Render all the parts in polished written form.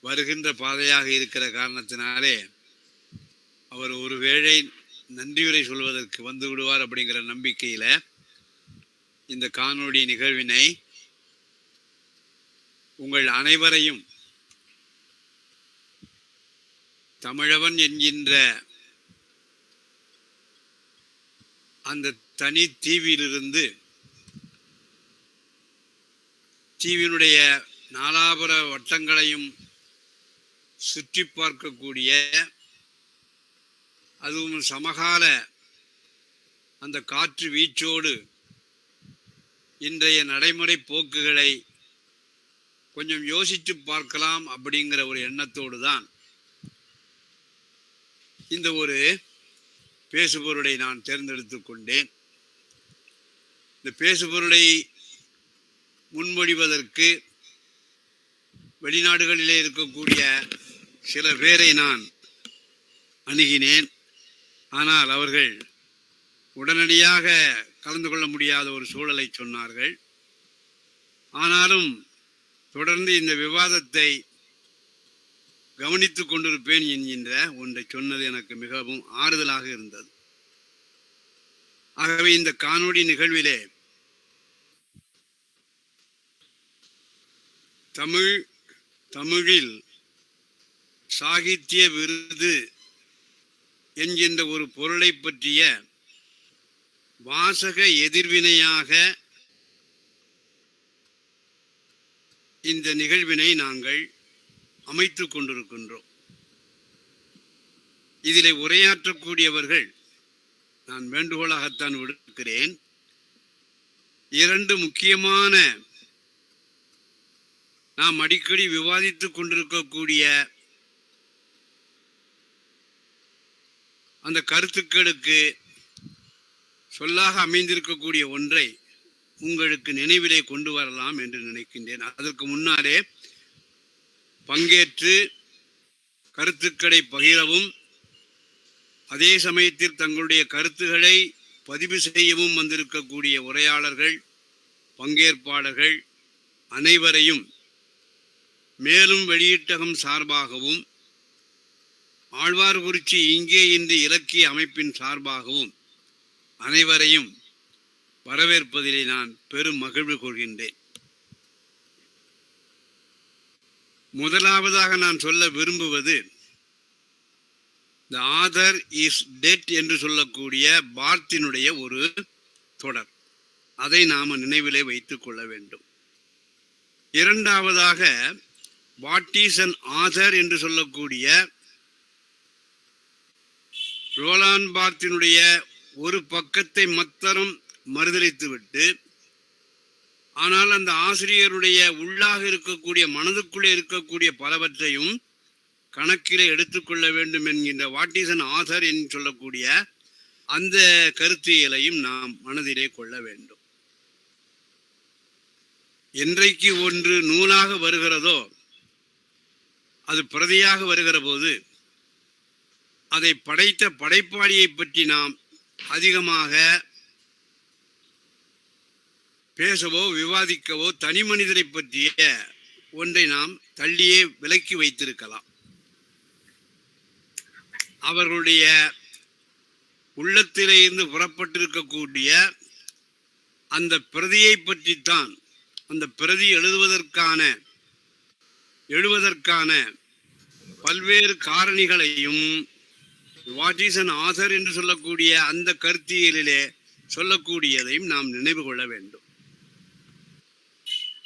வருகின்ற பாதையாக இருக்கிற காரணத்தினாலே அவர் ஒருவேளை நன்றியுரை சொல்வதற்கு வந்து விடுவார் அப்படிங்கிற நம்பிக்கையில இந்த காணொளி நிகழ்வினை உங்கள் அனைவரையும் தமிழவன் என்கின்ற அந்த தனி தீவிலிருந்து தீவினுடைய நாலாபுர வட்டங்களையும் சுற்றி பார்க்கக்கூடிய, அதுவும் சமகால அந்த காற்று வீச்சோடு இன்றைய நடைமுறை போக்குகளை கொஞ்சம் யோசித்து பார்க்கலாம் அப்படிங்கிற ஒரு எண்ணத்தோடு தான் இந்த ஒரு பேசுபொருளை நான் தேர்ந்தெடுத்து கொண்டேன். இந்த பேசுபொருளை முன்மொழிவதற்கு வெளிநாடுகளிலே இருக்கக்கூடிய சில பேரை நான் அணுகினேன். ஆனால் அவர்கள் உடனடியாக கலந்து கொள்ள முடியாத ஒரு சூழலை சொன்னார்கள். ஆனாலும் தொடர்ந்து இந்த விவாதத்தை கவனித்துக் கொண்டிருப்பேன் என்கின்ற ஒன்றை சொன்னது எனக்கு மிகவும் ஆறுதலாக இருந்தது. ஆகவே இந்த காணொளி நிகழ்விலே தமிழில் சாகித்ய விருது என்கின்ற ஒரு பொருளை பற்றிய வாசக எதிர்வினையாக இந்த நிகழ்வினை நாங்கள் அமைத்துக் கொண்டிருக்கின்றோம். இதிலே உரையாற்றக்கூடியவர்கள் நான் வேண்டுகோளாகத்தான் விடுக்கிறேன். 2 முக்கியமான நாம் அடிக்கடி விவாதித்துக் கொண்டிருக்கக்கூடிய அந்த கருத்துக்களுக்கு சொல்லாக அமைந்திருக்கக்கூடிய ஒன்றை உங்களுக்கு நினைவிலே கொண்டு வரலாம் என்று நினைக்கின்றேன். அதற்கு முன்னாலே பங்கேற்று கருத்துக்களை பகிரவும் அதே சமயத்தில் தங்களுடைய கருத்துக்களை பதிவு செய்யவும் வந்திருக்கக்கூடிய உரையாளர்கள், பங்கேற்பாளர்கள் அனைவரையும் மேலும் வெளியீட்டகம் சார்பாகவும் ஆழ்வார்குறிச்சி இங்கே இன்று இலக்கிய அமைப்பின் சார்பாகவும் அனைவரையும் வரவேற்பதிலே நான் பெரும் மகிழ்வு கொள்கின்றேன். முதலாவதாக நான் சொல்ல விரும்புவது தி ஆதர் இஸ் டெட் என்று சொல்லக்கூடிய பார்த்தினுடைய ஒரு தொடர். அதை நாம நினைவிலே வைத்துக் கொள்ள வேண்டும். இரண்டாவதாக வாட் இஸ் அன் ஆதர் என்று சொல்லக்கூடிய ரோலான் பார்த்தினுடைய ஒரு பக்கத்தை மாத்திரம் மறுதலித்துவிட்டு, ஆனால் அந்த ஆசிரியருடைய உள்ளாக இருக்கக்கூடிய மனதுக்குள்ளே இருக்கக்கூடிய பலவற்றையும் கணக்கிலே எடுத்துக்கொள்ள வேண்டும் என்கின்ற வாட் இஸ் அன் ஆதர் என்று சொல்லக்கூடிய அந்த கருத்தியலையும் நாம் மனதிலே கொள்ள வேண்டும். என்றைக்கு ஒன்று நூலாக வருகிறதோ, அது பிரதியாக வருகிற போது அதை படைத்த படைப்பாளியை பற்றி நாம் அதிகமாக பேசவோ விவாதிக்கவோ தனி மனிதரை பற்றிய ஒன்றை நாம் தள்ளியே விலக்கி வைத்திருக்கலாம். அவர்களுடைய உள்ளத்திலிருந்து புறப்பட்டிருக்கக்கூடிய அந்த பிரதியை பற்றித்தான், அந்த பிரதி எழுவதற்கான பல்வேறு காரணிகளையும் வாட் இஸ் அன் ஆதர் என்று சொல்லக்கூடிய அந்த கருத்தியலிலே சொல்லக்கூடியதையும் நாம் நினைவு கொள்ள வேண்டும்.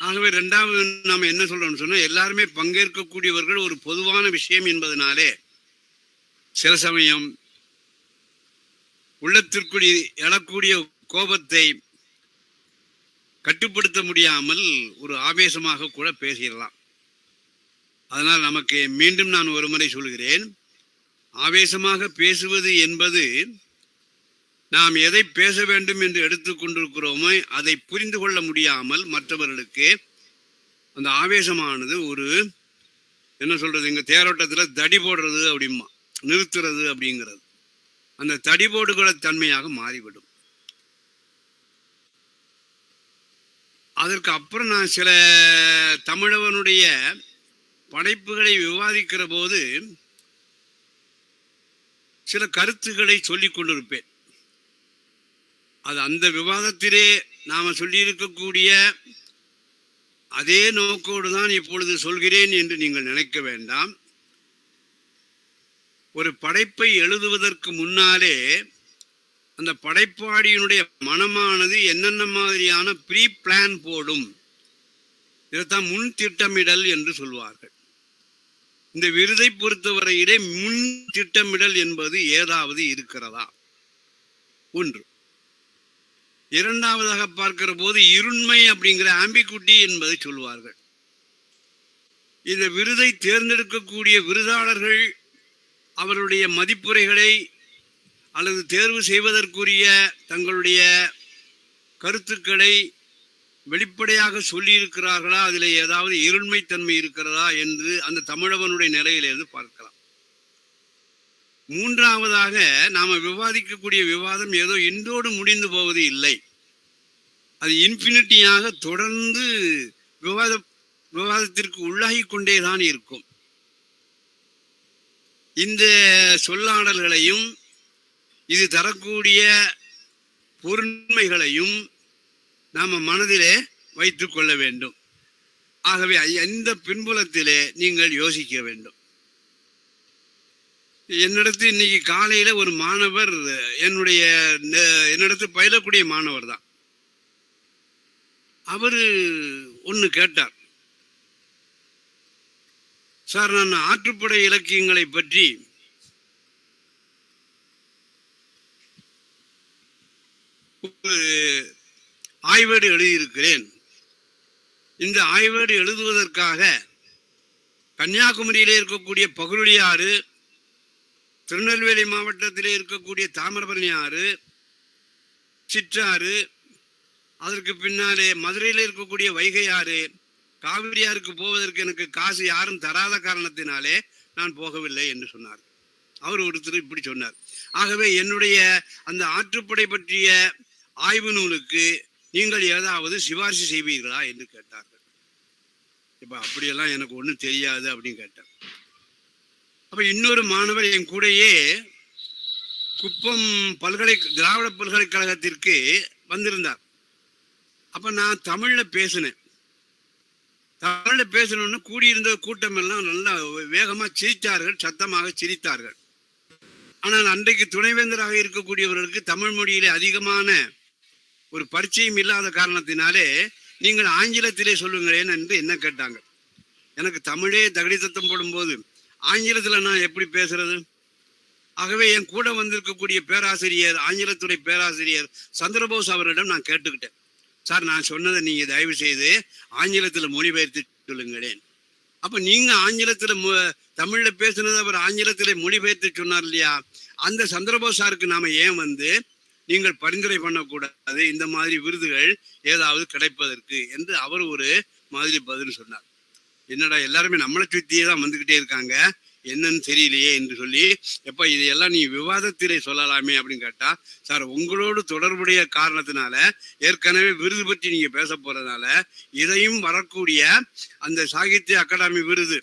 ஆகவே இரண்டாவது நாம் என்ன சொல்றோம்னு சொன்னா, எல்லாருமே பங்கேற்கக்கூடியவர்கள் ஒரு பொதுவான விஷயம் என்பதனாலே சில சமயம் உள்ளத்திற்குள் எழக்கூடிய கோபத்தை கட்டுப்படுத்த முடியாமல் ஒரு ஆவேசமாக கூட பேசிடலாம். அதனால் நமக்கு மீண்டும் நான் ஒரு முறை சொல்கிறேன், ஆவேசமாக பேசுவது என்பது நாம் எதை பேச வேண்டும் என்று எடுத்துக்கொண்டிருக்கிறோமோ அதை புரிந்து கொள்ள முடியாமல் மற்றவர்களுக்கு அந்த ஆவேசமானது ஒரு என்ன சொல்றது, எங்க தேரோட்டத்தில் தடி போடுறது அப்படிமா, நிறுத்துறது அப்படிங்கிறது அந்த தடி போடுகிற தன்மையாக மாறிவிடும். அதற்கு அப்புறம் நான் சில தமிழவனுடைய படைப்புகளை விவாதிக்கிற போது சில கருத்துக்களை சொல்லிக் கொண்டிருப்பேன். அது அந்த விவாதத்திலே நாம சொல்லியிருக்கக்கூடிய அதே நோக்கோடு தான் இப்பொழுது சொல்கிறேன் என்று நீங்கள் நினைக்க வேண்டாம். ஒரு படைப்பை எழுதுவதற்கு முன்னாலே அந்த படைப்பாளியினுடைய மனமானது என்னென்ன மாதிரியான ப்ரீ பிளான் போடும். இதைத்தான் முன் திட்டமிடல் என்று சொல்வார்கள். இந்த விருதை பொறுத்தவரையிலே முன் திட்டமிடல் என்பது ஏதாவது இருக்கிறதா? ஒன்று. இரண்டாவதாக பார்க்கிற போது இருண்மை அப்படிங்கிற ஆம்பிகுட்டி என்பதை சொல்வார்கள். இந்த விருதை தேர்ந்தெடுக்கக்கூடிய விருதாளர்கள் அவருடைய மதிப்புரைகளை அல்லது தேர்வு செய்வதற்குரிய தங்களுடைய கருத்துக்களை வெளிப்படையாக சொல்லியிருக்கிறார்களா, அதில் ஏதாவது இருண்மைத்தன்மை இருக்கிறதா என்று அந்த தமிழவனுடைய நிலையிலிருந்து பார்க்கலாம். மூன்றாவதாக நாம விவாதிக்கக்கூடிய விவாதம் ஏதோ இன்றோடு முடிந்து போவது இல்லை. அது இன்ஃபினிட்டியாக தொடர்ந்து விவாதத்திற்கு உள்ளாகி கொண்டேதான் இருக்கும். இந்த சொல்லாடல்களையும் இது தரக்கூடிய பொருண்மைகளையும் நாம மனதிலே வைத்துக் கொள்ள வேண்டும். ஆகவே எந்த பின்புலத்திலே நீங்கள் யோசிக்க வேண்டும். என்னிடத்து இன்னைக்கு காலையில ஒரு மாணவர் என்னிடத்து பயிலக்கூடிய மாணவர் தான். அவரு ஒண்ணு கேட்டார். சார், நான் ஆற்றுப்படை இலக்கியங்களை பற்றி ஒரு ஆய்வேடு எழுதியிருக்கிறேன். இந்த ஆய்வேடு எழுதுவதற்காக கன்னியாகுமரியிலே இருக்கக்கூடிய பகுருளி ஆறு, திருநெல்வேலி மாவட்டத்திலே இருக்கக்கூடிய தாமிரபரணி ஆறு, சிற்றாறு, அதற்கு பின்னாலே மதுரையில் இருக்கக்கூடிய வைகை ஆறு, காவிரி ஆறுக்கு போவதற்கு எனக்கு காசு யாரும் தராத காரணத்தினாலே நான் போகவில்லை என்று சொன்னார். அவர் ஒருத்தர் இப்படி சொன்னார். ஆகவே என்னுடைய அந்த ஆற்றுப்படை பற்றிய ஆய்வு நூலுக்கு நீங்கள் ஏதாவது சிபாரிசு செய்வீர்களா என்று கேட்டார்கள். இப்ப அப்படியெல்லாம் எனக்கு ஒன்றும் தெரியாது அப்படின்னு கேட்டார். அப்ப இன்னொரு மாணவர் என் கூடயே குப்பம் திராவிட பல்கலைக்கழகத்திற்கு வந்திருந்தார். அப்ப நான் தமிழ்ல பேசினேன். தமிழ்ல பேசணும்னு கூடியிருந்த கூட்டம் எல்லாம் நல்லா வேகமா சிரித்தார்கள், சத்தமாக சிரித்தார்கள். ஆனால் அன்றைக்கு துணைவேந்தராக இருக்கக்கூடியவர்களுக்கு தமிழ் மொழியிலே அதிகமான ஒரு பரிச்சயம் இல்லாத காரணத்தினாலே நீங்கள் ஆங்கிலத்திலே சொல்லுங்களேன் என்று என்ன கேட்டாங்க. எனக்கு தமிழே தகடி சத்தம் போடும்போது ஆங்கிலத்துல நான் எப்படி பேசுறது? ஆகவே என் கூட வந்திருக்கக்கூடிய பேராசிரியர், ஆங்கிலத்துறை பேராசிரியர் சந்திரபோஸ் அவரிடம் நான் கேட்டுக்கிட்டேன். சார், நான் சொன்னதை நீங்க தயவு செய்து ஆங்கிலத்துல மொழிபெயர்த்து சொல்லுங்களேன். அப்ப நீங்க ஆங்கிலத்துல தமிழ்ல பேசுனது அவர் ஆங்கிலத்திலே மொழிபெயர்த்து சொன்னார் இல்லையா? அந்த சந்திரபோஸ் சாருக்கு நாம ஏன் நீங்கள் பரிந்துரை பண்ணக்கூடாது இந்த மாதிரி விருதுகள் ஏதாவது கிடைப்பதற்கு என்று அவர் ஒரு மாதிரி பதில் சொன்னார். என்னடா எல்லாருமே நம்மளை சுத்தியே தான் வந்துகிட்டே இருக்காங்க, என்னன்னு தெரியலையே என்று சொல்லி, எப்ப இதையெல்லாம் நீ விவாதத்திலே சொல்லலாமே அப்படின்னு கேட்டா, சார் உங்களோடு தொடர்புடைய காரணத்தினால ஏற்கனவே விருது பற்றி நீங்க பேச போறதுனால இதையும் வரக்கூடிய அந்த சாகித்ய அகாடமி விருது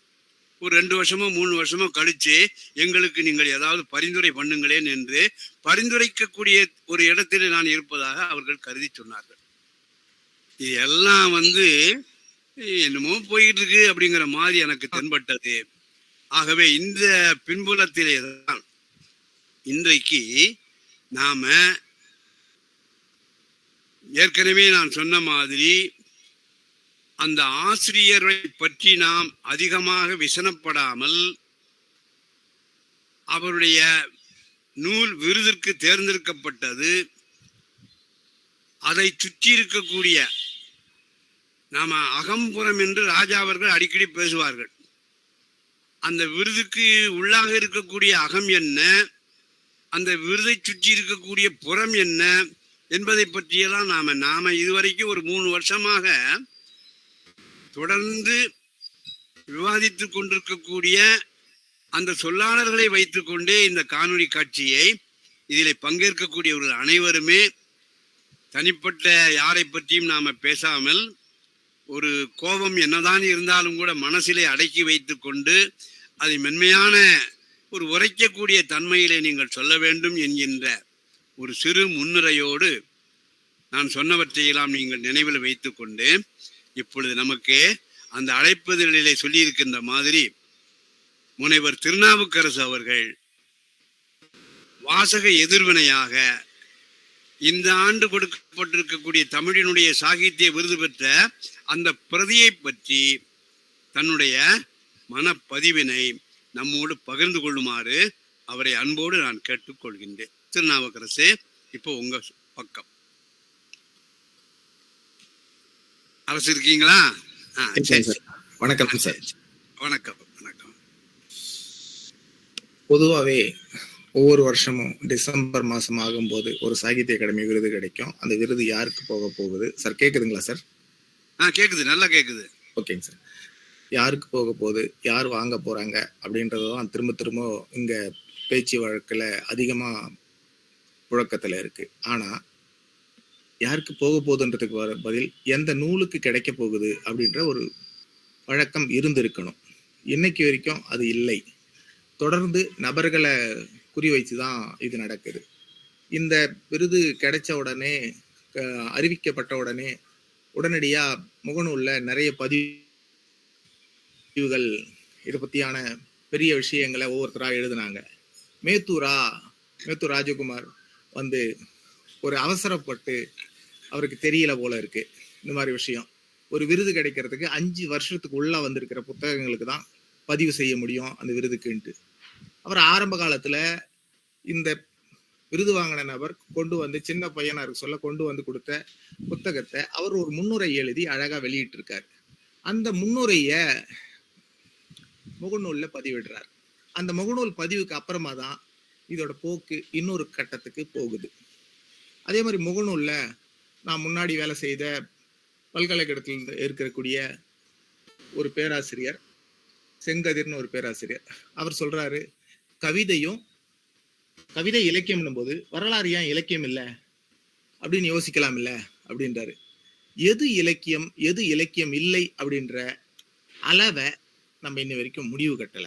ஒரு 2 வருஷமோ 3 வருஷமோ கழிச்சு எங்களுக்கு நீங்கள் ஏதாவது பரிந்துரை பண்ணுங்களேன் என்று பரிந்துரைக்கக்கூடிய ஒரு இடத்திலே நான் இருப்பதாக அவர்கள் கருதி சொன்னார்கள். இது எல்லாம் என்னமோ போயிட்டு இருக்கு அப்படிங்கிற மாதிரி எனக்கு தென்பட்டது. ஆகவே இந்த பின்புலத்திலே தான் இன்றைக்கு நாம ஏற்கனவே நான் சொன்ன மாதிரி அந்த ஆசிரியரை பற்றி நாம் அதிகமாக விசனப்படாமல் அவருடைய நூல் விருதிற்கு தேர்ந்தெடுக்கப்பட்டது, அதை சுற்றி இருக்கக்கூடிய நாம அகம்புறம் என்று ராஜா அவர்கள் அடிக்கடி பேசுவார்கள். அந்த விருதுக்கு உள்ளாக இருக்கக்கூடிய அகம் என்ன, அந்த விருதை சுற்றி இருக்கக்கூடிய புறம் என்ன என்பதை பற்றியெல்லாம் நாம இதுவரைக்கும் ஒரு 3 வருஷமாக தொடர்ந்து விவாதித்து கொண்டிருக்கக்கூடிய அந்த சொல்லாளர்களை வைத்துக்கொண்டே இந்த காணொளி காட்சியை இதில் பங்கேற்கக்கூடியவர்கள் அனைவருமே தனிப்பட்ட யாரை பற்றியும் நாம பேசாமல் ஒரு கோபம் என்னதான் இருந்தாலும் கூட மனசிலே அடக்கி வைத்து கொண்டு அதை மென்மையான ஒரு உரைக்கக்கூடிய தன்மையிலே நீங்கள் சொல்ல வேண்டும் என்கின்ற ஒரு சிறு முன்னுரையோடு நான் சொன்னவற்றையெல்லாம் நீங்கள் நினைவில் வைத்து கொண்டு இப்பொழுது நமக்கு அந்த அழைப்புதலிலே சொல்லியிருக்கின்ற மாதிரி முனைவர் திருநாவுக்கரசு அவர்கள் வாசக எதிர்வினையாக இந்த ஆண்டு கொடுக்கப்பட்டிருக்கக்கூடிய தமிழினுடைய சாகித்ய விருது பெற்ற அந்த பிரதியை பற்றி தன்னுடைய மனப்பதிவினை நம்மோடு பகிர்ந்து கொள்ளுமாறு அவரை அன்போடு நான் கேட்டுக்கொள்கின்றேன். திருநாவுக்கரசு, இப்போ உங்க பக்கம். அரசு இருக்கீங்களா? வணக்கம் சார். வணக்கம். வணக்கம். பொதுவாகவே ஒவ்வொரு வருஷமும் டிசம்பர் மாசம் ஆகும்போது ஒரு சாகித்ய அகாடமி விருது கிடைக்கும். அந்த விருது யாருக்கு போக போகுது சார்? கேக்குதுங்களா சார்? கேக்குது, நல்லா கேக்குது. ஓகேங்க சார். யாருக்கு போக போகுது, யார் வாங்க போறாங்க அப்படின்றதான் திரும்ப திரும்ப இங்க பேச்சு வழக்குல அதிகமா புழக்கத்துல இருக்கு. ஆனா யாருக்கு போக போகுதுன்றதுக்கு பதில் எந்த நூலுக்கு கிடைக்க போகுது அப்படின்ற ஒரு வழக்கம் இருந்திருக்கணும். இன்னைக்கு வரைக்கும் அது இல்லை. தொடர்ந்து நபர்களை குறி வச்சுதான் இது நடக்குது. இந்த விருது கிடைச்ச உடனே, அறிவிக்கப்பட்ட உடனே உடனடியா முகநூல்ல நிறைய பதிவுகள் இதை பத்தியான பெரிய விஷயங்களை ஒவ்வொருத்தரா எழுதினாங்க. மேத்தூர் ராஜகுமார் வந்து ஒரு அவசரப்பட்டு அவருக்கு தெரியல போல இருக்கு இந்த மாதிரி விஷயம். ஒரு விருது கிடைக்கிறதுக்கு 5 வருஷத்துக்கு உள்ள வந்திருக்கிற புத்தகங்களுக்கு தான் பதிவு செய்ய முடியும் அந்த விருதுக்குன்ட்டு. அவர் ஆரம்ப காலத்துல இந்த விருது வாங்கின நபர் கொண்டு வந்து, சின்ன பையனா இருக்கு சொல்ல கொண்டு வந்து கொடுத்த புத்தகத்தை அவர் ஒரு முன்னுரை எழுதி அழகா வெளியிட்டு இருக்காரு. அந்த முன்னுரைய முகநூல்ல பதிவிடுறார். அந்த முகநூல் பதிவுக்கு அப்புறமா தான் இதோட போக்கு இன்னொரு கட்டத்துக்கு போகுது. அதே மாதிரி முகநூல்ல நான் முன்னாடி வேலை செய்த பல்கலைக்கழகத்தில் இருக்கக்கூடிய ஒரு பேராசிரியர், செங்கதிர்னு ஒரு பேராசிரியர், அவர் சொல்றாரு, கவிதை இலக்கியம் போது வரலாறு ஏன் இலக்கியம் இல்லை அப்படின்னு யோசிக்கலாம் இல்ல அப்படின்றாரு. எது இலக்கியம் எது இலக்கியம் இல்லை அப்படின்ற அளவை நம்ம இன்ன வரைக்கும் முடிவு கட்டல.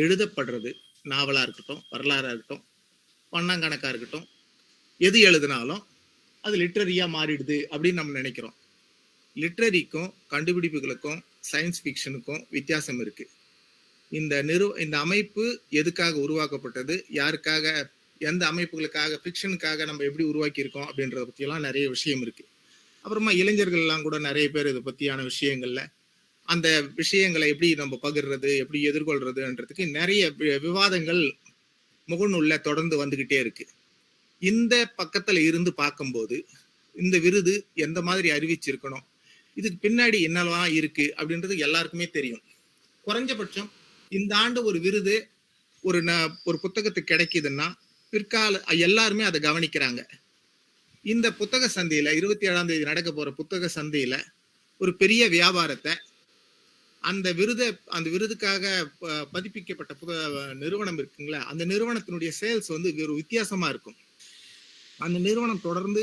எழுதப்படுறது நாவலா இருக்கட்டும், வரலாறா இருக்கட்டும், பன்னங்கணக்கா இருக்கட்டும், எது எழுதினாலும் அது லிட்ரரியா மாறிடுது அப்படின்னு நம்ம நினைக்கிறோம். லிட்ரரிக்கும் கண்டுபிடிப்புகளுக்கும் சயின்ஸ் ஃபிக்ஷனுக்கும் வித்தியாசம் இருக்கு. இந்த அமைப்பு எதுக்காக உருவாக்கப்பட்டது, யாருக்காக, எந்த அமைப்புகளுக்காக, ஃபிக்ஷனுக்காக நம்ம எப்படி உருவாக்கி இருக்கோம் அப்படின்றத பத்தி எல்லாம் நிறைய விஷயம் இருக்கு. அப்புறமா இளைஞர்கள் எல்லாம் கூட நிறைய பேர் இதை பத்தியான விஷயங்கள்ல அந்த விஷயங்களை எப்படி நம்ம பகிர்றது, எப்படி எதிர்கொள்றதுன்றதுக்கு நிறைய விவாதங்கள் முகநூல்ல தொடர்ந்து வந்துகிட்டே இருக்கு. இந்த பக்கத்துல இருந்து பார்க்கும்போது இந்த விருது எந்த மாதிரி அறிவிச்சிருக்கணும், இதுக்கு பின்னாடி என்னெல்லாம் இருக்கு அப்படின்றது எல்லாருக்குமே தெரியும். குறைஞ்சபட்சம் இந்த ஆண்டு ஒரு விருது ஒரு புத்தகத்துக்கு கிடைக்குதுன்னா பிற்கால எல்லாருமே அதை கவனிக்கிறாங்க. இந்த புத்தக சந்தையில 27ஆம் தேதி நடக்க போற புத்தக சந்தையில ஒரு பெரிய வியாபாரத்தை அந்த விருதுக்காக பதிப்பிக்கப்பட்ட நிறுவனம் இருக்குங்களா, அந்த நிறுவனத்தினுடைய சேல்ஸ் வந்து ஒரு வித்தியாசமா இருக்கும். அந்த நிறுவனம் தொடர்ந்து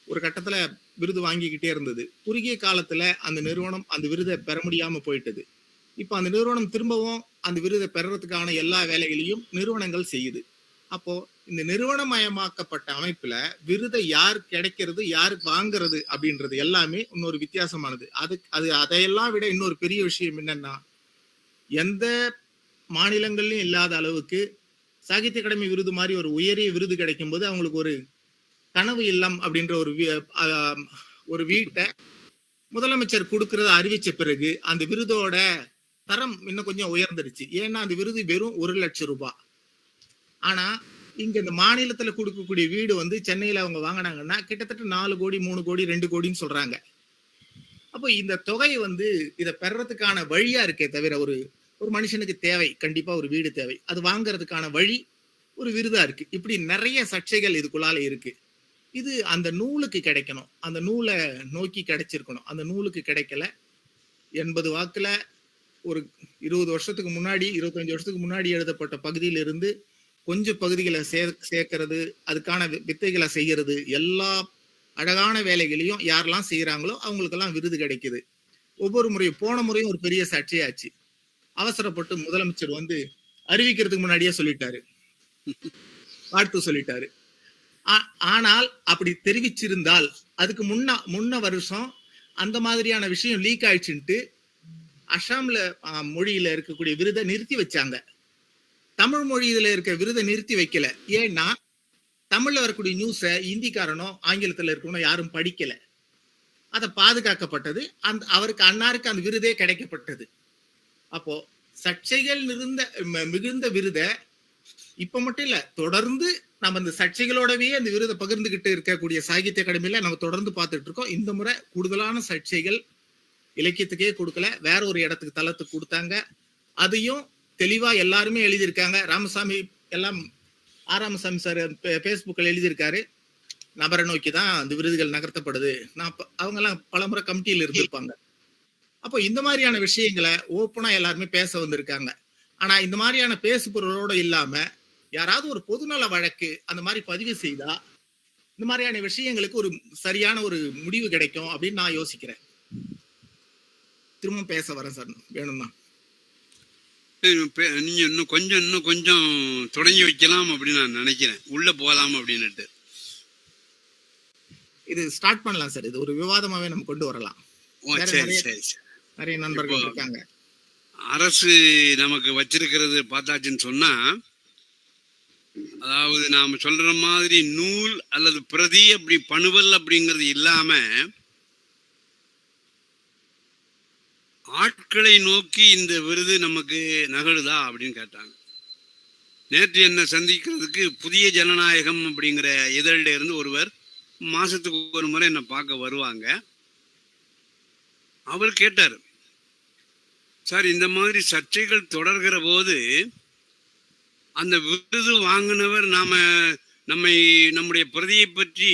ஒரு கட்டத்துல விருது வாங்கிக்கிட்டே இருந்தது. குறுகிய காலத்துல அந்த நிறுவனம் அந்த விருதை பெற முடியாம போயிட்டது. இப்ப அந்த நிறுவனம் திரும்பவும் அந்த விருதை பெறறதுக்கான எல்லா வேலைகளையும் நிறுவனங்கள் செய்யுது. அப்போ இந்த நிறுவனமயமாக்கப்பட்ட அமைப்புல விருதை யார் கிடைக்கிறது, யாருக்கு வாங்குறது அப்படின்றது எல்லாமே இன்னொரு வித்தியாசமானது. அதையெல்லாம் விட இன்னொரு பெரிய விஷயம் என்னன்னா, எந்த மாநிலங்கள்லயும் இல்லாத அளவுக்கு சாகித்ய அகாடமி விருது மாதிரி ஒரு உயரிய விருது கிடைக்கும் போது அவங்களுக்கு ஒரு கனவு இல்லம் அப்படின்ற ஒரு வீட்டை முதலமைச்சர் கொடுக்கறத அறிவிச்ச பிறகு அந்த விருதோட தரம் இன்னும் கொஞ்சம் உயர்ந்துருச்சு. ஏன்னா அந்த விருது வெறும் 1 லட்சம் ரூபாய். ஆனா இங்க இந்த மாநிலத்துல கொடுக்கக்கூடிய வீடு வந்து சென்னையில அவங்க வாங்கினாங்கன்னா கிட்டத்தட்ட 4 கோடி 3 கோடி 2 கோடின்னு சொல்றாங்க. அப்போ இந்த தொகை வந்து இதை பெறறதுக்கான வழியா இருக்கே தவிர, ஒரு மனுஷனுக்கு தேவை, கண்டிப்பா ஒரு வீடு தேவை, அது வாங்குறதுக்கான வழி ஒரு விருதா இருக்கு. இப்படி நிறைய சர்ச்சைகள் இதுக்குள்ளால இருக்கு. இது அந்த நூலுக்கு கிடைக்கணும், அந்த நூலை நோக்கி கிடைச்சிருக்கணும். அந்த நூலுக்கு கிடைக்கல. 80 வாக்குல ஒரு 20 வருஷத்துக்கு முன்னாடி 25 வருஷத்துக்கு முன்னாடி எழுதப்பட்ட பகுதியில இருந்து கொஞ்சம் பகுதிகளை சேர்க்கிறது, அதுக்கான வித்தைகளை செய்யறது, எல்லா அழகான வேலைகளையும் யாரெல்லாம் செய்யறாங்களோ அவங்களுக்கெல்லாம் விருது கிடைக்குது. ஒவ்வொரு முறையும் போன முறையும் ஒரு பெரிய சர்ச்சையாச்சு. அவசரப்பட்டு முதலமைச்சர் வந்து அறிவிக்கிறதுக்கு முன்னாடியே சொல்லிட்டாரு, வாழ்த்து சொல்லிட்டாரு. ஆனால் அப்படி தெரிவிச்சிருந்தால் அதுக்கு முன்ன வருஷம் அந்த மாதிரியான விஷயம் லீக் ஆயிடுச்சுன்ட்டு அசாம்ல மொழியில இருக்கக்கூடிய விருதை நிறுத்தி வச்சாங்க. தமிழ் மொழியில இருக்க விருதை நிறுத்தி வைக்கல. ஏன்னா தமிழ்ல வரக்கூடிய நியூஸை இந்திக்காரனோ ஆங்கிலத்துல இருக்கணும் யாரும் படிக்கல. அதை பாதுகாக்கப்பட்டது. அவருக்கு அன்னாருக்கு அந்த விருதே கிடைக்கப்பட்டது. அப்போ சர்ச்சைகள் மிகுந்த விருதை இப்ப மட்டும் இல்ல, தொடர்ந்து நம்ம இந்த சர்ச்சைகளோடவே அந்த விருதை பகிர்ந்துகிட்டு இருக்கக்கூடிய சாகித்ய அகாடமியில நம்ம தொடர்ந்து பார்த்துட்டு இருக்கோம். இந்த முறை கூடுதலான சர்ச்சைகள் இலக்கியத்துக்கே கொடுக்கல, வேற ஒரு இடத்துக்கு தளத்துக்கு கொடுத்தாங்க. அதையும் தெளிவா எல்லாருமே எழுதியிருக்காங்க. ராமசாமி எல்லாம் ராமசாமி சார் பேஸ்புக்கில் எழுதியிருக்காரு, நபரை நோக்கி தான் அந்த விருதுகள் நகர்த்தப்படுது. அவங்க எல்லாம் பலமுறை கமிட்டியில் இருந்திருப்பாங்க. அப்போ இந்த மாதிரியான விஷயங்களை ஓப்பனா எல்லாருமே பேச வந்திருக்காங்க. ஆனா இந்த மாதிரியான பேசு பொருளோட இல்லாம யாராவது ஒரு பொதுநல வழக்கு அந்த மாதிரி பதிவு செய்தா இந்த மாதிரியான விஷயங்களுக்கு ஒரு சரியான ஒரு முடிவு கிடைக்கும் அப்படின்னு நான் யோசிக்கிறேன். திரும்ப பேச வரேன் சார், வேணும்னா நீங்க இன்னும் கொஞ்சம் தொடங்கி வைக்கலாம் அப்படின்னு நான் நினைக்கிறேன், உள்ள போகலாம் அப்படின்னுட்டு. இது ஸ்டார்ட் பண்ணலாம் சார், இது ஒரு விவாதமாவே நம்ம கொண்டு வரலாம். நிறைய நண்பர்கள் இருக்காங்க. அரசு நமக்கு வச்சிருக்கிறது பார்த்தாச்சுன்னு சொன்னா, அதாவது நாம சொல்ற மாதிரி நூல் அல்லது பிரதி அப்படி பணுவல் அப்படிங்கிறது இல்லாம ஆட்களை நோக்கி இந்த விருது நமக்கு நகழுதா அப்படின்னு கேட்டாங்க. நேற்று என்ன சந்திக்கிறதுக்கு புதிய ஜனநாயகம் அப்படிங்கிற இதழில இருந்து ஒருவர் மாசத்துக்கு ஒரு முறை என்ன பார்க்க வருவாங்க. அவர் கேட்டார், சார் இந்த மாதிரி சர்ச்சைகள் தொடர்கிற போது அந்த விருது வாங்கினவர் நம்முடைய பிரதியை பற்றி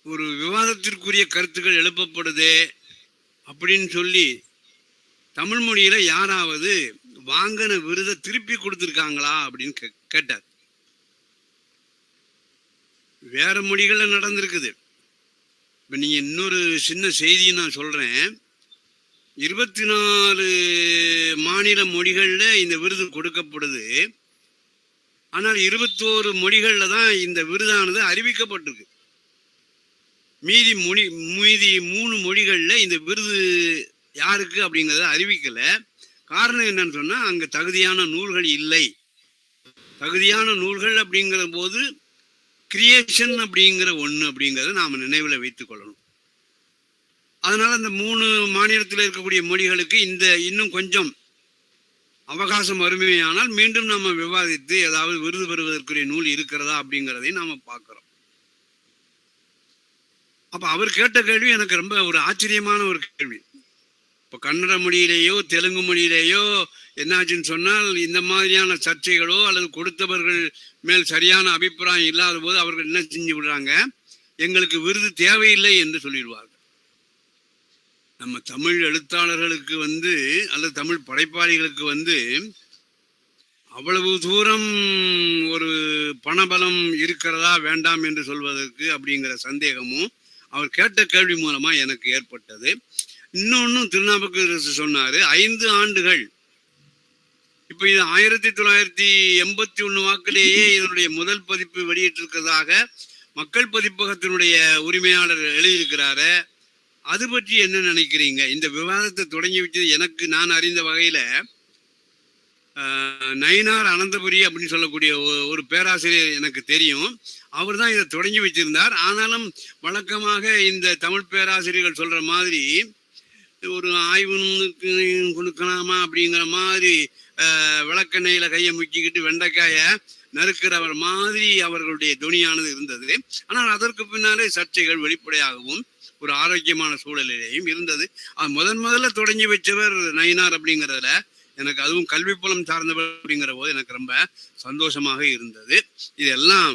ஒரு விவாதத்திற்குரிய கருத்துக்கள் எழுப்பப்படுதே அப்படின்னு சொல்லி தமிழ் மொழியில யாராவது வாங்கின விருதை திருப்பி கொடுத்துருக்காங்களா அப்படின்னு கேட்டார். வேற மொழிகள்ல நடந்திருக்குது. இப்ப நீங்க இன்னொரு சின்ன செய்தியை நான் சொல்றேன். 24 மாநில மொழிகள்ல இந்த விருது கொடுக்கப்படுது. ஆனால் 21 மொழிகள்ல தான் இந்த விருதானது அறிவிக்கப்பட்டிருக்கு. மீதி 3 மொழிகள்ல இந்த விருது யாருக்கு அப்படிங்கிறத அறிவிக்கல. காரணம் என்னன்னு சொன்னா, அங்க தகுதியான நூல்கள் இல்லை. தகுதியான நூல்கள் அப்படிங்கிற போது கிரியேஷன் அப்படிங்கிற ஒண்ணு அப்படிங்கிறத நாம நினைவுல வைத்துக் கொள்ளணும். அதனால அந்த 3 மாநிலத்தில் இருக்கக்கூடிய மொழிகளுக்கு இன்னும் கொஞ்சம் அவகாசம் வறுமையானால் மீண்டும் நம்ம விவாதித்து ஏதாவது விருது பெறுவதற்குரிய நூல் இருக்கிறதா அப்படிங்கிறதையும் நாம பார்க்கிறோம். அப்ப அவர் கேட்ட கேள்வி எனக்கு ரொம்ப ஒரு ஆச்சரியமான ஒரு கேள்வி. இப்போ கன்னட மொழியிலேயோ தெலுங்கு மொழியிலேயோ என்னாச்சுன்னு சொன்னால், இந்த மாதிரியான சர்ச்சைகளோ அல்லது கொடுத்தவர்கள் மேல் சரியான அபிப்பிராயம் இல்லாத போது அவர்கள் என்ன செஞ்சு விடுறாங்க, எங்களுக்கு விருது தேவையில்லை என்று சொல்லிடுவார்கள். நம்ம தமிழ் எழுத்தாளர்களுக்கு அல்லது தமிழ் படைப்பாளிகளுக்கு அவ்வளவு தூரம் ஒரு பணபலம் இருக்கிறதா வேண்டாம் என்று சொல்வதற்கு அப்படிங்கிற சந்தேகமும் அவர் கேட்ட கேள்வி மூலமா எனக்கு ஏற்பட்டது. இன்னொன்னும் திருநாவுக்கரசு சொன்னாரு, 5 ஆண்டுகள். இப்ப இது 1981 வாக்கிலேயே இதனுடைய முதல் பதிப்பு வெளியிட்டிருக்கிறதாக மக்கள் பதிப்பகத்தினுடைய உரிமையாளர் எழுதியிருக்கிறாரு. அது பற்றி என்ன நினைக்கிறீங்க? இந்த விவாதத்தை தொடங்கி வச்சது நான் அறிந்த வகையில நயினார் அனந்தபுரி அப்படின்னு சொல்லக்கூடிய ஒரு பேராசிரியர் எனக்கு தெரியும். அவர் தான் இதை தொடங்கி வச்சிருந்தார். ஆனாலும் வழக்கமாக இந்த தமிழ் பேராசிரியர்கள் சொல்ற மாதிரி ஒரு ஆய்வு கொடுக்கலாமா அப்படிங்கிற மாதிரி விளக்கெண்ணெயில கையை முக்கிக்கிட்டு வெண்டைக்காய நறுக்கிறவர் மாதிரி அவர்களுடைய துணியானது இருந்தது. ஆனால் அதற்கு பின்னாலே சர்ச்சைகள் வெளிப்படையாகவும் ஒரு ஆரோக்கியமான சூழலிலேயும் இருந்தது. முதல்ல தொடங்கி வச்சவர் நயினார் அப்படிங்கிறதுல எனக்கு, அதுவும் கல்வி புலம் சார்ந்தவர் அப்படிங்கிற போது எனக்கு ரொம்ப சந்தோஷமாக இருந்தது. இதெல்லாம்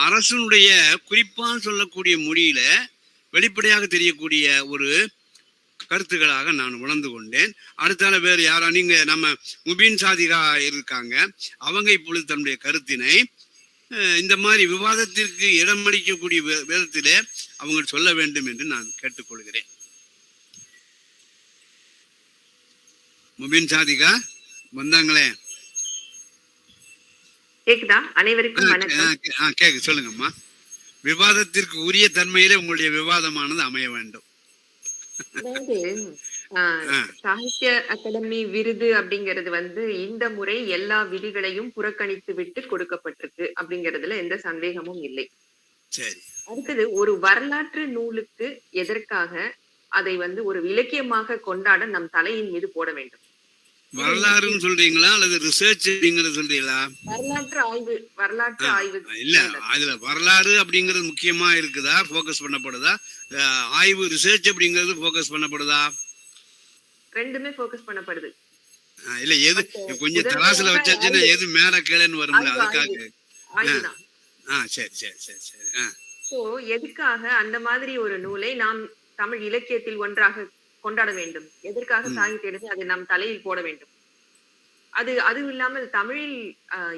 அரசனுடைய குறிப்பாக சொல்லக்கூடிய மொழியில வெளிப்படையாக தெரியக்கூடிய ஒரு கருத்துக்களாக நான் உணர்ந்து கொண்டேன். அடுத்தால வேறு யாரா, நீங்க நம்ம முபீன் சாதிகா இருக்காங்க, அவங்க இப்பொழுது தன்னுடைய கருத்தினை இந்த மாதிரி விவாதத்திற்கு இடமளிக்கக்கூடிய விதத்திலே அவங்க சொல்ல வேண்டும் என்று நான் கேட்டுக்கொள்கிறேன். முபின் சாதிகா வந்தாங்களே, கேக்குதா? அனைவருக்கும் வணக்கம். கேக்கு சொல்லுங்கம்மா. விவாதத்திற்கு உரிய தன்மையிலே உங்களுடைய விவாதமானது அமைய வேண்டும். அதாவது சாகித்ய அகாடமி விருது அப்படிங்கிறது இந்த முறை எல்லா விதிகளையும் புறக்கணித்து விட்டு கொடுக்கப்பட்டிருக்கு அப்படிங்கிறதுல எந்த சந்தேகமும் இல்லை. சரி. அடுத்தது ஒரு வரலாற்று நூலுக்கு எதற்காக அதை ஒரு இலக்கியமாக கொண்டாட நம் தலையின் மீது போட வேண்டும்? வரலாறுன்னு சொல்றீங்களா அல்லது ரிசர்ச் அப்படிங்கறது சொல்றீங்களா? வரலாற்று ஆய்வு இல்ல, அதுல வரலாறு அப்படிங்கிறது முக்கியமா இருக்குதா, போக்கஸ் பண்ணப்படுதா? ஆய்வு ரிசர்ச் அப்படிங்கிறது போக்கஸ் பண்ணப்படுதா? ரெண்டுமே போக்கஸ் பண்ணப்படுது. இல்ல, எது கொஞ்சம் தராசுல வச்சாச்சுன்னா எது மேல கீழன்னு வரும்ல, அதுக்காக. சரி சரி சரி சரி. சோ எதுக்காக அந்த மாதிரி ஒரு நூலை நாம் தமிழ் இலக்கியத்தில் ஒன்றாக கொண்டாட வேண்டும்? எதற்காக சாகித்ய எடுத்து அதை நம் தலையில் போட வேண்டும்? அதுவும் இல்லாமல் தமிழில்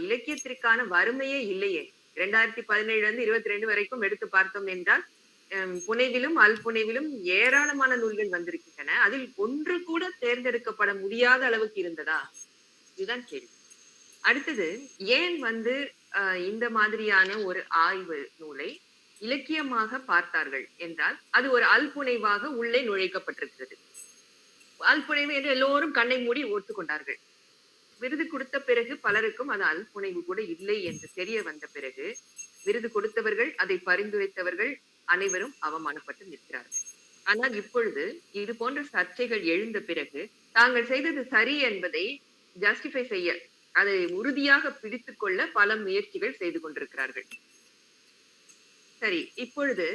இலக்கியத்திற்கான வறுமையே இல்லையே. 2017 இருந்து 22 வரைக்கும் எடுத்து பார்த்தோம் என்றால் புனைவிலும் அல்புனைவிலும் ஏராளமான நூல்கள் வந்திருக்கின்றன. அதில் ஒன்று கூட தேர்ந்தெடுக்கப்பட முடியாத அளவுக்கு இருந்ததா? இதுதான் கேள்வி. அடுத்தது, ஏன் இந்த மாதிரியான ஒரு ஆய்வு நூலை இலக்கியமாக பார்த்தார்கள் என்றால் அது ஒரு அல்புனைவாக உள்ளே நுழைக்கப்பட்டிருக்கிறது. அல்புனைவு என்று எல்லோரும் கண்ணை மூடி ஒத்துக்கொண்டார்கள். விருது கொடுத்த பிறகு பலருக்கும் அது அல்புனைவு கூட இல்லை என்று தெரிய வந்த பிறகு விருது கொடுத்தவர்கள், அதை பரிந்துரைத்தவர்கள் அனைவரும் அவமானப்பட்டு நிற்கிறார்கள். ஆனால் இப்பொழுது இது போன்ற சர்ச்சைகள் எழுந்த பிறகு தாங்கள் செய்தது சரி என்பதை ஜஸ்டிஃபை செய்ய, அதை உறுதியாக பிடித்துக் கொள்ள பல முயற்சிகள் செய்து கொண்டிருக்கிறார்கள். சரி, இப்பொழுது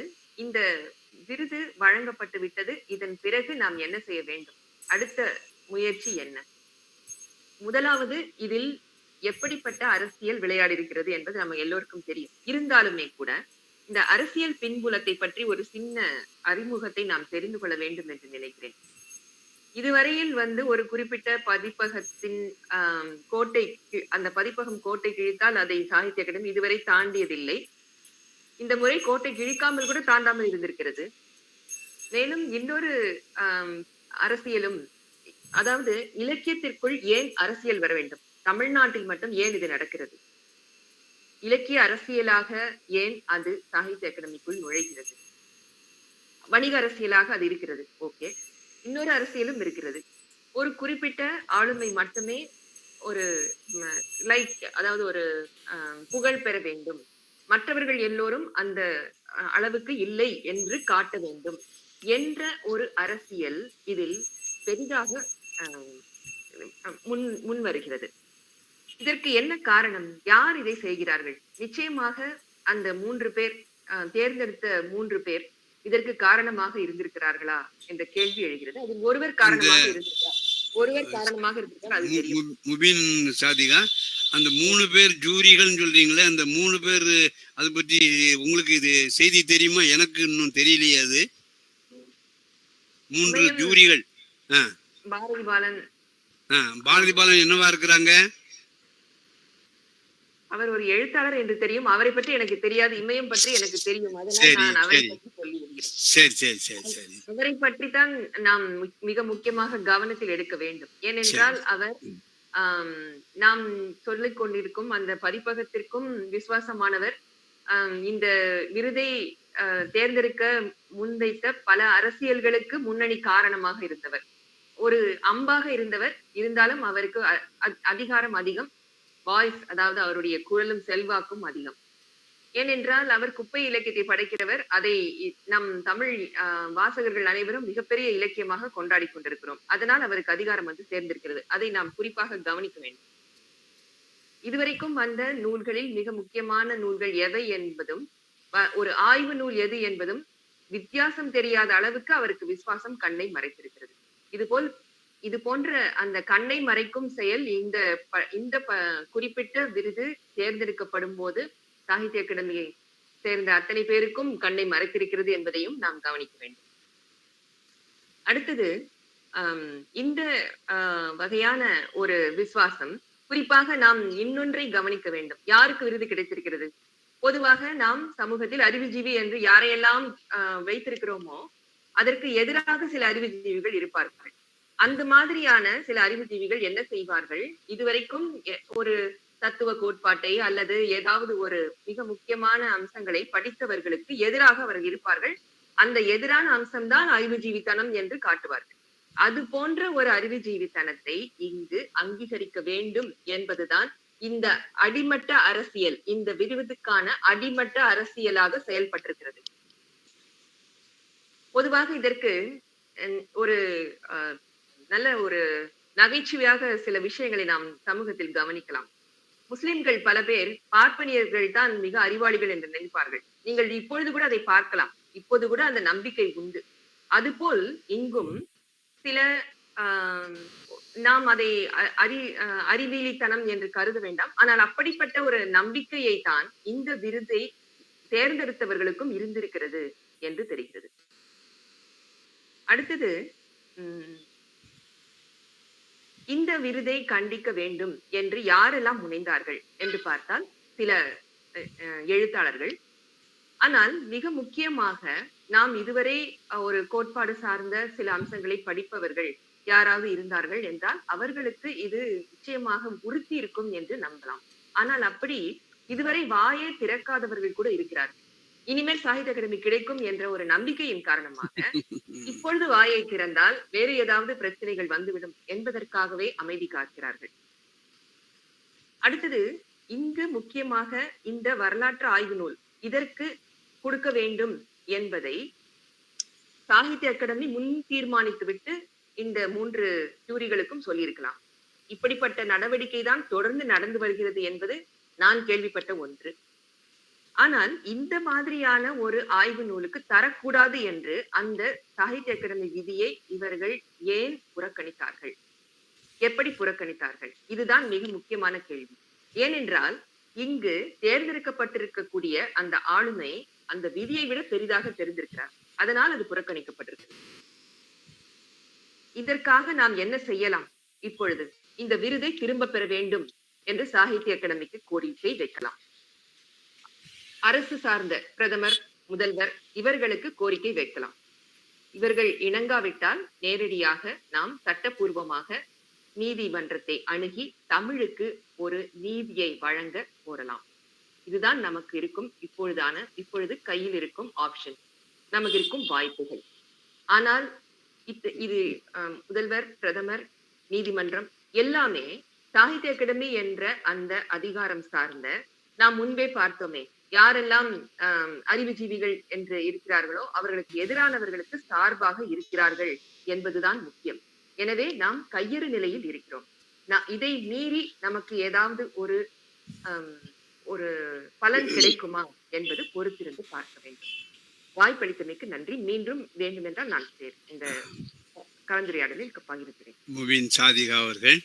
இந்த விருது வழங்கப்பட்டு விட்டது. இதன் பிறகு நாம் என்ன செய்ய வேண்டும்? அடுத்த முயற்சி என்ன? முதலாவது, இதில் எப்படிப்பட்ட அரசியல் விளையாடி இருக்கிறது என்பது நம்ம எல்லோருக்கும் தெரியும். இருந்தாலுமே கூட இந்த அரசியல் பின்புலத்தை பற்றி ஒரு சின்ன அறிமுகத்தை நாம் தெரிந்து கொள்ள வேண்டும் என்று நினைக்கிறேன். இதுவரையில் ஒரு குறிப்பிட்ட பதிப்பகத்தின் கோட்டை, அந்த பதிப்பகம் கோட்டை கிழித்தால் அதை சாகித்ய அகாடமி இதுவரை தாண்டியதில்லை. இந்த முறை கோட்டை கிழிக்காமல் கூட தாண்டாமல் இருந்திருக்கிறது. மேலும் இன்னொரு அரசியலும், அதாவது இலக்கியத்திற்குள் ஏன் அரசியல் வர வேண்டும்? தமிழ்நாட்டில் மட்டும் ஏன் இது நடக்கிறது? இலக்கிய அரசியலாக ஏன் அது சாகித்ய அகாடமிக்குள் நுழைகிறது? வணிக அரசியலாக அது இருக்கிறது, ஓகே. இன்னொரு அரசியலும் இருக்கிறது. ஒரு குறிப்பிட்ட ஆளுமை மட்டுமே ஒரு அதாவது ஒரு புகழ் பெற வேண்டும், மற்றவர்கள் எல்லோரும் அந்த அளவுக்கு இல்லை என்று காட்ட வேண்டும் என்ற ஒரு அரசியல் இதில் பெரிதாக முன் வருகிறது. இதற்கு என்ன காரணம்? யார் இதை செய்கிறார்கள்? நிச்சயமாக அந்த 3 பேர், தேர்ந்தெடுத்த 3 பேர் இதற்கு காரணமாக இருந்திருக்கிறார்களா என்ற கேள்வி எழுகிறது. அதில் ஒருவர் காரணமாக இருந்திருக்கிறார், அது தெரியும். முபின் சாதிகா, அந்த 3 பேர் ஜூரிகள் சொல்றீங்களே, அந்த 3 பேர் அதை பற்றி உங்களுக்கு இது செய்தி தெரியுமா? எனக்கு இன்னும் தெரியலையே. அது 3 ஜூரிகள். பாரதி பாலன் என்னவா இருக்கிறாங்க? அவர் ஒரு எழுத்தாளர் என்று தெரியும். அவரை பற்றி எனக்கு தெரியாது. இமயம் பற்றி எனக்கு தெரியும். அதனால் நான் அவரை பற்றி சொல்லி வருகிறேன். அவரை பற்றி தான் நாம் மிக முக்கியமாக கவனத்தில் எடுக்க வேண்டும். ஏனென்றால் அவர் நாம் சொல்லிக் கொண்டிருக்கும் அந்த பதிப்பகத்திற்கும் விசுவாசமானவர். இந்த விருதை தேர்ந்தெடுக்க முன்வைத்த பல அரசியல்களுக்கு முன்னணி காரணமாக இருந்தவர், ஒரு அம்பாக இருந்தவர். இருந்தாலும் அவருக்கு அதிகாரம் அதிகம், வாய்ஸ், அதாவது அவருடைய குரலும் செல்வாக்கும் அதிகம். ஏனென்றால் அவர் குப்பை இலக்கியத்தை படைக்கிறவர். அதை நம் தமிழ் வாசகர்கள் அனைவரும் மிகப்பெரிய இலக்கியமாக கொண்டாடி கொண்டிருக்கிறோம். அதனால் அவருக்கு அதிகாரம் சேர்ந்திருக்கிறது. அதை நாம் குறிப்பாக கவனிக்க வேண்டும். இதுவரைக்கும் வந்த நூல்களில் மிக முக்கியமான நூல்கள் எவை என்பதும், ஒரு ஆய்வு நூல் எது என்பதும் வித்தியாசம் தெரியாத அளவுக்கு அவருக்கு விசுவாசம் கண்ணை மறைத்திருக்கிறது. இது போன்ற அந்த கண்ணை மறைக்கும் செயல் இந்த குறிப்பிட்ட விருது தேர்ந்தெடுக்கப்படும் போது சாகித்ய அகாடமியை சேர்ந்த அத்தனை பேருக்கும் கண்ணை மறைத்திருக்கிறது என்பதையும் நாம் கவனிக்க வேண்டும். அடுத்தது, இந்த வகையான ஒரு விசுவாசம் குறிப்பாக நாம் இன்னொன்றை கவனிக்க வேண்டும். யாருக்கு விருது கிடைத்திருக்கிறது? பொதுவாக நாம் சமூகத்தில் அறிவுஜீவி என்று யாரையெல்லாம் வைத்திருக்கிறோமோ அதற்கு எதிராக சில அறிவுஜீவிகள் இருப்பார்கள். அந்த மாதிரியான சில அறிவுஜீவிகள் என்ன செய்வார்கள்? இதுவரைக்கும் ஒரு தத்துவ கோட்பாட்டை அல்லது ஏதாவது ஒரு மிக முக்கியமான அம்சங்களை படித்தவர்களுக்கு எதிராக அவர்கள் இருப்பார்கள். அந்த எதிரான அம்சம்தான் அறிவுஜீவித்தனம் என்று காட்டுவார்கள். அது போன்ற ஒரு அறிவுஜீவித்தனத்தை இங்கு அங்கீகரிக்க வேண்டும் என்பதுதான் இந்த அடிமட்ட அரசியல், இந்த விருதுக்கான அடிமட்ட அரசியலாக செயல்பட்டிருக்கிறது. பொதுவாக இதற்கு ஒரு நல்ல ஒரு நகைச்சுவையாக சில விஷயங்களை நாம் சமூகத்தில் கவனிக்கலாம். முஸ்லிம்கள் பல பேர் பார்ப்பனியர்கள் தான் மிக அறிவாளிகள் என்று நினைப்பார்கள். நீங்கள் இப்பொழுது கூட அதை பார்க்கலாம். இப்போது கூட அந்த நம்பிக்கை உண்டு. அதுபோல் இங்கும் சில நாம் அதை அறிவியலித்தனம் என்று கருத வேண்டாம். ஆனால் அப்படிப்பட்ட ஒரு நம்பிக்கையை தான் இந்த விருதை தேர்ந்தெடுத்தவர்களுக்கும் இருந்திருக்கிறது என்று தெரிகிறது. அடுத்தது, இந்த விருதை கண்டிக்க வேண்டும் என்று யாரெல்லாம் முனைந்தார்கள் என்று பார்த்தால் சில எழுத்தாளர்கள். ஆனால் மிக முக்கியமாக நாம் இதுவரை ஒரு கோட்பாடு சார்ந்த சில அம்சங்களை படிப்பவர்கள் யாராவது இருந்தார்கள் என்றால் அவர்களுக்கு இது நிச்சயமாக உறுத்தி இருக்கும் என்று நம்பலாம். ஆனால் அப்படி இதுவரை வாயை திறக்காதவர்கள் கூட இருக்கிறார்கள். இனிமேல் சாகித்ய அகாடமி கிடைக்கும் என்ற ஒரு நம்பிக்கையின் காரணமாக இப்பொழுது வாயை திறந்தால் வேறு ஏதாவது பிரச்சனைகள் வந்துவிடும் என்பதற்காகவே அமைதி காக்கிறார்கள். அடுத்தது, இங்கு முக்கியமாக இந்த வரலாற்று ஆய்வு நூல் இதற்கு கொடுக்க வேண்டும் என்பதை சாகித்ய அகாடமி முன் தீர்மானித்துவிட்டு இந்த 3 ஜூரிகளுக்கும் சொல்லியிருக்கலாம். இப்படிப்பட்ட நடவடிக்கை தான் தொடர்ந்து நடந்து வருகிறது என்பது நான் கேள்விப்பட்ட ஒன்று. ஆனால் இந்த மாதிரியான ஒரு ஆய்வு நூலுக்கு தரக்கூடாது என்று அந்த சாகித்ய அகாடமி விதியை இவர்கள் ஏன் புறக்கணித்தார்கள்? எப்படி புறக்கணித்தார்கள்? இதுதான் மிக முக்கியமான கேள்வி. ஏனென்றால் இங்கு தேர்ந்தெடுக்கப்பட்டிருக்கக்கூடிய அந்த ஆளுமை அந்த விதியை விட பெரிதாக தெரிந்திருக்கிறார். அதனால் அது புறக்கணிக்கப்பட்டிருக்கு. இதற்காக நாம் என்ன செய்யலாம்? இப்பொழுது இந்த விருதை திரும்ப பெற வேண்டும் என்று சாகித்ய அகாடமிக்கு கோரிக்கை வைக்கலாம். அரசு சார்ந்த பிரதமர், முதல்வர் இவர்களுக்கு கோரிக்கை வைக்கலாம். இவர்கள் இணங்காவிட்டால் நேரடியாக நாம் சட்டப்பூர்வமாக நீதிமன்றத்தை அணுகி தமிழுக்கு ஒரு நீதியை வழங்க கோரலாம். இதுதான் நமக்கு இருக்கும் இப்பொழுது கையில் இருக்கும் ஆப்ஷன், நமக்கு இருக்கும் வாய்ப்புகள். ஆனால் இது முதல்வர், பிரதமர், நீதிமன்றம் எல்லாமே சாகித்ய அகாடமி என்ற அந்த அதிகாரம் சார்ந்த, நாம் முன்பே பார்த்தோமே, யாரெல்லாம் அறிவுஜீவிகள் என்று இருக்கிறார்களோ அவர்களுக்கு எதிரானவர்களுக்கு சார்பாக இருக்கிறார்கள் என்பதுதான் முக்கியம். எனவே நாம் கையறு நிலையில் இருக்கிறோம். இதை மீறி நமக்கு ஏதாவது ஒரு பலன் கிடைக்குமா என்பது பொறுத்திருந்து பார்க்க வேண்டும். வாய்ப்பளித்தமைக்கு நன்றி. மீண்டும் வேண்டும் என்றால் நான் இந்த கலந்துரையாடலில் பகிர்கிறேன். முபின் சாதிகா அவர்கள்,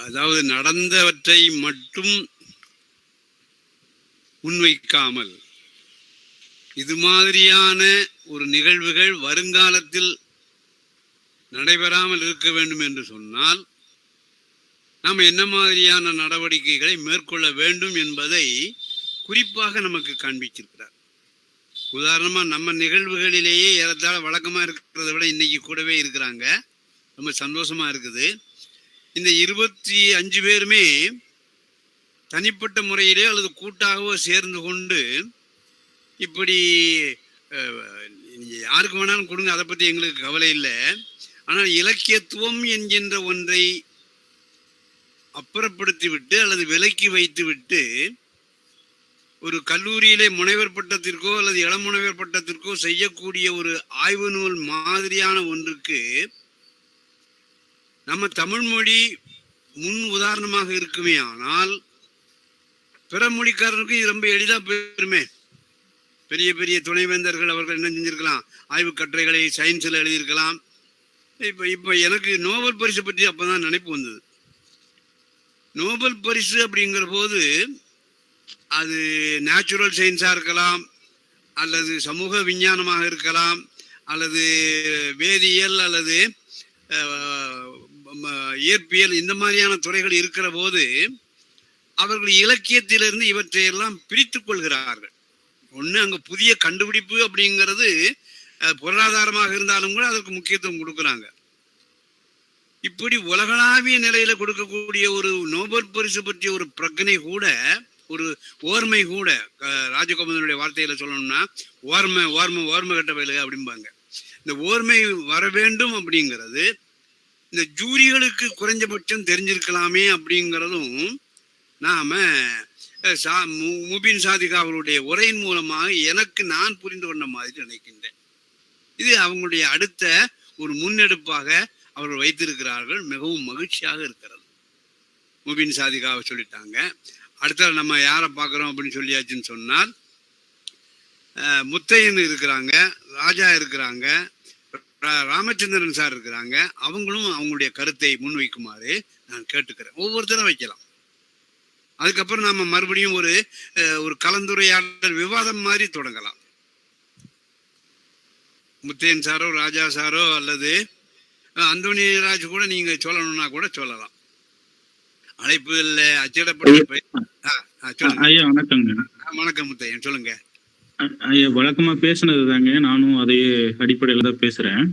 அதாவது நடந்தவற்றை மட்டும் முன்வைக்காமல் இது மாதிரியான ஒரு நிகழ்வுகள் வருங்காலத்தில் நடைபெறாமல் இருக்க வேண்டும் என்று சொன்னால் நாம் என்ன மாதிரியான நடவடிக்கைகளை மேற்கொள்ள வேண்டும் என்பதை குறிப்பாக நமக்கு காண்பிச்சிருக்கிறார். உதாரணமா நம்ம நிகழ்வுகளிலேயே ஏறத்தாழ வழக்கமா இருக்கிறத விட இன்னைக்கு கூடவே இருக்கிறாங்க. ரொம்ப சந்தோஷமா இருக்குது. இந்த 25 பேருமே தனிப்பட்ட முறையிலே அல்லது கூட்டாகவோ சேர்ந்து கொண்டு இப்படி யாருக்கு வேணாலும் கொடுங்க, அதை பற்றி எங்களுக்கு கவலை இல்லை. ஆனால் இலக்கியத்துவம் என்கின்ற ஒன்றை அப்புறப்படுத்தி விட்டு அல்லது விலக்கி வைத்து விட்டு ஒரு கல்லூரியிலே முனைவர் பட்டத்திற்கோ அல்லது இளமுனைவர் பட்டத்திற்கோ செய்யக்கூடிய ஒரு ஆய்வு நூல் மாதிரியான ஒன்றுக்கு நம்ம தமிழ் மொழி முன் உதாரணமாக இருக்குமே. ஆனால் பிற மொழிக்காரனுக்கு இது ரொம்ப எளிதாக போயிருமே. பெரிய பெரிய துணைவேந்தர்கள் அவர்கள் என்ன செஞ்சிருக்கலாம், ஆய்வு கட்டுரைகளை சயின்ஸில் எழுதியிருக்கலாம். இப்போ எனக்கு நோபல் பரிசு பற்றி அப்போதான் நினைப்பு வந்தது. நோபல் பரிசு அப்படிங்கிற போது அது நேச்சுரல் சயின்ஸாக இருக்கலாம், அல்லது சமூக விஞ்ஞானமாக இருக்கலாம், அல்லது வேதியியல் அல்லது இயற்பியல் இந்த மாதிரியான துறைகள் இருக்கிற போது அவர்கள் இலக்கியத்திலிருந்து இவற்றையெல்லாம் பிரித்துக் கொள்கிறார்கள். ஒண்ணு அங்க புதிய கண்டுபிடிப்பு அப்படிங்கிறது பொருளாதாரமாக இருந்தாலும் கூட அதற்கு முக்கியத்துவம் கொடுக்குறாங்க. இப்படி உலகளாவிய நிலையில கொடுக்கக்கூடிய ஒரு நோபல் பரிசு பற்றிய ஒரு பிரச்சனை கூட, ஒரு ஓர்மை கூட, ராஜகோபாலனுடைய வார்த்தையில சொல்லணும்னா ஓர்மை கட்ட வயலு அப்படிம்பாங்க. இந்த ஓர்மை வர வேண்டும் அப்படிங்கிறது இந்த ஜூரிகளுக்கு குறைஞ்சபட்சம் தெரிஞ்சிருக்கலாமே அப்படிங்கிறதும் நாம முபின் சாதிக் அவருடைய உரையின் மூலமாக எனக்கு நான் புரிந்து கொண்ட மாதிரி நினைக்கின்றேன். இது அவங்களுடைய அடுத்த ஒரு முன்னெடுப்பாக அவர்கள் வைத்திருக்கிறார்கள். மிகவும் மகிழ்ச்சியாக இருக்கிறது. முபின் சாதிகாவை சொல்லிட்டாங்க. அடுத்த நம்ம யாரை பார்க்குறோம் அப்படின்னு சொல்லியாச்சுன்னு சொன்னால், முத்தையன் இருக்கிறாங்க, ராஜா இருக்கிறாங்க, ராமச்சந்திரன் சார் இருக்கிறாங்க. அவங்களும் அவங்களுடைய கருத்தை முன்வைக்குமாறு நான் கேட்டுக்கிறேன். ஒவ்வொருத்தரும் வைக்கலாம். அதுக்கப்புறம் நாம மறுபடியும் ஒரு கலந்துரையாடல் விவாதம் மாதிரி தொடங்கலாம். முத்தையன் சாரோ, ராஜா சாரோ, அல்லது அந்தோனிராஜ் கூட நீங்க சொல்லணும்னா கூட சொல்லலாம். அழைப்பு இல்ல அச்சிடப்பட்ட. ஐயா வணக்கங்க. வணக்கம் முத்தையன், சொல்லுங்க. ஐயா வழக்கமா பேசுனது தாங்க, நானும் அதே அடிப்படையில தான் பேசுறேன்.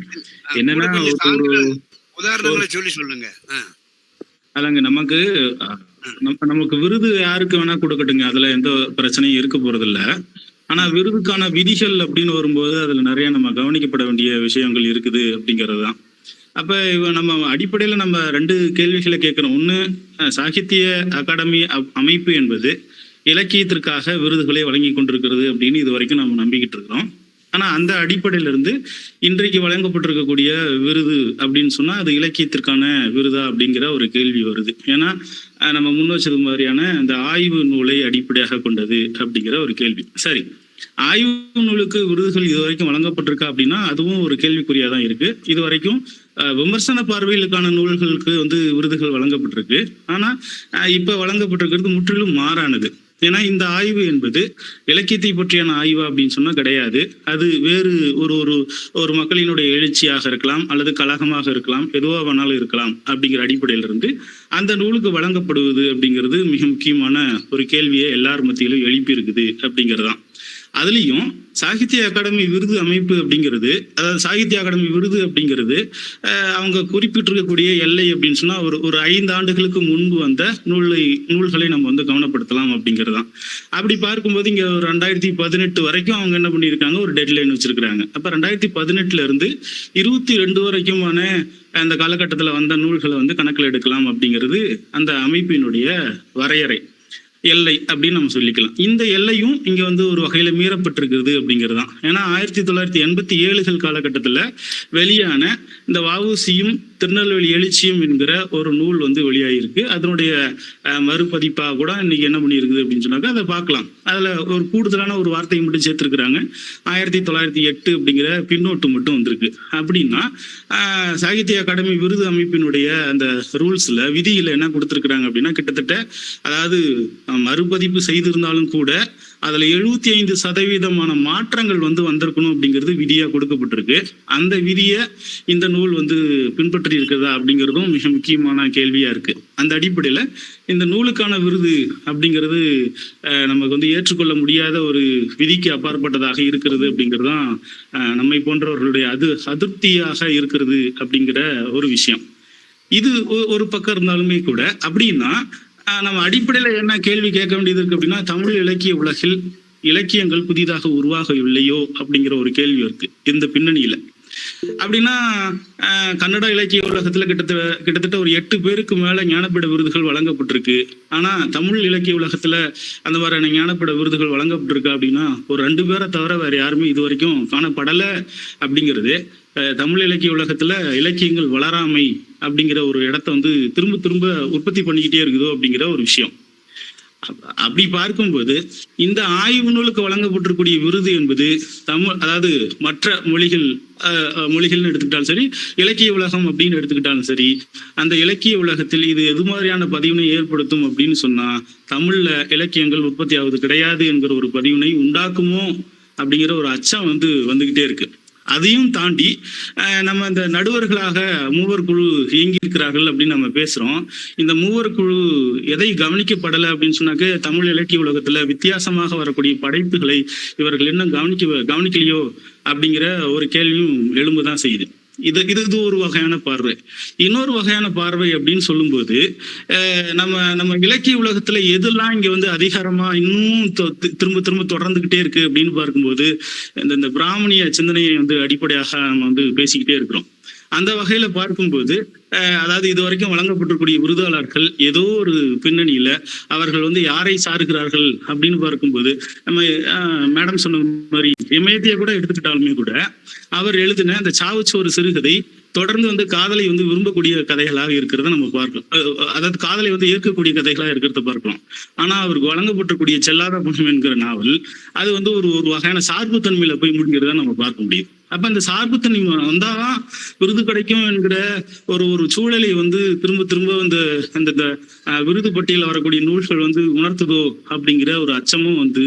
என்னன்னா உதாரணங்களை சொல்லி சொல்லுங்க. அதாங்க, நமக்கு விருது யாருக்கு வேணா கொடுக்கட்டுங்க, அதுல எந்த பிரச்சனையும் இருக்க போறது இல்ல. ஆனா விருதுக்கான விதிகள் அப்படின்னு வரும்போது அதுல நிறைய நம்ம கவனிக்கப்பட வேண்டிய விஷயங்கள் இருக்குது அப்படிங்கிறது தான். அப்ப நம்ம அடிப்படையில நம்ம 2 கேள்விகளை கேட்கிறோம். ஒண்ணு, சாகித்ய அகாடமி அமைப்பு என்பது இலக்கியத்திற்காக விருதுகளை வழங்கி கொண்டிருக்கிறது அப்படின்னு இது வரைக்கும் நம்ம நம்பிக்கிட்டு இருக்கிறோம். ஆனா அந்த அடிப்படையில இருந்து இன்றைக்கு வழங்கப்பட்டிருக்கக்கூடிய விருது அப்படின்னு சொன்னா அது இலக்கியத்திற்கான விருதா அப்படிங்கிற ஒரு கேள்வி வருது. ஏன்னா நம்ம முன் வச்சது மாதிரியான அந்த ஆய்வு நூலை அடிப்படையாக கொண்டது அப்படிங்கிற ஒரு கேள்வி. சரி, ஆய்வு நூலுக்கு விருதுகள் இது வரைக்கும் வழங்கப்பட்டிருக்கா அப்படின்னா அதுவும் ஒரு கேள்விக்குறியா தான் இருக்கு. இது வரைக்கும் விமர்சன பார்வைகளுக்கான நூல்களுக்கு விருதுகள் வழங்கப்பட்டிருக்கு. ஆனா இப்ப வழங்கப்பட்டிருக்கிறது முற்றிலும் மாறானது. ஏன்னா இந்த ஆய்வு என்பது இலக்கியத்தை பற்றியான ஆய்வா அப்படின்னு சொன்னா கிடையாது. அது வேறு ஒரு மக்களினுடைய எழுச்சியாக இருக்கலாம், அல்லது கழகமாக இருக்கலாம், எதுவா வேணாலும் இருக்கலாம். அப்படிங்கிற அடிப்படையில இருந்து அந்த நூலுக்கு வழங்கப்படுவது அப்படிங்கிறது மிக முக்கியமான ஒரு கேள்வியை எல்லார் மத்தியிலும் எழுப்பி இருக்குது அப்படிங்கிறதுதான். அதுலயும் சாகித்ய அகாடமி விருது அமைப்பு அப்படிங்கிறது, அதாவது சாகித்ய அகாடமி விருது அப்படிங்கிறது அவங்க குறிப்பிட்டிருக்கக்கூடிய எல்லை அப்படின்னு சொன்னா ஒரு 5 ஆண்டுகளுக்கு முன்பு வந்த நூல்களை நம்ம கவனப்படுத்தலாம் அப்படிங்கிறதுதான். அப்படி பார்க்கும்போது இங்க ஒரு 2018 வரைக்கும் அவங்க என்ன பண்ணியிருக்காங்க, ஒரு டெட்லைன் வச்சிருக்கிறாங்க. அப்ப 2018 இருந்து 22 வரைக்குமான அந்த காலகட்டத்துல வந்த நூல்களை கணக்கில் எடுக்கலாம் அப்படிங்கிறது அந்த அமைப்பினுடைய வரையறை, எல்லை அப்படின்னு நம்ம சொல்லிக்கலாம். இந்த எல்லையும் இங்க ஒரு வகையில மீறப்பட்டிருக்கிறது அப்படிங்கிறதுதான். ஏன்னா 1987 காலகட்டத்துல வெளியான இந்த வஉசியும் திருநெல்வேலி எழுச்சியும் என்கிற ஒரு நூல் வெளியாயிருக்கு. அதனுடைய மறுபதிப்பா கூட இன்னைக்கு என்ன பண்ணியிருக்குது அப்படின்னு சொன்னாக்கா அதை பார்க்கலாம். அதுல ஒரு கூடுதலான ஒரு வார்த்தையை மட்டும் சேர்த்திருக்கிறாங்க. 1908 அப்படிங்கிற பின்னோட்டு மட்டும் வந்திருக்கு. அப்படின்னா சாகித்ய அகாடமி விருது அமைப்பினுடைய அந்த ரூல்ஸ்ல, விதியில என்ன கொடுத்திருக்கிறாங்க அப்படின்னா, கிட்டத்தட்ட அதாவது மறுபதிப்பு செய்திருந்தாலும் கூட அதுல 75% மாற்றங்கள் வந்திருக்கணும் அப்படிங்கிறது விதியா கொடுக்கப்பட்டிருக்கு. அந்த விதியை இந்த நூல் பின்பற்றி இருக்கிறதா அப்படிங்கிறதும் மிக முக்கியமான கேள்வியா இருக்கு. அந்த அடிப்படையில இந்த நூலுக்கான விருது அப்படிங்கிறது நமக்கு ஏற்றுக்கொள்ள முடியாத ஒரு விதிக்கு அப்பாற்பட்டதாக இருக்கிறது அப்படிங்கிறதுதான் நம்மை போன்றவர்களுடைய அதிருப்தியாக இருக்கிறது அப்படிங்கிற ஒரு விஷயம். இது ஒரு பக்கம் இருந்தாலுமே கூட, அப்படின்னா நம்ம அடிப்படையில என்ன கேள்வி கேட்க வேண்டியது இருக்கு அப்படின்னா, தமிழ் இலக்கிய உலகில் இலக்கியங்கள் புதிதாக உருவாகவில்லையோ அப்படிங்கிற ஒரு கேள்வி இருக்கு இந்த பின்னணியில. அப்படின்னா கன்னட இலக்கிய உலகத்துல கிட்டத்தட்ட ஒரு 8 பேருக்கு மேல ஞானபீட விருதுகள் வழங்கப்பட்டிருக்கு. ஆனா தமிழ் இலக்கிய உலகத்துல அந்த மாதிரியான ஞானபீட விருதுகள் வழங்கப்பட்டிருக்கு அப்படின்னா ஒரு 2 பேரை தவிர வேற யாருமே இது வரைக்கும் காணப்படலை. அப்படிங்கிறது தமிழ் இலக்கிய உலகத்துல இலக்கியங்கள் வளராமை அப்படிங்கிற ஒரு இடத்த திரும்ப திரும்ப உற்பத்தி பண்ணிக்கிட்டே இருக்குதோ அப்படிங்கிற ஒரு விஷயம். அப்படி பார்க்கும்போது இந்த ஆய்வு நூலுக்கு வழங்கப்பட்டிருக்கூடிய விருது என்பது அதாவது மற்ற மொழிகள்னு எடுத்துக்கிட்டாலும் சரி, இலக்கிய உலகம் அப்படின்னு எடுத்துக்கிட்டாலும் சரி, அந்த இலக்கிய உலகத்தில் இது எது மாதிரியான பதிவினை ஏற்படுத்தும் அப்படின்னு சொன்னா, தமிழ்ல இலக்கியங்கள் உற்பத்தி ஆகுது கிடையாது என்கிற ஒரு பதிவினை உண்டாக்குமோ அப்படிங்கிற ஒரு அச்சம் வந்துகிட்டே இருக்கு. அதையும் தாண்டி நம்ம இந்த நடுவர்களாக மூவர் குழு இயங்கியிருக்கிறார்கள் அப்படின்னு நம்ம பேசுறோம். இந்த மூவர் குழு எதை கவனிக்கப்படலை அப்படின்னு சொன்னாக்க, தமிழ் இலக்கிய உலகத்துல வித்தியாசமாக வரக்கூடிய படைப்புகளை இவர்கள் இன்னும் கவனிக்கலையோ அப்படிங்கிற ஒரு கேள்வியும் எழும்புதான் செய்யுது. இது ஒரு வகையான பார்வை. இன்னொரு வகையான பார்வை அப்படின்னு சொல்லும்போது, நம்ம இலக்கிய உலகத்துல எதெல்லாம் இங்க வந்து அதிகாரமா இன்னும் திரும்ப திரும்ப தொடர்ந்துகிட்டே இருக்கு அப்படின்னு பார்க்கும்போது, இந்த பிராமணிய சிந்தனையை வந்து அடிப்படையாக நம்ம வந்து பேசிக்கிட்டே இருக்கிறோம். அந்த வகையில பார்க்கும்போது, அதாவது இது வரைக்கும் வழங்கப்பட்டிருக்கூடிய விருதாளர்கள் ஏதோ ஒரு பின்னணியில அவர்கள் வந்து யாரை சாருகிறார்கள் அப்படின்னு பார்க்கும்போது, நம்ம மேடம் சொன்ன மாதிரி இமயத்தைய கூட எடுத்துக்கிட்டாலுமே கூட அவர் எழுதின அந்த சாவுச்சோறு சிறுகதை தொடர்ந்து வந்து காதலை வந்து விரும்பக்கூடிய கதைகளாக இருக்கிறத நம்ம பார்க்கலாம். அதாவது காதலை வந்து ஏற்கக்கூடிய கதைகளாக இருக்கிறத பார்க்கலாம். ஆனா அவருக்கு வழங்கப்பட்டிருக்கூடிய செல்லாத பொண்ணு என்கிற நாவல் அது வந்து ஒரு வகையான சார்புத்தன்மையில போய் முடிக்கிறத நம்ம பார்க்க முடியும். அப்ப அந்த சார்புத்தன்மை வந்தாதான் விருது கிடைக்கும் என்கிற ஒரு சூழலை வந்து திரும்ப திரும்ப அந்த விருது பட்டியல வரக்கூடிய நூல்கள் வந்து உணர்த்துதோ அப்படிங்கிற ஒரு அச்சமும் வந்து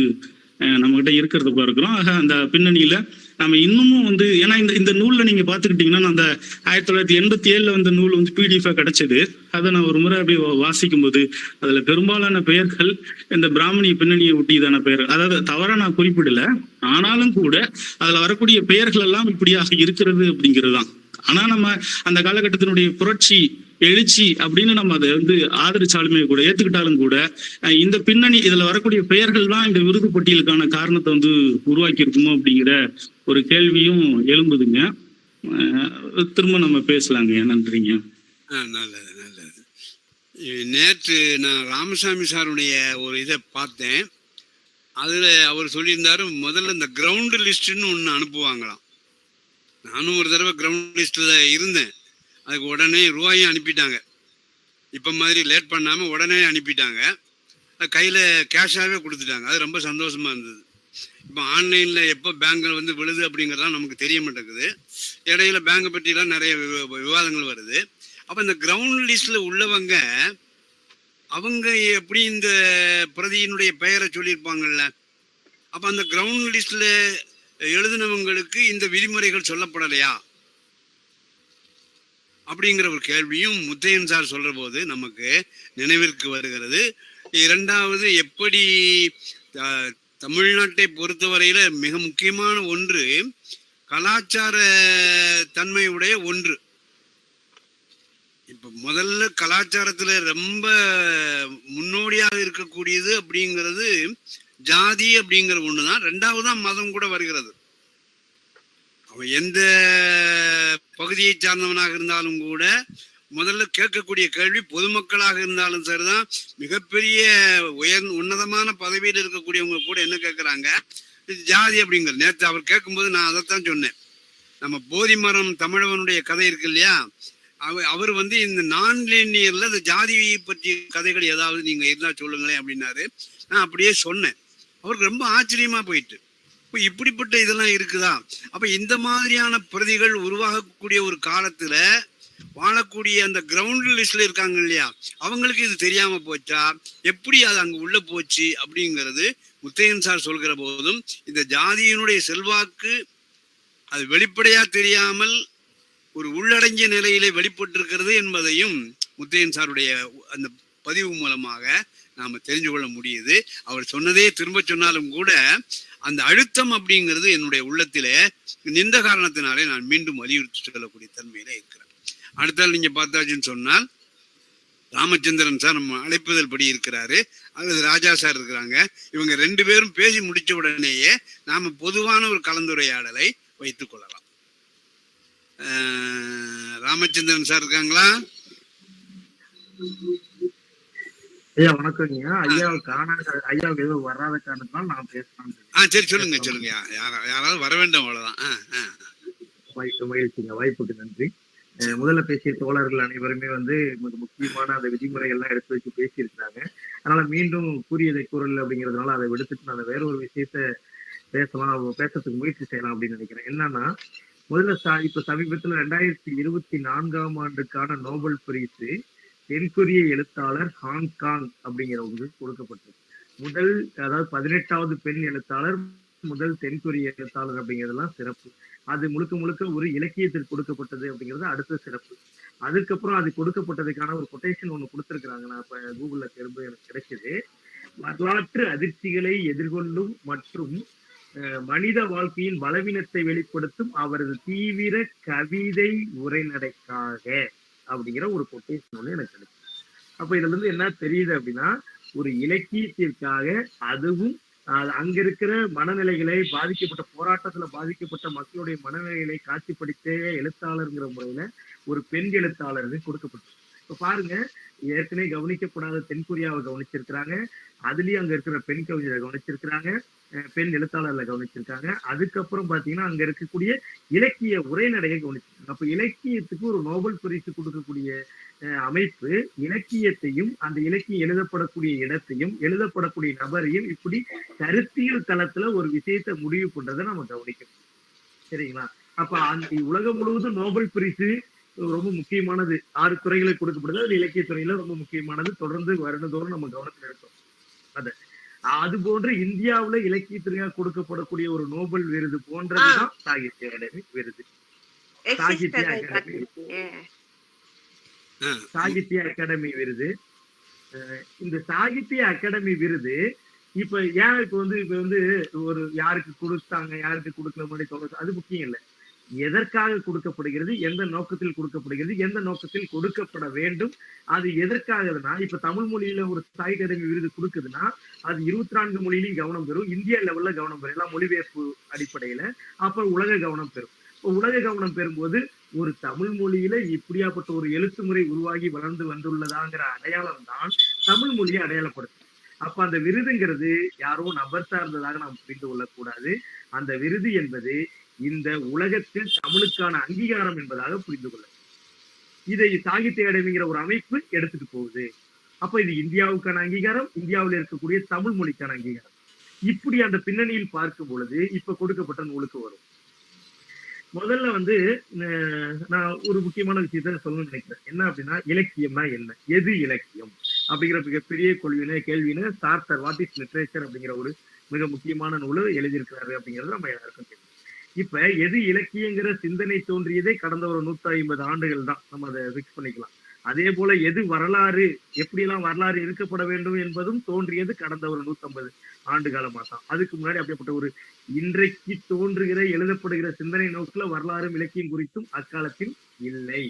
நம்ம கிட்ட இருக்கிறத பார்க்கிறோம். ஆக அந்த பின்னணியில நம்ம இன்னமும் வந்து, ஏன்னா இந்த நூல்ல நீங்க பாத்துக்கிட்டீங்கன்னா, அந்த 1987 வந்த நூல் வந்து PDF கிடைச்சது. அதை நான் ஒரு முறை அப்படியே வாசிக்கும் போது அதுல பெரும்பாலான பெயர்கள் இந்த பிராமணிய பின்னணியை ஒட்டியதான பெயர்கள். அதாவது தவறா நான் குறிப்பிடல, ஆனாலும் கூட அதுல வரக்கூடிய பெயர்கள் எல்லாம் இப்படியாக இருக்கிறது அப்படிங்கிறதுதான். ஆனா நம்ம அந்த காலகட்டத்தினுடைய புரட்சி எழுச்சி அப்படின்னு நம்ம அதை வந்து ஆதரிச்சாலுமே கூட, ஏத்துக்கிட்டாலும் கூட, இந்த பின்னணி இதுல வரக்கூடிய பெயர்கள் தான் இந்த விருது பட்டியலுக்கான காரணத்தை வந்து உருவாக்கி இருக்குமோ அப்படிங்கிற ஒரு கேள்வியும் எழும்புதுங்க. திரும்ப நம்ம பேசலாங்க. நன்றிங்க. நல்லது நல்லது. நேற்று நான் ராமசாமி சாருடைய ஒரு இதை பார்த்தேன். அதுல அவர் சொல்லியிருந்தாரு, முதல்ல இந்த கிரவுண்ட் லிஸ்ட்னு ஒன்று அனுப்புவாங்களாம். நானும் ஒரு தடவை கிரவுண்ட் லிஸ்ட்ல இருந்தேன். அதுக்கு உடனே ரூபாயும் அனுப்பிட்டாங்க. இப்போ மாதிரி லேட் பண்ணாமல் உடனே அனுப்பிட்டாங்க. கையில் கேஷாகவே கொடுத்துட்டாங்க. அது ரொம்ப சந்தோஷமாக இருந்தது. இப்போ ஆன்லைனில் எப்போ பேங்கில் வந்து விழுது அப்படிங்கிறதெல்லாம் நமக்கு தெரிய மாட்டேங்குது. இடையில பேங்கை பற்றிலாம் நிறைய விவாதங்கள் வருது. அப்போ இந்த கிரவுண்ட் லிஸ்ட்டில் உள்ளவங்க அவங்க எப்படி இந்த பிரதியினுடைய பெயரை சொல்லியிருப்பாங்கல்ல, அப்போ அந்த கிரவுண்ட் லிஸ்ட்டில் எழுதினவங்களுக்கு இந்த விதிமுறைகள் சொல்லப்படலையா அப்படிங்கிற ஒரு கேள்வியும் முத்தையன் சார் சொல்ற போது நமக்கு நினைவிற்கு வருகிறது. இரண்டாவது, எப்படி தமிழ்நாட்டை பொறுத்தவரையில மிக முக்கியமான ஒன்று கலாச்சார தன்மையுடைய ஒன்று. இப்ப முதல்ல கலாச்சாரத்துல ரொம்ப முன்னோடியாக இருக்கக்கூடியது அப்படிங்கிறது ஜாதி அப்படிங்கிற ஒண்ணுதான். ரெண்டாவதுதான் மதம் கூட வருகிறது. அவன் எந்த பகுதியை சார்ந்தவனாக இருந்தாலும் கூட முதல்ல கேட்கக்கூடிய கேள்வி, பொதுமக்களாக இருந்தாலும் சரிதான், மிகப்பெரிய உன்னதமான பதவியில் இருக்கக்கூடியவங்க கூட என்ன கேட்குறாங்க, ஜாதி அப்படிங்கிறது. நேற்று அவர் கேட்கும்போது நான் அதைத்தான் சொன்னேன். நம்ம போதி மரம் தமிழவனுடைய கதை இருக்கு இல்லையா, அவர் வந்து இந்த நான்லீனியர்ல இந்த ஜாதியை பற்றிய கதைகள் ஏதாவது நீங்க இருந்தா சொல்லுங்களேன் அப்படின்னாரு. நான் அப்படியே சொன்னேன். அவருக்கு ரொம்ப ஆச்சரியமா போயிட்டு, இப்படிப்பட்ட இதெல்லாம் இருக்குதா? அப்ப இந்த மாதிரியான பிரதிகள் உருவாகக்கூடிய ஒரு காலத்துல வாழக்கூடிய அந்த கிரவுண்ட் லிஸ்ட்ல இருக்காங்க இல்லையா, அவங்களுக்கு இது தெரியாம போச்சா, எப்படி அது அங்க உள்ள போச்சு அப்படிங்கிறது முத்தையன் சார் சொல்கிற போதும் இந்த ஜாதியினுடைய செல்வாக்கு அது வெளிப்படையா தெரியாமல் ஒரு உள்ளடங்கிய நிலையிலே வெளிப்பட்டிருக்கிறது என்பதையும் முத்தையன் சாருடைய அந்த பதிவு மூலமாக நாம தெரிஞ்சு கொள்ள முடியுது. அவர் சொன்னதே திரும்ப சொன்னாலும் கூட அந்த அழுத்தம் அப்படிங்கிறது என்னுடைய உள்ளத்திலே நின்ற காரணத்தினாலே நான் மீண்டும் வலியுறுத்தி சொல்லக்கூடிய தன்மையில இருக்கிறேன். அடுத்தால் நீங்க பார்த்தாச்சுன்னு சொன்னால் ராமச்சந்திரன் சார் நம்ம அழைப்புதல் படி இருக்கிறாரு, அல்லது ராஜா சார் இருக்கிறாங்க. இவங்க ரெண்டு பேரும் பேசி முடிச்ச உடனேயே நாம பொதுவான ஒரு கலந்துரையாடலை வைத்துக் கொள்ளலாம். ராமச்சந்திரன் சார் இருக்காங்களா? ஐயா வணக்கங்க. ஐயாவுக்கு ஐயாவுக்கு எதுவும் வராத காரணத்தினால நான் பேசலாம். சரி சொல்லுங்க சொல்லுங்க. யாராவது வர வேண்டும், அவ்வளவுதான். மகிழ்ச்சிங்க, வாய்ப்புக்கு நன்றி. முதல்ல பேசிய தோழர்கள் அனைவருமே வந்து மிக முக்கியமான அந்த விதிமுறைகள்லாம் எடுத்து வச்சு பேசியிருக்கிறாங்க. அதனால மீண்டும் கூறியதை குரல் அப்படிங்கிறதுனால அதை விடுத்துட்டு நான் வேற ஒரு விஷயத்த பேசுறதுக்கு முயற்சி செய்யலாம் அப்படின்னு நினைக்கிறேன். என்னன்னா, முதல்ல இப்ப சமீபத்துல 2024ஆம் ஆண்டுக்கான நோபல் பரிசு தென்கொரிய எழுத்தாளர் ஹாங்காங் அப்படிங்கிறவங்களுக்கு கொடுக்கப்பட்டது. அதாவது 18வது பெண் எழுத்தாளர், முதல் தென்கொரிய எழுத்தாளர் அப்படிங்கிறதெல்லாம் சிறப்பு. அது முழுக்க முழுக்க ஒரு இலக்கியத்திற்கு கொடுக்கப்பட்டது அப்படிங்கிறது அடுத்த சிறப்பு. அதுக்கப்புறம் அது கொடுக்கப்பட்டதுக்கான ஒரு கொட்டேஷன் ஒண்ணு கொடுத்திருக்கிறாங்க. நான் இப்ப கூகுள்ல திரும்ப எனக்கு கிடைச்சது. வரலாற்று அதிர்ச்சிகளை எதிர்கொள்ளும் மற்றும் மனித வாழ்க்கையின் பலவீனத்தை வெளிப்படுத்தும் அவரது தீவிர கவிதை உரைநடைக்காக அப்படிங்கிற ஒரு கொட்டேஷன் ஒண்ணு எனக்கு கிடைச்சது. அப்ப இதுல இருந்து என்ன தெரியுது அப்படின்னா, ஒரு இலக்கியத்திற்காக, அதுவும் அங்க இருக்கிற மனநிலைகளை, பாதிக்கப்பட்ட போராட்டத்துல பாதிக்கப்பட்ட மக்களுடைய மனநிலைகளை காட்சிப்படுத்த எழுத்தாளர்ங்கிற முறையில ஒரு பெண் எழுத்தாளருக்கு கொடுக்கப்பட்டது. இப்ப பாருங்க, ஏற்கனவே கவனிக்கப்படாத தென்கொரியாவை கவனிச்சிருக்கிறாங்க, அதுலயும் அங்க இருக்கிற பெண் கவிஞரை கவனிச்சிருக்கிறாங்க, பெண் எழுத்தாளர்ல கவனிச்சிருக்காங்க. அதுக்கப்புறம் பாத்தீங்கன்னா அங்க இருக்கக்கூடிய இலக்கிய உரைநடையை கவனிச்சிருக்காங்க. அப்ப இலக்கியத்துக்கு ஒரு நோபல் பரிசு கொடுக்கக்கூடிய அமைப்பு இலக்கியத்தையும், அந்த இலக்கியம் எழுதப்படக்கூடிய இடத்தையும், எழுதப்படக்கூடிய நபரையும் இப்படி கருத்தியல் தளத்துல ஒரு விஷயத்தை முடிவு பண்றதை நம்ம கவனிக்கணும். சரிங்களா? அப்ப அந்த உலகம் முழுவதும் நோபல் பரிசு ரொம்ப முக்கியமானது. 6 துறைகளுக்கு கொடுக்கப்படுது. அது இலக்கிய துறையில ரொம்ப முக்கியமானது. தொடர்ந்து வருடந்தோறும் நம்ம கவனத்தில் இருக்கோம். அது போன்று இந்தியாவுல இலக்கியத்திற்காக கொடுக்கப்படக்கூடிய ஒரு நோபல் விருது போன்றதுதான் சாகித்ய அகாடமி விருது. சாகித்ய அகாடமி விருது. இந்த சாகித்ய அகாடமி விருது இப்ப ஏன் இப்ப வந்து ஒரு யாருக்கு கொடுத்தாங்க, யாருக்கு கொடுக்கல மாதிரி சொல்றது அது முக்கியம் இல்லை. எதற்காக கொடுக்கப்படுகிறது, எந்த நோக்கத்தில் கொடுக்கப்படுகிறது, எந்த நோக்கத்தில் கொடுக்கப்பட வேண்டும், அது எதற்காகனா, இப்ப தமிழ் மொழியில ஒரு சாகித்ய அகாடமி விருது கொடுக்குதுன்னா அது 24 மொழியிலையும் கவனம் பெறும், இந்தியா லெவல்ல கவனம் பெறும், எல்லாம் மொழிபெயர்ப்பு அடிப்படையில. அப்ப உலக கவனம் பெறும். உலக கவனம் பெறும்போது ஒரு தமிழ் மொழியில இப்படியாப்பட்ட ஒரு எழுத்து முறை உருவாகி வளர்ந்து வந்துள்ளதாங்கிற அடையாளம் தான் தமிழ் மொழியை அடையாளப்படுத்தும். அப்ப அந்த விருதுங்கிறது யாரோ நபர் சார்ந்ததாக நாம் புரிந்து கொள்ளக்கூடாது. அந்த விருது என்பது இந்த உலகத்தில் தமிழுக்கான அங்கீகாரம் என்பதாக புரிந்து கொள்ள. இதை சாகித்ய அகாடமிங்கிற ஒரு அமைப்பு எடுத்துட்டு போகுது. அப்ப இது இந்தியாவுக்கான அங்கீகாரம், இந்தியாவில் இருக்கக்கூடிய தமிழ் மொழிக்கான அங்கீகாரம். இப்படி அந்த பின்னணியில் பார்க்கும் பொழுது இப்ப கொடுக்கப்பட்ட நூலுக்கு வரும். முதல்ல வந்து நான் ஒரு முக்கியமான விஷயத்த சொல்லணும்னு நினைக்கிறேன். என்ன அப்படின்னா, இலக்கியம்னா என்ன, எது இலக்கியம் அப்படிங்கிற மிகப்பெரிய கேள்வின்னு சார்த்தர் வாட் இஸ் லிட்ரேச்சர் அப்படிங்கிற ஒரு மிக முக்கியமான நூல் எழுதியிருக்கிறாரு அப்படிங்கிறது நம்ம எல்லாருக்கும் தெரியும். இப்ப எது இலக்கியங்கிற சிந்தனை தோன்றியதே கடந்த ஒரு 150 ஆண்டுகள் தான். நம்ம அதை ஃபிக்ஸ் பண்ணிக்கலாம். அதே போல எது வரலாறு, எப்படியெல்லாம் வரலாறு இருக்கப்பட வேண்டும் என்பதும் தோன்றியது கடந்த ஒரு 150 ஆண்டு காலமா தான். அதுக்கு முன்னாடி அப்படிப்பட்ட ஒரு இன்றைக்கு தோன்றுகிற எழுதப்படுகிற சிந்தனை நோக்குல வரலாறும் இலக்கியம் குறித்தும் அக்காலத்தில் இல்லை.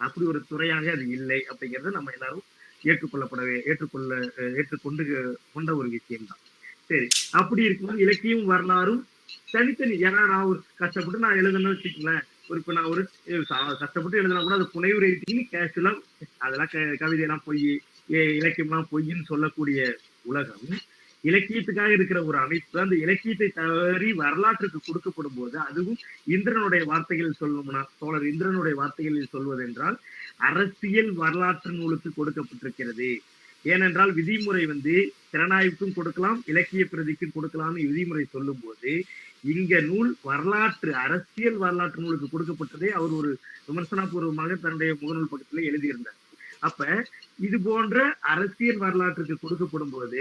அப்படி ஒரு துறையாக அது இல்லை அப்படிங்கிறத நம்ம எல்லாரும் ஏற்றுக்கொண்டு கொண்ட ஒரு விஷயம்தான். சரி, அப்படி இருக்கும்போது இலக்கியம் வரலாறும் தனித்தனி. ஏன்னா நான் ஒரு கஷ்டப்பட்டு நான் எழுதணும்னு வச்சுக்கங்களேன், இப்ப நான் ஒரு கஷ்டப்பட்டு எழுதினா கூட அது புனைவுரை கேஷுவலா அதெல்லாம் கவிதையெல்லாம் பொய், இலக்கியம்லாம் பொய்ன்னு சொல்லக்கூடிய உலகம், இலக்கியத்துக்காக இருக்கிற ஒரு அமைப்பு அந்த இலக்கியத்தை தவறி வரலாற்றுக்கு கொடுக்கப்படும் போது, அதுவும் இந்திரனுடைய வார்த்தைகளில் சொல்லணும்னா, தோழர் இந்திரனுடைய வார்த்தைகளில் சொல்வதென்றால் அரசியல் வரலாற்று நூலுக்கு கொடுக்கப்பட்டிருக்கிறது. ஏனென்றால் விதிமுறை வந்து திறனாய்வுக்கும் கொடுக்கலாம், இலக்கிய பிரதிக்கும் கொடுக்கலாம்னு விதிமுறை சொல்லும் போது, இங்க நூல் அரசியல் வரலாற்று நூலுக்கு கொடுக்கப்பட்டதே அவர் ஒரு விமர்சனபூர்வமாக தன்னுடைய முகநூல் பக்கத்துல எழுதியிருந்தார். அப்ப இது போன்ற அரசியல் வரலாற்றுக்கு கொடுக்கப்படும் போது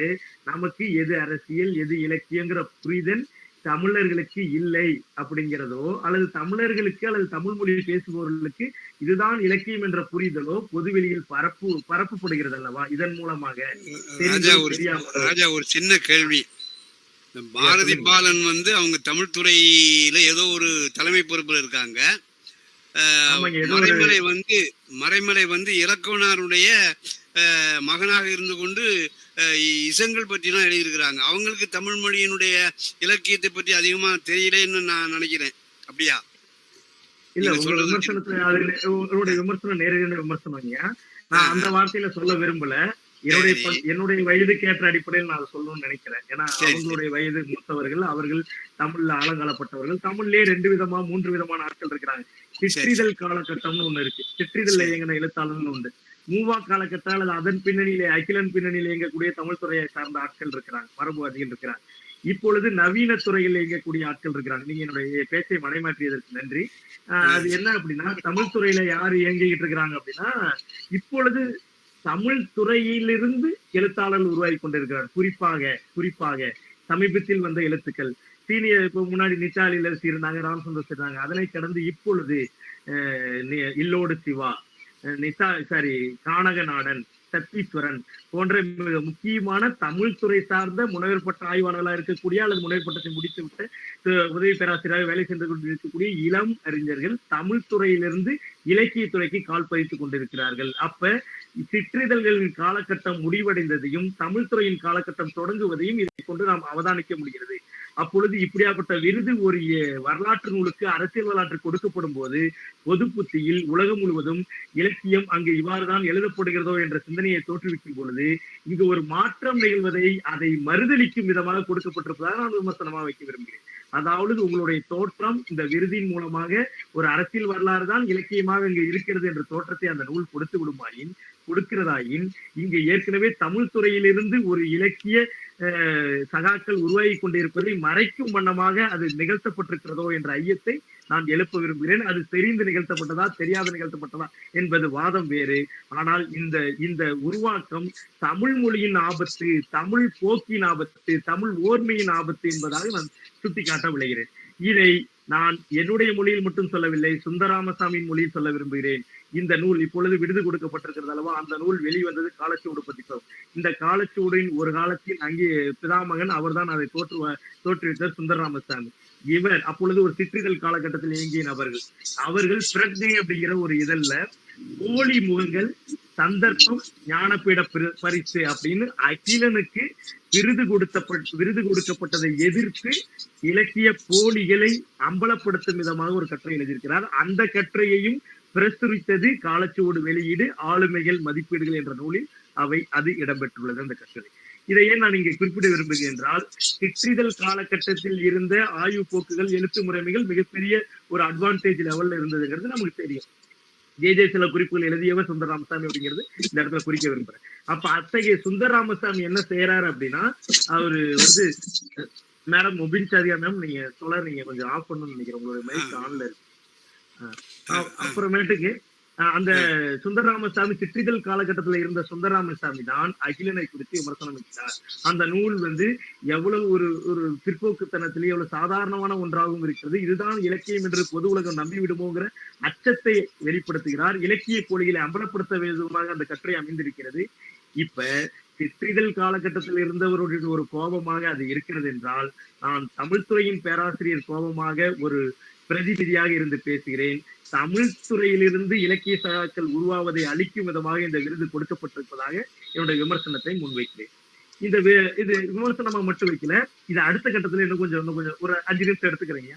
நமக்கு எது அரசியல் எது இலக்கியங்கிற புரிதல் தமிழர்களுக்கு இல்லை அப்படிங்கிறதோ, அல்லது தமிழர்களுக்கு அல்லது தமிழ் மொழி பேசுபவர்களுக்கு இதுதான் இலக்கியம் என்ற புரிதலோ பொதுவெளியில் பரப்பப்படுகிறது அல்லவா? இதன் மூலமாக ராஜா ஒரு சின்ன கேள்வி. பாரதி பாலன் வந்து அவங்க தமிழ் துறையில ஏதோ ஒரு தலைமை பொறுப்புல இருக்காங்க. மறைமலை வந்து இலக்குவனாருடைய மகனாக இருந்து கொண்டு இசங்கள் பற்றி எல்லாம் எழுதியிருக்கிறாங்க. அவங்களுக்கு தமிழ் மொழியினுடைய இலக்கியத்தை பற்றி அதிகமா தெரியலன்னு நான் நினைக்கிறேன். அப்படியா? இல்ல, விமர்சனம் நேரடியான விமர்சனம். நான் அந்த வார்த்தையில சொல்ல விரும்பல. என்னுடைய வயதுக்கு ஏற்ற அடிப்படையில் நான் அதை சொல்லணும்னு நினைக்கிறேன். ஏன்னா அவங்களுடைய வயது மூத்தவர்கள், அவர்கள் தமிழ்ல ஆழங்காலப்பட்டவர்கள். தமிழ்லயே 2 விதமா 3 விதமான ஆட்கள் இருக்கிறாங்க. சிற்றிதழ் காலகட்டம்னு ஒண்ணு இருக்கு, சிற்றிதழ் இயங்கின எழுத்தாளர்னு உண்டு. மூவா காலகட்டம் அல்லது அதன் பின்னணியிலே அகிலன் பின்னணியில இயங்கக்கூடிய தமிழ் துறையை சார்ந்த ஆட்கள் இருக்கிறாங்க, மரபுவாதிகள் இருக்கிறாங்க. இப்பொழுது நவீன துறையில் இயங்கக்கூடிய ஆட்கள் இருக்கிறாங்க. நீங்க என்னுடைய பேச்சை மடைமாற்றியதற்கு நன்றி. அது என்ன அப்படின்னா, தமிழ் துறையில யாரு இயங்கிக்கிட்டு இருக்கிறாங்க அப்படின்னா, இப்பொழுது தமிழ் துறையிலிருந்து எழுத்தாளர்கள் உருவாகி கொண்டிருக்கிறார். குறிப்பாக சமீபத்தில் வந்த எழுத்துக்கள், சீனியர் இப்போ முன்னாடி நிச்சால் இளவரசி இருந்தாங்க, ராமச்சந்திர இருந்தாங்க. அதனை கடந்து இப்பொழுது இல்லோடு சிவா, கானகநாடன், சத்தீஸ்வரன் போன்ற மிக முக்கியமான தமிழ் துறை சார்ந்த முனைவர் பட்ட ஆய்வாளர்களாக இருக்கக்கூடிய அல்லது முனைவர் பட்டத்தை முடித்து விட்டு உதவி பேராசிரியராக வேலை சென்று கொண்டிருக்கக்கூடிய இளம் அறிஞர்கள் தமிழ் துறையிலிருந்து இலக்கிய துறைக்கு கால் பதித்துக் கொண்டிருக்கிறார்கள். அப்ப சிற்றிதழ்களின் காலகட்டம் முடிவடைந்ததையும் தமிழ் துறையின் காலகட்டம் தொடங்குவதையும் இதை கொண்டு நாம் அவதானிக்க முடிகிறது. அப்பொழுது இப்படியாப்பட்ட விருது ஒரு வரலாற்று நூலுக்கு, அரசியல் வரலாற்று கொடுக்கப்படும் போது பொது புத்தியில் உலகம் முழுவதும் இலக்கியம் அங்கு இவ்வாறுதான் எழுதப்படுகிறதோ என்ற சிந்தனையை தோற்றுவிக்கும் பொழுது இங்கு ஒரு மாற்றம் நிகழ்வதை அதை மறுதளிக்கும் விதமாக கொடுக்கப்பட்டிருப்பதாக நான் விமர்சனமாக வைக்க விரும்புகிறேன். அதாவது உங்களுடைய தோற்றம் இந்த விருதின் மூலமாக ஒரு அரசியல் வரலாறு தான் இலக்கியமாக இங்கு இருக்கிறது என்ற தோற்றத்தை அந்த நூல் கொடுக்கிறதாயின் இங்கு ஏற்கனவே தமிழ் துறையிலிருந்து ஒரு இலக்கிய சகாக்கள் உருவாகி கொண்டிருப்பதை மறைக்கும் வண்ணமாக அது நிகழ்த்தப்பட்டிருக்கிறதோ என்ற ஐயத்தை நான் எழுப்ப விரும்புகிறேன். அது தெரிந்து நிகழ்த்தப்பட்டதா தெரியாத நிகழ்த்தப்பட்டதா என்பது வாதம் வேறு. ஆனால் இந்த உருவாக்கம் தமிழ் மொழியின் ஆபத்து, தமிழ் போக்கின் ஆபத்து, தமிழ் ஓர்மையின் ஆபத்து என்பதாக நான் சுட்டிக்காட்ட விளைகிறேன். இதை நான் என்னுடைய மொழியில் மட்டும் சொல்லவில்லை, சுந்தராமசாமியின் மொழியில் சொல்ல விரும்புகிறேன். இந்த நூல் இப்பொழுது விருது கொடுக்கப்பட்டிருக்கிறது அல்லவா, அந்த நூல் வெளிவந்தது காலச்சுவடு பதிப்பகம். இந்த காலச்சுவடின் ஒரு காலத்தில் அங்கே பிதாமகன் அவர்தான் அதை தோற்றுவித்தார் சுந்தரராமசாமி. இவர் அப்பொழுது ஒரு சிற்றிதழ் காலகட்டத்தில் இயங்கிய நபர்கள். அவர்கள் பிரக்ஞை அப்படிங்கிற ஒரு இதழ்ல போலி முகங்கள், சந்தர்ப்பம், ஞானபீட பரிசு அப்படின்னு அகிலனுக்கு விருது கொடுக்கப்பட்டதை எதிர்த்து இலக்கிய போலிகளை அம்பலப்படுத்தும் விதமாக ஒரு கட்டுரை எழுதியிருக்கிறார். அந்த கட்டுரையையும் பிரசுரித்தது காலச்சுவடு வெளியீடு ஆளுமைகள் மதிப்பீடுகள் என்ற நூலில் அது இடம்பெற்றுள்ளது அந்த கட்டுரை. இதை ஏன் நான் இங்கே குறிப்பிட விரும்புகிறேன் என்றால், சிற்றிதழ் காலகட்டத்தில் இருந்த ஆய்வு போக்குகள், எழுத்து முறைமைகள் மிகப்பெரிய ஒரு அட்வான்டேஜ் லெவல்ல இருந்ததுங்கிறது நமக்கு தெரியும். சில குறிப்புகள் எழுதியவர் சுந்தரராமசாமி அப்படிங்கிறது இந்த இடத்துல குறிக்க விரும்புறேன். அப்ப அத்தகைய சுந்தரராமசாமி என்ன செய்யறாரு அப்படின்னா, அவரு மேடம் மொபின் சாதியா மேம் நீங்க நீங்க கொஞ்சம் ஆஃப் பண்ணணும்னு நினைக்கிறேன், உங்களுடைய மைக் ஆன்ல இருக்கு. அப்புறமேட்டுக்கு அந்த சுந்தரராமசாமி சிற்றிதழ் காலகட்டத்துல இருந்த சுந்தரராமசாமி தான் அகிலனை குறித்து விமர்சனம் வைக்கிறார். அந்த நூல் எவ்வளவு ஒரு பிற்போக்குத்தனத்திலே எவ்வளவு சாதாரணமான ஒன்றாகவும் இருக்கிறது. இதுதான் இலக்கியம் என்று பொது உலகம் நம்பிவிடுமோங்கிற அச்சத்தை வெளிப்படுத்துகிறார். இலக்கிய போலிகளை அம்பலப்படுத்த விதமாக அந்த கட்டுரை அமைந்திருக்கிறது. இப்ப சிற்றிதழ் காலகட்டத்தில் இருந்தவருடைய ஒரு கோபமாக அது இருக்கிறது என்றால், நான் தமிழ்துறையின் பேராசிரியர் கோபமாக ஒரு பிரதிநிதியாக இருந்து பேசுகிறேன். தமிழ் துறையிலிருந்து இலக்கிய சகாக்கள் உருவாவதை அளிக்கும் விதமாக இந்த விருது கொடுக்கப்பட்டிருப்பதாக என்னுடைய விமர்சனத்தை முன்வைக்கிறேன். இது விமர்சனமா மட்டும் வைக்கல, இது அடுத்த கட்டத்துல இன்னும் கொஞ்சம் ஒரு 5 நிமிஷம் எடுத்துக்கிறீங்க.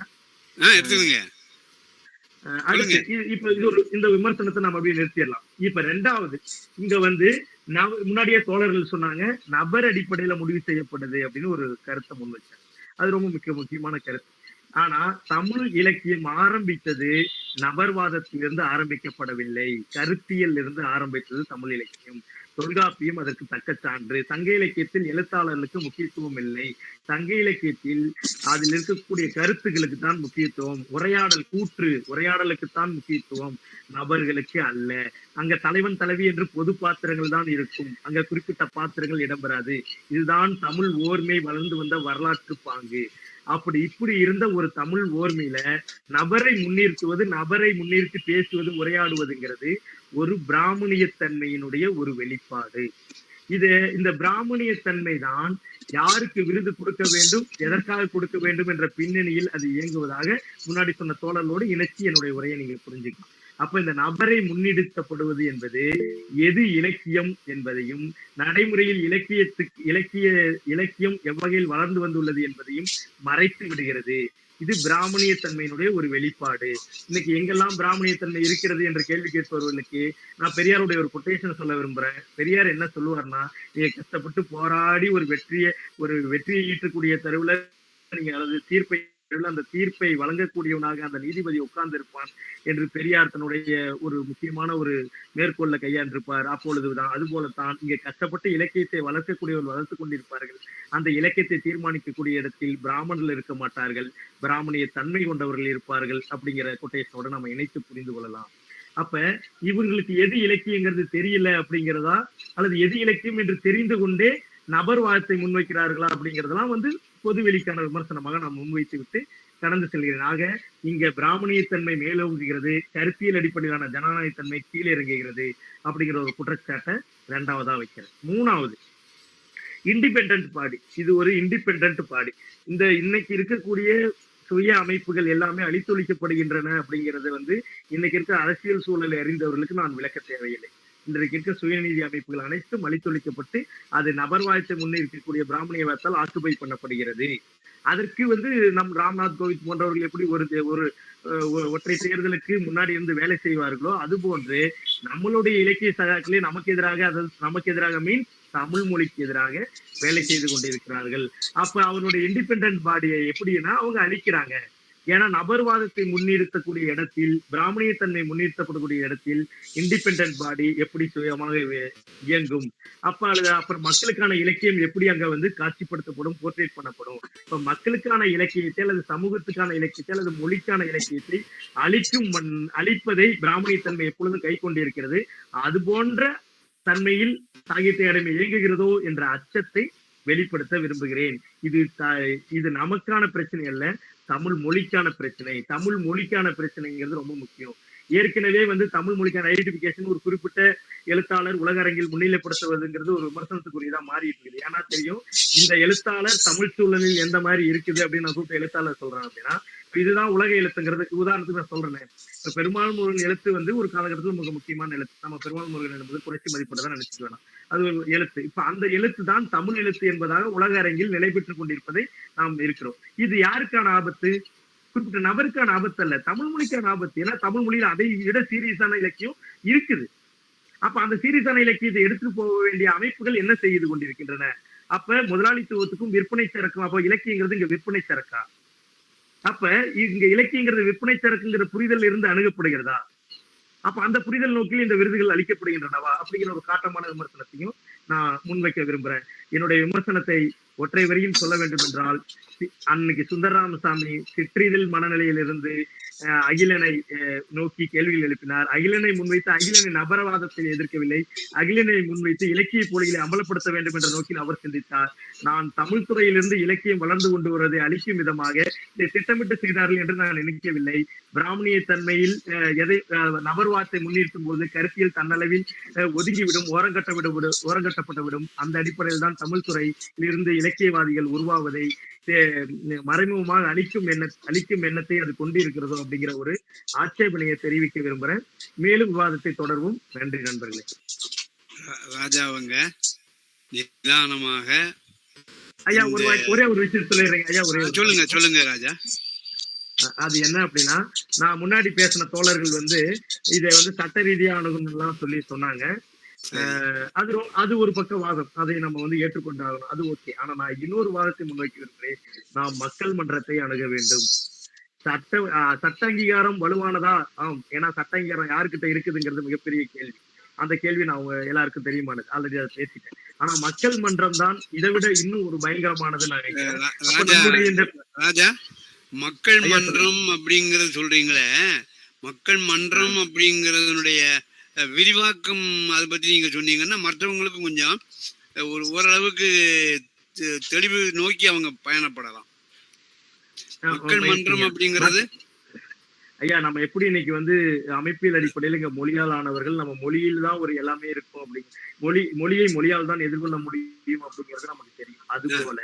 அடுத்து இப்ப இந்த விமர்சனத்தை நம்ம அப்படியே நிறுத்திடலாம். இப்ப 2வது இங்க முன்னாடியே தோழர்கள் சொன்னாங்க, நபர் அடிப்படையில முடிவு செய்யப்படுது அப்படின்னு ஒரு கருத்தை முன் வச்சாங்க. அது ரொம்ப முக்கியமான கருத்து. ஆனா தமிழ் இலக்கியம் ஆரம்பித்தது நபர்வாதத்திலிருந்து ஆரம்பிக்கப்படவில்லை, கருத்தியல் இருந்து ஆரம்பித்தது தமிழ் இலக்கியம். தொல்காப்பியம் அதற்கு தக்க சான்று. சங்க இலக்கியத்தில் எழுத்தாளர்களுக்கு முக்கியத்துவம் இல்லை. சங்க இலக்கியத்தில் அதில் இருக்கக்கூடிய கருத்துக்களுக்கு தான் முக்கியத்துவம். உரையாடலுக்கு தான் முக்கியத்துவம், நபர்களுக்கு அல்ல. அங்க தலைவன் தலைவி என்று பொது பாத்திரங்கள் தான் இருக்கும், அங்க குறிப்பிட்ட பாத்திரங்கள் இடம்பெறாது. இதுதான் தமிழ் ஓர்மை வளர்ந்து வந்த வரலாற்று பாங்கு. இப்படி இருந்த ஒரு தமிழ் ஓர்மையில நபரை முன்னிறுத்தி பேசுவது, உரையாடுவதுங்கிறது ஒரு பிராமணியத்தன்மையினுடைய ஒரு வெளிப்பாடு. இந்த பிராமணியத்தன்மை தான் யாருக்கு விருது கொடுக்க வேண்டும், எதற்காக கொடுக்க வேண்டும் என்ற பின்னணியில் அது இயங்குவதாக முன்னாடி சொன்ன தோழர்களோடு இணைச்சி என்னுடைய உரையை நீங்க புரிஞ்சுக்கலாம். அப்ப இந்த நபரை முன்னெடுத்தப்படுவது என்பது எது இலக்கியம் என்பதையும், நடைமுறையில் இலக்கியம் எவ்வகையில் வளர்ந்து வந்துள்ளது என்பதையும் மறைத்து விடுகிறது. இது பிராமணியத்தன்மையினுடைய ஒரு வெளிப்பாடு. இன்னைக்கு எங்கெல்லாம் பிராமணியத்தன்மை இருக்கிறது என்ற கேள்வி கேட்பவர்களுக்கு நான் பெரியாருடைய ஒரு கொட்டேஷன் சொல்ல விரும்புறேன். பெரியார் என்ன சொல்லுவார்னா, நீங்க கஷ்டப்பட்டு போராடி ஒரு வெற்றியை ஈட்டக்கூடிய தருவுல நீங்க அல்லது அந்த தீர்ப்பை வழங்கக்கூடியவனாக அந்த நீதிபதி உட்கார்ந்து இருப்பான் என்று பெரியார் தன்னுடைய ஒரு முக்கியமான ஒரு மேற்கோள்ல கையாண்டிருப்பார். அப்பொழுதுதான் அதுபோலத்தான் இங்க கஷ்டப்பட்டு இலக்கியத்தை வளர்க்கக்கூடியவர்கள் வளர்த்து கொண்டிருப்பார்கள். அந்த இலக்கியத்தை தீர்மானிக்கக்கூடிய இடத்தில் பிராமணர்கள் இருக்க மாட்டார்கள், பிராமணிய தன்மை கொண்டவர்கள் இருப்பார்கள் அப்படிங்கிற கொட்டேஷனோட நம்ம இணைத்து புரிந்து கொள்ளலாம். அப்ப இவங்களுக்கு எது இலக்கியங்கிறது தெரியல அப்படிங்கிறதா, அல்லது எது இலக்கியம் என்று தெரிந்து கொண்டே நபர் வாதத்தை முன்வைக்கிறார்களா அப்படிங்கிறதெல்லாம் பொதுவெளிக்கான விமர்சனமாக நான் முன்வைத்து விட்டு கடந்து செல்கிறேன். ஆக இங்க பிராமணியத்தன்மை மேலோங்குகிறது, கருத்தியல் அடிப்படையிலான ஜனநாயகத்தன்மை கீழே இறங்குகிறது அப்படிங்கிற ஒரு குற்றச்சாட்டை இரண்டாவதா வைக்கிறேன். மூணாவது, இண்டிபெண்டன்ட் பாடி. இது ஒரு இண்டிபெண்டன்ட் பாடி. இந்த இன்னைக்கு இருக்கக்கூடிய சுய அமைப்புகள் எல்லாமே அழித்தொழிக்கப்படுகின்றன அப்படிங்கிறது இன்னைக்கு இருக்க அரசியல் சூழலை அறிந்தவர்களுக்கு நான் விளக்க தேவையில்லை. இன்றைக்கு இருக்க சுயநீதி அமைப்புகள் அனைத்தும் அழித்தொழிக்கப்பட்டு அது நபர்வாயத்தை முன்னிறுத்தக்கூடிய பிராமணியவாதத்தால் ஆக்குபை பண்ணப்படுகிறது. அதற்கு நம் ராம்நாத் கோவிந்த் போன்றவர்கள் எப்படி ஒரு ஒற்றை தேர்தலுக்கு முன்னாடி இருந்து வேலை செய்வார்களோ அது போன்று நம்மளுடைய இலக்கிய சகாக்களே நமக்கு எதிராக மீன் தமிழ் மொழிக்கு எதிராக வேலை செய்து கொண்டிருக்கிறார்கள். அப்ப அவருடைய இண்டிபெண்டன்ட் பாடியை எப்படின்னா அவங்க அழிக்கிறாங்க. ஏன்னா நபர்வாதத்தை முன்னிறுத்தக்கூடிய இடத்தில், பிராமணியத்தன்மை முன்னிறுத்தப்படக்கூடிய இடத்தில் இண்டிபெண்டன்ட் பாடி எப்படி சுயமாக இயங்கும்? அப்புறம் மக்களுக்கான இலக்கியம் எப்படி அங்க காட்சிப்படுத்தப்படும், போர்ட்ரேட் பண்ணப்படும்? இப்ப மக்களுக்கான இலக்கியத்தை அல்லது சமூகத்துக்கான இலக்கியத்தை அல்லது மொழிக்கான இலக்கியத்தை அழிப்பதை பிராமணியத்தன்மை எப்பொழுதும் கை கொண்டிருக்கிறது. அது போன்ற தன்மையில் சாகித்ய அகாடமி இயங்குகிறதோ என்ற அச்சத்தை வெளிப்படுத்த விரும்புகிறேன். இது நமக்கான பிரச்சனை அல்ல, தமிழ் மொழிக்கான பிரச்சனை. தமிழ் மொழிக்கான பிரச்சனைங்கிறது ரொம்ப முக்கியம். ஏற்கனவே தமிழ் மொழிக்கான ஐடென்டிபிகேஷன் ஒரு குறிப்பிட்ட எழுத்தாளர் உலக அரங்கில் முன்னிலைப்படுத்துவதுங்கிறது ஒரு விமர்சனத்துக்குரியதா மாறிட்டு இருக்குது. ஏன்னா தெரியும், இந்த எழுத்தாளர் தமிழ் சூழலில் எந்த மாதிரி இருக்குது அப்படின்னு நான் கூப்பிட்ட எழுத்தாளர் சொல்றேன் அப்படின்னா, இதுதான் உலக எழுத்துங்கிறது. உதாரணத்துக்கு நான் சொல்றேன், இப்ப பெருமாள் முருகன் எழுத்து ஒரு காலகட்டத்தில் மிக முக்கியமான எழுத்து. நம்ம பெருமாள் முருகன் என்பது குறைச்சி மதிப்பீடுதான் நினைச்சிட்டு வேணாம், அது ஒரு எழுத்து. இப்ப அந்த எழுத்து தான் தமிழ் எழுத்து என்பதாக உலக அரங்கில் நிலை பெற்றுக் கொண்டிருப்பதை நாம் இருக்கிறோம். இது யாருக்கான ஆபத்து? குறிப்பிட்ட நபருக்கான ஆபத்து அல்ல, தமிழ் மொழிக்கான ஆபத்து. ஏன்னா தமிழ் மொழியில அதை விட சீரியஸான இலக்கியம் இருக்குது. அப்ப அந்த சீரியஸான இலக்கியத்தை எடுத்துட்டு போக வேண்டிய அமைப்புகள் என்ன செய்து கொண்டிருக்கின்றன? அப்ப முதலாளித்துவத்துக்கும் விற்பனை சரக்கும். அப்ப இலக்கியங்கிறது இங்க விற்பனை சரக்கா? அப்ப இங்க இலக்கியங்கிறது விற்பனை சரக்குங்கிற புரிதல் இருந்து அணுகப்படுகிறதா? அப்ப அந்த புரிதல் நோக்கில் இந்த விருதுகள் அளிக்கப்படுகின்றனவா அப்படிங்கிற ஒரு காட்டமான விமர்சனத்தையும் நான் முன்வைக்க விரும்புறேன். என்னுடைய விமர்சனத்தை ஒற்றை வரியில் சொல்ல வேண்டும் என்றால், அன்னைக்கு சுந்தரராமசாமி சிற்றிதழ் மனநிலையிலிருந்து அகிலனை நோக்கி கேள்விகள் எழுப்பினார். அகிலனை முன்வைத்து அகிலனை நபரவாதத்தை எதிர்க்கவில்லை, அகிலனை முன்வைத்து இலக்கிய போலிகளை அமலப்படுத்த வேண்டும் என்ற நோக்கில் அவர் சிந்தித்தார். நான் தமிழ் துறையிலிருந்து இலக்கியம் வளர்ந்து கொண்டு வருவதை அளிக்கும் விதமாக இதை திட்டமிட்டு செய்தார்கள் என்று நான் நினைக்கவில்லை. பிராமணிய தன்மையில் எதை நபர்வாதத்தை முன்னிறுத்தும் போது கருத்தியல் தன்னளவில் ஒதுங்கிவிடும், ஓரங்கட்டப்பட்டுவிடும். அந்த அடிப்படையில் தான் தமிழ் துறையில் இருந்து இலக்கியவாதிகள் உருவாவதை மறைமுகமாக அளிக்கும் எண்ணத்தை அது கொண்டிருக்கிறதோ அப்படிங்கிற ஒரு ஆட்சேபனையை தெரிவிக்க விரும்புறேன். மேலும் விவாதத்தை தொடர்வும். நன்றி நண்பர்களே. ராஜாவங்க நிதானமாக ஐயா ஒரே ஒரு விஷயம் சொல்லிடுறேங்க ஐயா. சொல்லுங்க ராஜா. அது என்ன அப்படின்னா, நான் முன்னாடி பேசின தோழர்கள் இதை சட்ட ரீதியா அணுகணும்லாம் சொன்னாங்க. அது ஒரு பக்க வாதம், அதை நம்ம ஏற்றுக்கொண்டாகணும், அது ஓகே. ஆனா நான் இன்னொரு வாதத்தை முன்வைக்க விரும்புகிறேன். நாம் மக்கள் மன்றத்தை அணுக வேண்டும். சட்ட அங்கீகாரம் வலுவானதா? ஆம். ஏன்னா சட்ட அங்கீகாரம் யாருக்கிட்ட இருக்குதுங்கிறது மிகப்பெரிய கேள்வி. அந்த கேள்வி நான் எல்லாருக்கும் தெரியுமானது, ஆல்ரெடி அதை பேசிட்டேன். ஆனா மக்கள் மன்றம் தான் இதை விட இன்னும் ஒரு பயங்கரமானது நான் நினைக்கிறேன். ராஜா, மக்கள் மன்றம் அப்படிங்கறது சொல்றீங்களே, மக்கள் மன்றம் அப்படிங்கறதனுடைய விரிவாக்கம் அதை பத்தி நீங்க சொன்னீங்கன்னா மற்றவங்களுக்கும் கொஞ்சம் ஓரளவுக்கு தெளிவு நோக்கி அவங்க பயணப்படலாம். மக்கள் மன்றம் அப்படிங்கிறது ஐயா, நம்ம எப்படி இன்னைக்கு அமைப்பியல் அடிப்படையில் இங்க மொழியால் ஆனவர்கள், நம்ம மொழியில் தான் ஒரு எல்லாமே இருக்கும் அப்படிங்க, மொழியை மொழியால் தான் எதிர்கொள்ள முடியும் அப்படிங்கிறது நமக்கு தெரியும். அது போல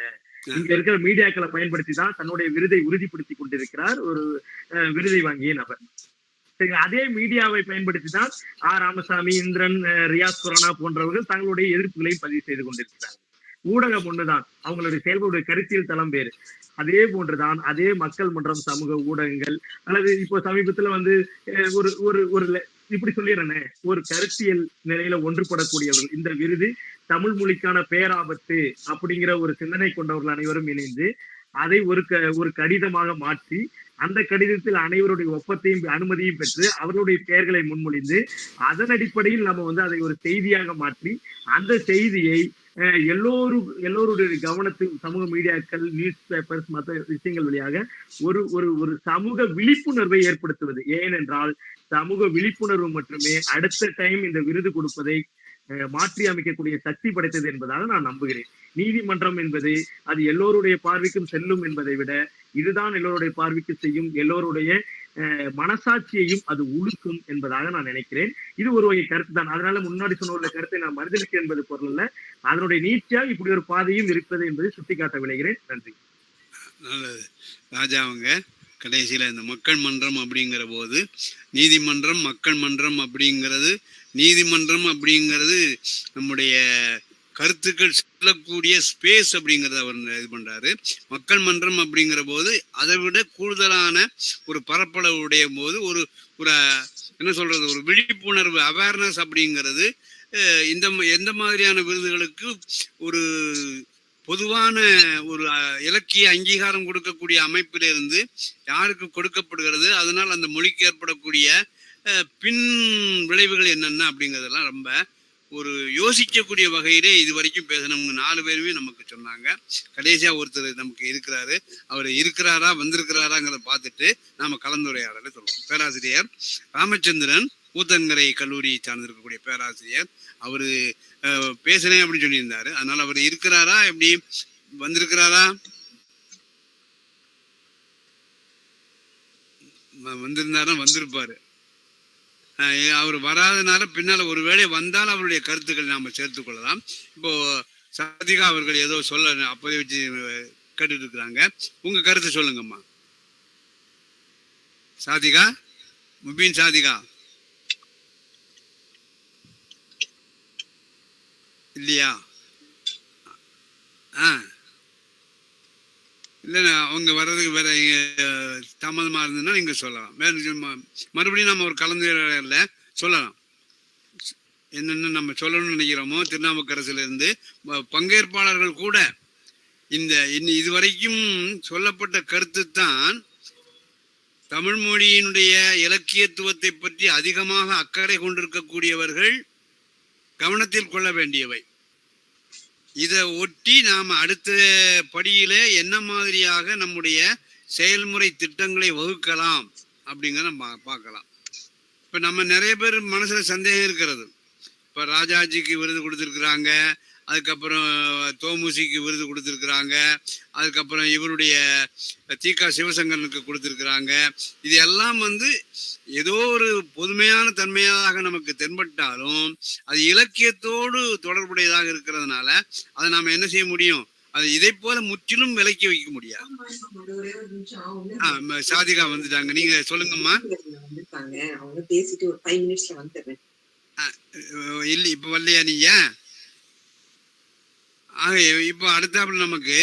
இங்க இருக்கிற மீடியாக்களை பயன்படுத்தி தான் தன்னுடைய விருதை உறுதிப்படுத்தி கொண்டிருக்கிறார் ஒரு விருதை வாங்கிய நபர். அதே மீடியாவை பயன்படுத்தி தான் ராமசாமி, இந்திரன், ரியாஸ் குரானா போன்றவர்கள் தங்களுடைய எதிர்ப்புகளை பதிவு செய்து கொண்டிருக்கிறார்கள். ஊடகம் ஒண்ணுதான், அவங்களுடைய செயல்பாடு கருத்தியல் தளம் வேறு. அதே போன்றுதான் அதே மக்கள் மன்றம், சமூக ஊடகங்கள் அல்லது இப்போ சமீபத்துல ஒரு இப்படி சொல்லிடுறேனே, ஒரு கருத்தியல் நிலையில ஒன்றுபடக்கூடியவர்கள். இந்த விருது தமிழ் மொழிக்கான பேராபத்து அப்படிங்கிற ஒரு சிந்தனை கொண்டவர்கள் அனைவரும் இணைந்து அதை ஒரு கடிதமாக மாற்றி, அந்த கடிதத்தில் அனைவருடைய ஒப்பத்தையும் அனுமதியும் பெற்று அவர்களுடைய பெயர்களை முன்மொழிந்து அதன் அடிப்படையில் நம்ம அதை ஒரு செய்தியாக மாற்றி, அந்த செய்தியை எல்லோருடைய கவனத்தில் சமூக மீடியாக்கள், நியூஸ் பேப்பர்ஸ், மற்ற விஷயங்கள் வழியாக ஒரு சமூக விழிப்புணர்வை ஏற்படுத்துவது. ஏனென்றால் சமூக விழிப்புணர்வு மட்டுமே அடுத்த டைம் இந்த விருது கொடுப்பதை மாற்றி அமைக்கக்கூடிய சக்தி படைத்தது என்பதாக நான் நம்புகிறேன். நீதிமன்றம் என்பது அது எல்லோருடைய பார்வைக்கும் செல்லும் என்பதை விட இதுதான் எல்லோருடைய பார்வைக்கு செய்யும், எல்லோருடைய மனசாட்சியையும் அது உழுக்கும் என்பதாக நான் நினைக்கிறேன். இது ஒரு வகை கருத்து தான். அதனால முன்னாடி சொன்ன உள்ள கருத்தை நான் மறுதளிக்கிறேன் என்பது பொருள் அல்ல. அதனுடைய நீட்சியா இப்படி ஒரு பாதையும் இருப்பது என்பதை சுட்டிக்காட்ட விளைகிறேன். நன்றி. நல்லது. ராஜா அவங்க கடைசியில இந்த மக்கள் மன்றம் அப்படிங்கிற போது நீதிமன்றம், மக்கள் மன்றம் அப்படிங்கிறது, நீதிமன்றம் அப்படிங்கிறது நம்முடைய கருத்துக்கள் சொல்லக்கூடிய ஸ்பேஸ் அப்படிங்கிறத அவர் இது பண்றாரு. மக்கள் மன்றம் அப்படிங்கிற போது அதை விட கூடுதலான ஒரு பரப்பளவு உடைய போது ஒரு ஒரு என்ன சொல்றது, ஒரு விழிப்புணர்வு, அவேர்னஸ் அப்படிங்கிறது இந்த எந்த மாதிரியான விருதுகளுக்கு ஒரு பொதுவான ஒரு இலக்கிய அங்கீகாரம் கொடுக்கக்கூடிய அமைப்பிலிருந்து யாருக்கு கொடுக்கப்படுகிறது, அதனால் அந்த மொழிக்கு ஏற்படக்கூடிய பின் விளைவுகள் என்னென்ன அப்படிங்கிறதெல்லாம் ரொம்ப ஒரு யோசிக்கக்கூடிய வகையிலே இது வரைக்கும் பேசணுங்க. 4 பேருமே நமக்கு சொன்னாங்க. கடைசியா ஒருத்தர் நமக்கு இருக்கிறாரு. அவர் இருக்கிறாரா வந்திருக்கிறாராங்கிறத பார்த்துட்டு நாம கலந்துரையாடலை சொல்லுவோம். பேராசிரியர் ராமச்சந்திரன், ஊத்தங்கரை கல்லூரியை சார்ந்திருக்கக்கூடிய பேராசிரியர். அவரு பேசுறேன் அப்படின்னு சொல்லியிருந்தாரு. அதனால அவர் இருக்கிறாரா, எப்படி வந்திருக்கிறாரா? வந்திருந்தாரா? வந்திருப்பாரு. அவர் வராதனால பின்னால ஒருவேளை வந்தால் அவருடைய கருத்துக்கள் நாம சேர்த்துக் கொள்ளலாம். இப்போ சாதிகா அவர்கள் ஏதோ சொல்ல அப்போதே வச்சு கேட்டுட்டு இருக்கிறாங்க. உங்க கருத்தை சொல்லுங்கம்மா. சாதிகா, முபீன் சாதிகா இல்லையா? இல்லைண்ணா, அவங்க வர்றதுக்கு வேற தாமதமா இருந்ததுன்னா நீங்க சொல்லலாம். வேற மறுபடியும் நம்ம ஒரு கலந்துரையாடல சொல்லலாம். என்னென்ன நம்ம சொல்லணும்னு நினைக்கிறோமோ திருநாவுக்கரசுல இருந்து பங்கேற்பாளர்கள் கூட இந்த இதுவரைக்கும் சொல்லப்பட்ட கருத்து தான் தமிழ் மொழியினுடைய இலக்கியத்துவத்தை பற்றி அதிகமாக அக்கறை கொண்டிருக்கக்கூடியவர்கள் கவனத்தில் கொள்ள வேண்டியவை. இதை ஒட்டி நாம அடுத்த படியில என்ன மாதிரியாக நம்முடைய செயல்முறை திட்டங்களை வகுக்கலாம் அப்படிங்கிறத பார்க்கலாம். இப்ப நம்ம நிறைய பேர் மனசுல சந்தேகம் இருக்கிறது. இப்ப ராஜாஜிக்கு விருது கொடுத்திருக்கிறாங்க, அதுக்கப்புறம் தோமுசிக்கு விருது கொடுத்திருக்கிறாங்க, அதுக்கப்புறம் இவருடைய தீகா சிவசங்கரனுக்கு கொடுத்திருக்கிறாங்க. இது எல்லாம் ஏதோ ஒரு பொதுமையான தன்மையாக நமக்கு தென்பட்டாலும் அது இலக்கியத்தோடு தொடர்புடையதாக இருக்கிறதுனால அதை நாம என்ன செய்ய முடியும், அது இதை போல முற்றிலும் விலக்கி வைக்க முடியாது. சாதிகா வந்துட்டாங்க, நீங்க சொல்லுங்கம்மா. அவங்க பேசிட்டு ஒரு 5 நிமிஷத்துல வந்துடுறேன். இல்ல இப்ப வரலையா நீங்க? இப்போ அடுத்தாப்புல நமக்கு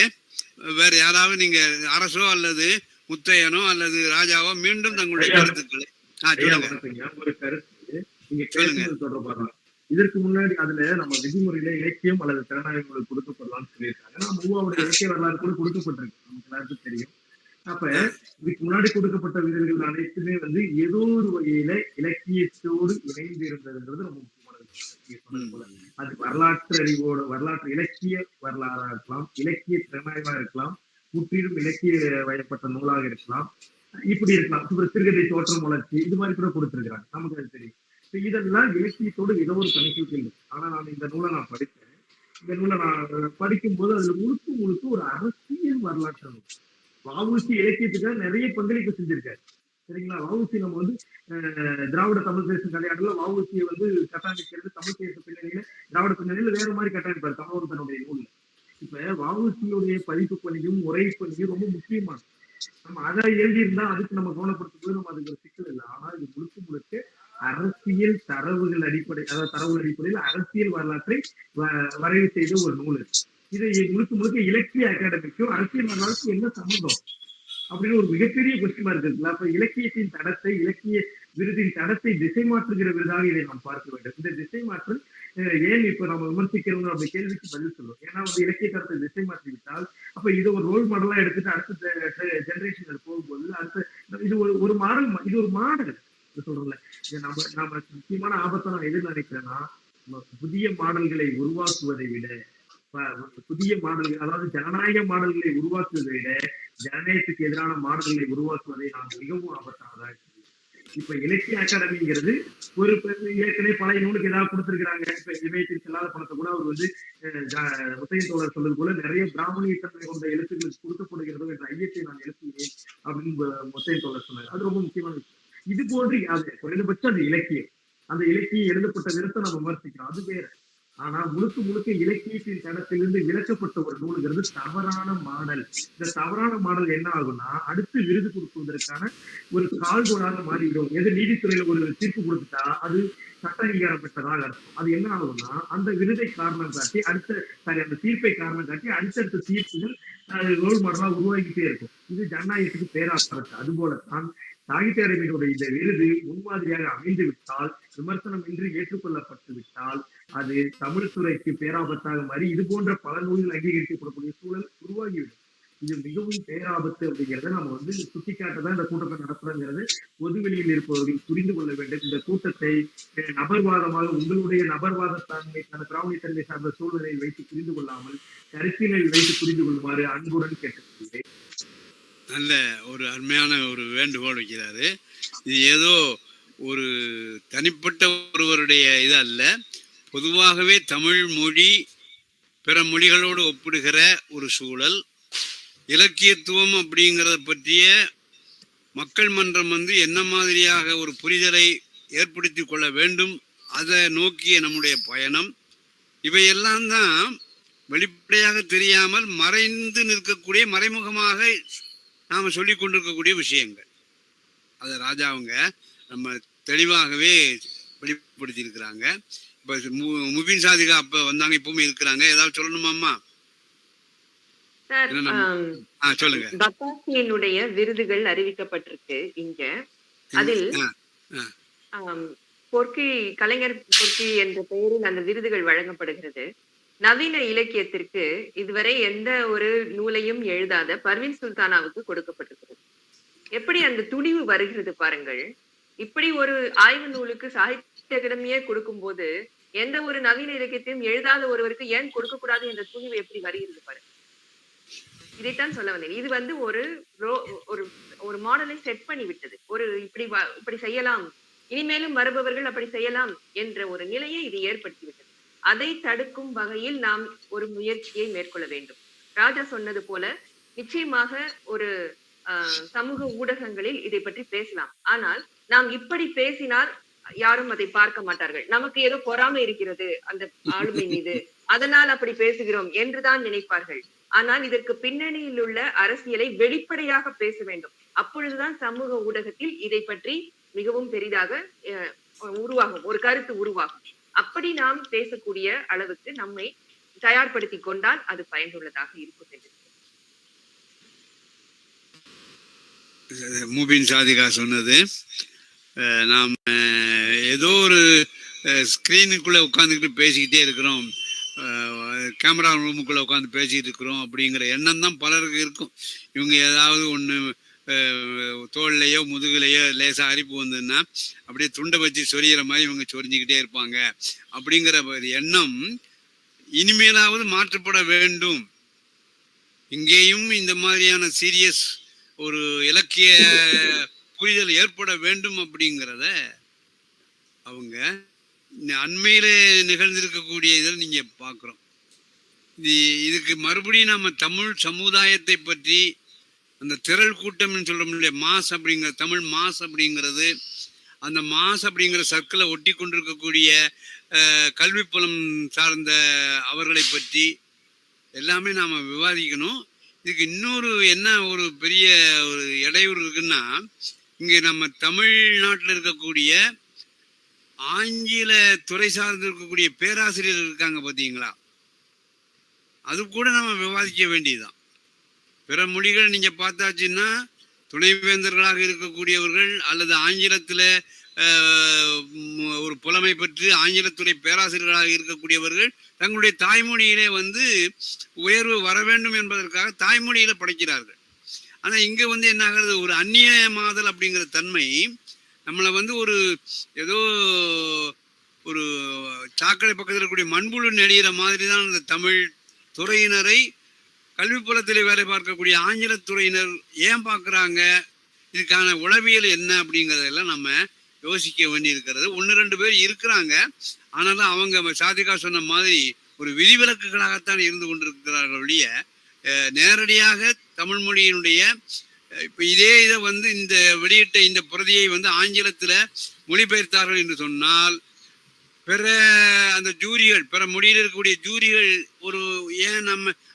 வேற யாராவது நீங்க அரசோ அல்லது முத்தையனோ அல்லது ராஜாவோ மீண்டும் தங்களுடைய கருத்துக்களை ஒரு கருத்து நீங்க தொடர்பாக இதற்கு முன்னாடி அதுல நம்ம விதிமுறையில இலக்கியம் அல்லது திறனாய்வுகளுக்கு கொடுக்கப்படலாம்னு சொல்லியிருக்காங்க. நம்ம மூவாவுடைய இலக்கிய வரலாறு கூட கொடுக்கப்பட்டிருக்கு, நமக்கு எல்லாருக்கும் தெரியும். அப்ப இதுக்கு முன்னாடி கொடுக்கப்பட்ட விருதுகள் அனைத்துமே ஏதோ ஒரு வகையில இலக்கியத்தோடு இணைந்து இருந்ததுன்றது ரொம்ப முக்கியமானது. அது வரலாற்று அறிவோட வரலாற்று இலக்கிய வரலாறா இருக்கலாம், இலக்கிய திறனாய்வா இருக்கலாம், முற்றிலும் இலக்கிய வயப்பட்ட நூலாக இருக்கலாம், இப்படி இருக்கலாம். சிறுகதை தோற்றம் வளர்ச்சி இது மாதிரி கூட கொடுத்திருக்கிறாங்க, நமக்கு அது தெரியும். இதெல்லாம் இலக்கியத்தோடு ஏதோ ஒரு கணக்கில் இல்லை. ஆனா நான் இந்த நூலை நான் படித்தேன். இந்த நூலை நான் படிக்கும் போது அதுல முழுக்க ஒரு அரசியல் வரலாற்று நூல். வஉசி இலக்கியத்துக்காக நிறைய பங்களிப்பு செஞ்சிருக்காரு, சரிங்களா? வஉசி நம்ம திராவிட தமிழ் தேசம் கலையாடுல வஉசியை கட்டமைக்கிறது தமிழ் தேச பின்னணியில திராவிட பின்னணியில வேற மாதிரி கட்டமைப்பாரு தமிழ் தன்னுடைய நூல்ல. இப்ப வஉசியுடைய பதிப்பு பணியும் உரை பணியும் ரொம்ப முக்கியமானது. நம்ம அதை எழுதியிருந்தா அதுக்கு நம்ம கவனப்படுத்தும் போது நம்ம அதுக்கு ஒரு சிக்கல் இல்லை. ஆனா இது முழுக்க அரசியல் தரவுகள் அடிப்படை, அதாவது தரவுகள் அடிப்படையில் அரசியல் வரலாற்றை வரைவு செய்த ஒரு நூல். இதை முழுக்க இலக்கிய அகாடமிக்கும் அரசியல் வரலாற்றுக்கும் என்ன சம்பந்தம் அப்படின்னு ஒரு மிகப்பெரிய கொஸ்டின் இருக்குல்ல. அப்ப இலக்கியத்தின் தடத்தை, இலக்கிய விருதின் தடத்தை திசை மாற்றுகிற விருதாக இதை நாம் பார்க்க வேண்டும். இந்த திசை மாற்றல் ஏன் இப்ப நம்ம விமர்சிக்கிறோம் அப்படி கேள்விக்கு பதில் சொல்லுவோம். ஏன்னா இலக்கிய தரத்தை திசை மாற்றி விட்டால் அப்ப இது ஒரு ரோல் மாடலா எடுத்துட்டு அடுத்த ஜெனரேஷன் போகும்போது அடுத்த இது ஒரு மாடல், இது ஒரு மாடல் சொல்றோம்ல. இதை நம்ம முக்கியமான ஆபத்தை நான் எது நினைக்கிறேன்னா, புதிய மாடல்களை உருவாக்குவதை விட புதிய மாடல்கள், அதாவது ஜனநாயக மாடல்களை உருவாக்குவதை விட ஜனநாயகத்துக்கு எதிரான மாடல்களை உருவாக்குவதை நான் மிகவும் ஆபத்தானதாக. இப்ப இலக்கிய அகாடமிங்கிறது ஒரு ஏற்கனவே பழைய நூலுக்கு ஏதாவது கொடுத்திருக்கிறாங்க. இப்ப இமயத்தில் செல்லாத பணத்தை கூட அவர் வந்து முத்தையன் தோழர் சொல்வது போல நிறைய பிராமணிய தன்மை கொண்ட எழுத்துக்களுக்கு கொடுக்கப்படுகிறதோ என்ற ஐயத்தை நான் எழுப்புகிறேன் அப்படின்னு முத்தையன் தோழர் சொன்னார். அது ரொம்ப முக்கியமான விஷயம். இது போன்று குறைந்தபட்சம் அந்த இலக்கியம் எழுதப்பட்ட விதத்தை நம்ம விமர்சிக்கிறோம், அது வேற. ஆனா முழுக்க முழுக்க இலக்கியத்தின் தடத்திலிருந்து விளக்கப்பட்ட ஒரு நூலுங்கிறது தவறான மாடல். இந்த தவறான மாடல் என்ன ஆகும்னா அடுத்து விருது கொடுப்பதற்கான ஒரு கால்கோலாக மாறிவிடும். எது நீதித்துறையில ஒரு தீர்ப்பு கொடுத்துட்டா அது சட்ட அங்கீகாரம் பெற்றதாக அர்த்தம். அது என்ன ஆகும்னா அந்த விருதை காரணம் காட்டி அந்த தீர்ப்பை காரணம் காட்டி அடுத்தடுத்த தீர்ப்புகள் ரோல் மாடலா உருவாக்கிட்டே இருக்கும். இது ஜனநாயகத்துக்கு பேராசை. அது போலத்தான் சாகித்ய அகாடமியினுடைய இந்த விருது முன்மாதிரியாக அமைந்து விட்டால், விமர்சனம் இன்றி ஏற்றுக்கொள்ளப்பட்டு விட்டால், அது தமிழ் துறைக்கு பேராபத்தாக மாறி இது போன்ற பல நூல்கள் அங்கீகரிக்கப்படக்கூடிய சூழல் உருவாகிவிடும். இது மிகவும் பேராபத்து அப்படிங்கிறத நம்ம வந்து சுட்டிக்காட்டதான் இந்த கூட்டத்தை நடத்துறோங்கிறது பொதுவெளியில் இருப்பவர்கள் புரிந்து கொள்ள வேண்டும். இந்த கூட்டத்தை நபர்வாதமாக உங்களுடைய நபர்வாத தன்மை பிராமணிய தன்மை சார்ந்த சூழ்நிலையை வைத்து புரிந்து கொள்ளாமல் கருத்தினில் வைத்து புரிந்து கொள்ளுமாறு அன்புடன் கேட்டுக்கொள்கிறேன். நல்ல ஒரு அருமையான ஒரு வேண்டுகோள் வைக்கிறாரு. இது ஏதோ ஒரு தனிப்பட்ட ஒருவருடைய இது அல்ல, பொதுவாகவே தமிழ் மொழி பிற மொழிகளோடு ஒப்பிடுகிற ஒரு சூழல். இலக்கியத்துவம் அப்படிங்கிறத பற்றிய மக்கள் மன்றம் வந்து என்ன மாதிரியாக ஒரு புரிதலை ஏற்படுத்தி கொள்ள வேண்டும், அதை நோக்கிய நம்முடைய பயணம், இவையெல்லாம் தான் வெளிப்படையாக தெரியாமல் மறைந்து நிற்கக்கூடிய, மறைமுகமாக நாம் சொல்லி கொண்டிருக்கக்கூடிய விஷயங்கள். அதை ராஜா அவங்க நம்ம தெளிவாகவே வெளிப்படுத்தி இருக்கிறாங்க. இப்போ முபின் சாதிகா அப்போ வந்தாங்க, இப்பவுமே இருக்கிறாங்க. ஏதாவது சொல்லணுமாம்மா? சொல்லுங்க. பக்காசியினுடைய விருதுகள் அறிவிக்கப்பட்டிருக்கு இங்க. அதில் பொற்கி கலைஞர் பொற்கி என்ற பெயரில் அந்த விருதுகள் வழங்கப்படுகிறது. நவீன இலக்கியத்திற்கு இதுவரை எந்த ஒரு நூலையும் எழுதாத பர்வீன் சுல்தானாவுக்கு கொடுக்கப்பட்டிருக்கிறது. எப்படி அந்த துணிவு வருகிறது பாருங்கள். இப்படி ஒரு ஆய்வு நூலுக்கு சாகித்ய அகாடமியே கொடுக்கும் போது எந்த ஒரு நவீன இலக்கியத்தையும் எழுதாத ஒருவருக்கு ஏன் கொடுக்க கூடாது என்ற துணிவு எப்படி வருகிறது பாருங்க. இதைத்தான் சொல்ல வந்தேன். இது வந்து ஒரு ஒரு மாடலை செட் பண்ணி விட்டது. ஒரு இப்படி செய்யலாம், இனிமேலும் வருபவர்கள் அப்படி செய்யலாம் என்ற ஒரு நிலையை இது ஏற்படுத்தி விட்டது. அதை தடுக்கும் வகையில் நாம் ஒரு முயற்சியை மேற்கொள்ள வேண்டும். ராஜா சொன்னது போல நிச்சயமாக ஒரு சமூக ஊடகங்களில் இதை பற்றி பேசலாம். ஆனால் நாம் இப்படி பேசினால் யாரும் அதை பார்க்க மாட்டார்கள். நமக்கு ஏதோ பொறாமை இருக்கிறது அந்த ஆளுமை மீது, அதனால் அப்படி பேசுகிறோம் என்றுதான் நினைப்பார்கள். ஆனால் இதற்கு பின்னணியில் உள்ள அரசியலை வெளிப்படையாக பேச வேண்டும். அப்பொழுதுதான் சமூக ஊடகத்தில் இதை பற்றி மிகவும் பெரிதாக உருவாகும், ஒரு கருத்து உருவாகும். அப்படி நாம் பேசக்கூடிய அளவுக்கு நம்மை தயார்படுத்தி கொண்டால் அது பயனுள்ளதாக இருக்கும் என்று முபின் சாதிகா சொன்னது. நாம் ஏதோ ஒரு ஸ்கிரீனுக்குள்ள உட்காந்துக்கிட்டு பேசிக்கிட்டே இருக்கிறோம், கேமரா ரூமுக்குள்ள உட்காந்து பேசிக்கிட்டு இருக்கிறோம் அப்படிங்கிற எண்ணம் தான் பலருக்கு இருக்கும். இவங்க ஏதாவது ஒன்று தோல்லையோ முதுகுலையோ லேசாக அரிப்பு வந்ததுன்னா அப்படியே துண்டை வச்சு சொரிகிற மாதிரி இவங்க சொரிஞ்சுக்கிட்டே இருப்பாங்க அப்படிங்கிற எண்ணம் இனிமேலாவது மாற்றப்பட வேண்டும். இங்கேயும் இந்த மாதிரியான சீரியஸ் ஒரு இலக்கிய புரிதல் ஏற்பட வேண்டும் அப்படிங்கிறத அவங்க அண்மையில நிகழ்ந்திருக்கக்கூடிய இதில் நீங்க பார்க்குறோம். இதுக்கு மறுபடியும் நம்ம தமிழ் சமுதாயத்தை பற்றி அந்த திரள் கூட்டம்னு சொல்ல முடியல, மாஸ் அப்படிங்கிற தமிழ் மாஸ் அப்படிங்கிறது, அந்த மாஸ் அப்படிங்கிற சர்க்கிளை ஒட்டி கொண்டிருக்கக்கூடிய கல்வி புலம் சார்ந்த அவர்களை பற்றி எல்லாமே நாம் விவாதிக்கணும். இதுக்கு இன்னொரு என்ன ஒரு பெரிய ஒரு இடையூறு இருக்குன்னா, இங்கே நம்ம தமிழ்நாட்டில் இருக்கக்கூடிய ஆங்கில துறை சார்ந்து இருக்கக்கூடிய பேராசிரியர்கள் இருக்காங்க பார்த்தீங்களா, அது கூட நம்ம விவாதிக்க வேண்டியதுதான். பிற மொழிகள் நீங்க பார்த்தாச்சுன்னா துணைவேந்தர்களாக இருக்கக்கூடியவர்கள் அல்லது ஆங்கிலத்தில் ஒரு புலமை பெற்று ஆங்கிலத்துறை பேராசிரியர்களாக இருக்கக்கூடியவர்கள் தங்களுடைய தாய்மொழியிலே வந்து உயர்வு வர வேண்டும் என்பதற்காக தாய்மொழியில படைக்கிறார்கள். ஆனா இங்க வந்து என்ன ஆகிறது, ஒரு அந்நியமாதல் அப்படிங்கிற தன்மை நம்மளை வந்து ஒரு ஏதோ ஒரு சாக்கடை பக்கத்தில் இருக்கக்கூடிய மண்புழு நெடிகிற மாதிரி தான் அந்த தமிழ் துறையினரை கல்வி புலத்திலே வேலை பார்க்கக்கூடிய ஆங்கில துறையினர் ஏன் பார்க்குறாங்க, இதுக்கான உளவியல் என்ன அப்படிங்கிறதெல்லாம் நம்ம யோசிக்க வேண்டி இருக்கிறது. 1-2 பேர் இருக்கிறாங்க, ஆனாலும் அவங்க சாதிகா சொன்ன மாதிரி ஒரு விதிவிலக்குகளாகத்தான் இருந்து கொண்டிருக்கிறார்கள் ஒழிய நேரடியாக தமிழ் மொழியினுடைய இப்ப இதே இதை இந்த வெளியிட்ட இந்த பிரதியை ஆங்கிலத்துல மொழிபெயர்த்தார்கள் என்று சொன்னால் பிற அந்த ஜூரிகள், பிற மொழியில் இருக்கக்கூடிய ஜூரிகள் ஒரு ஏன்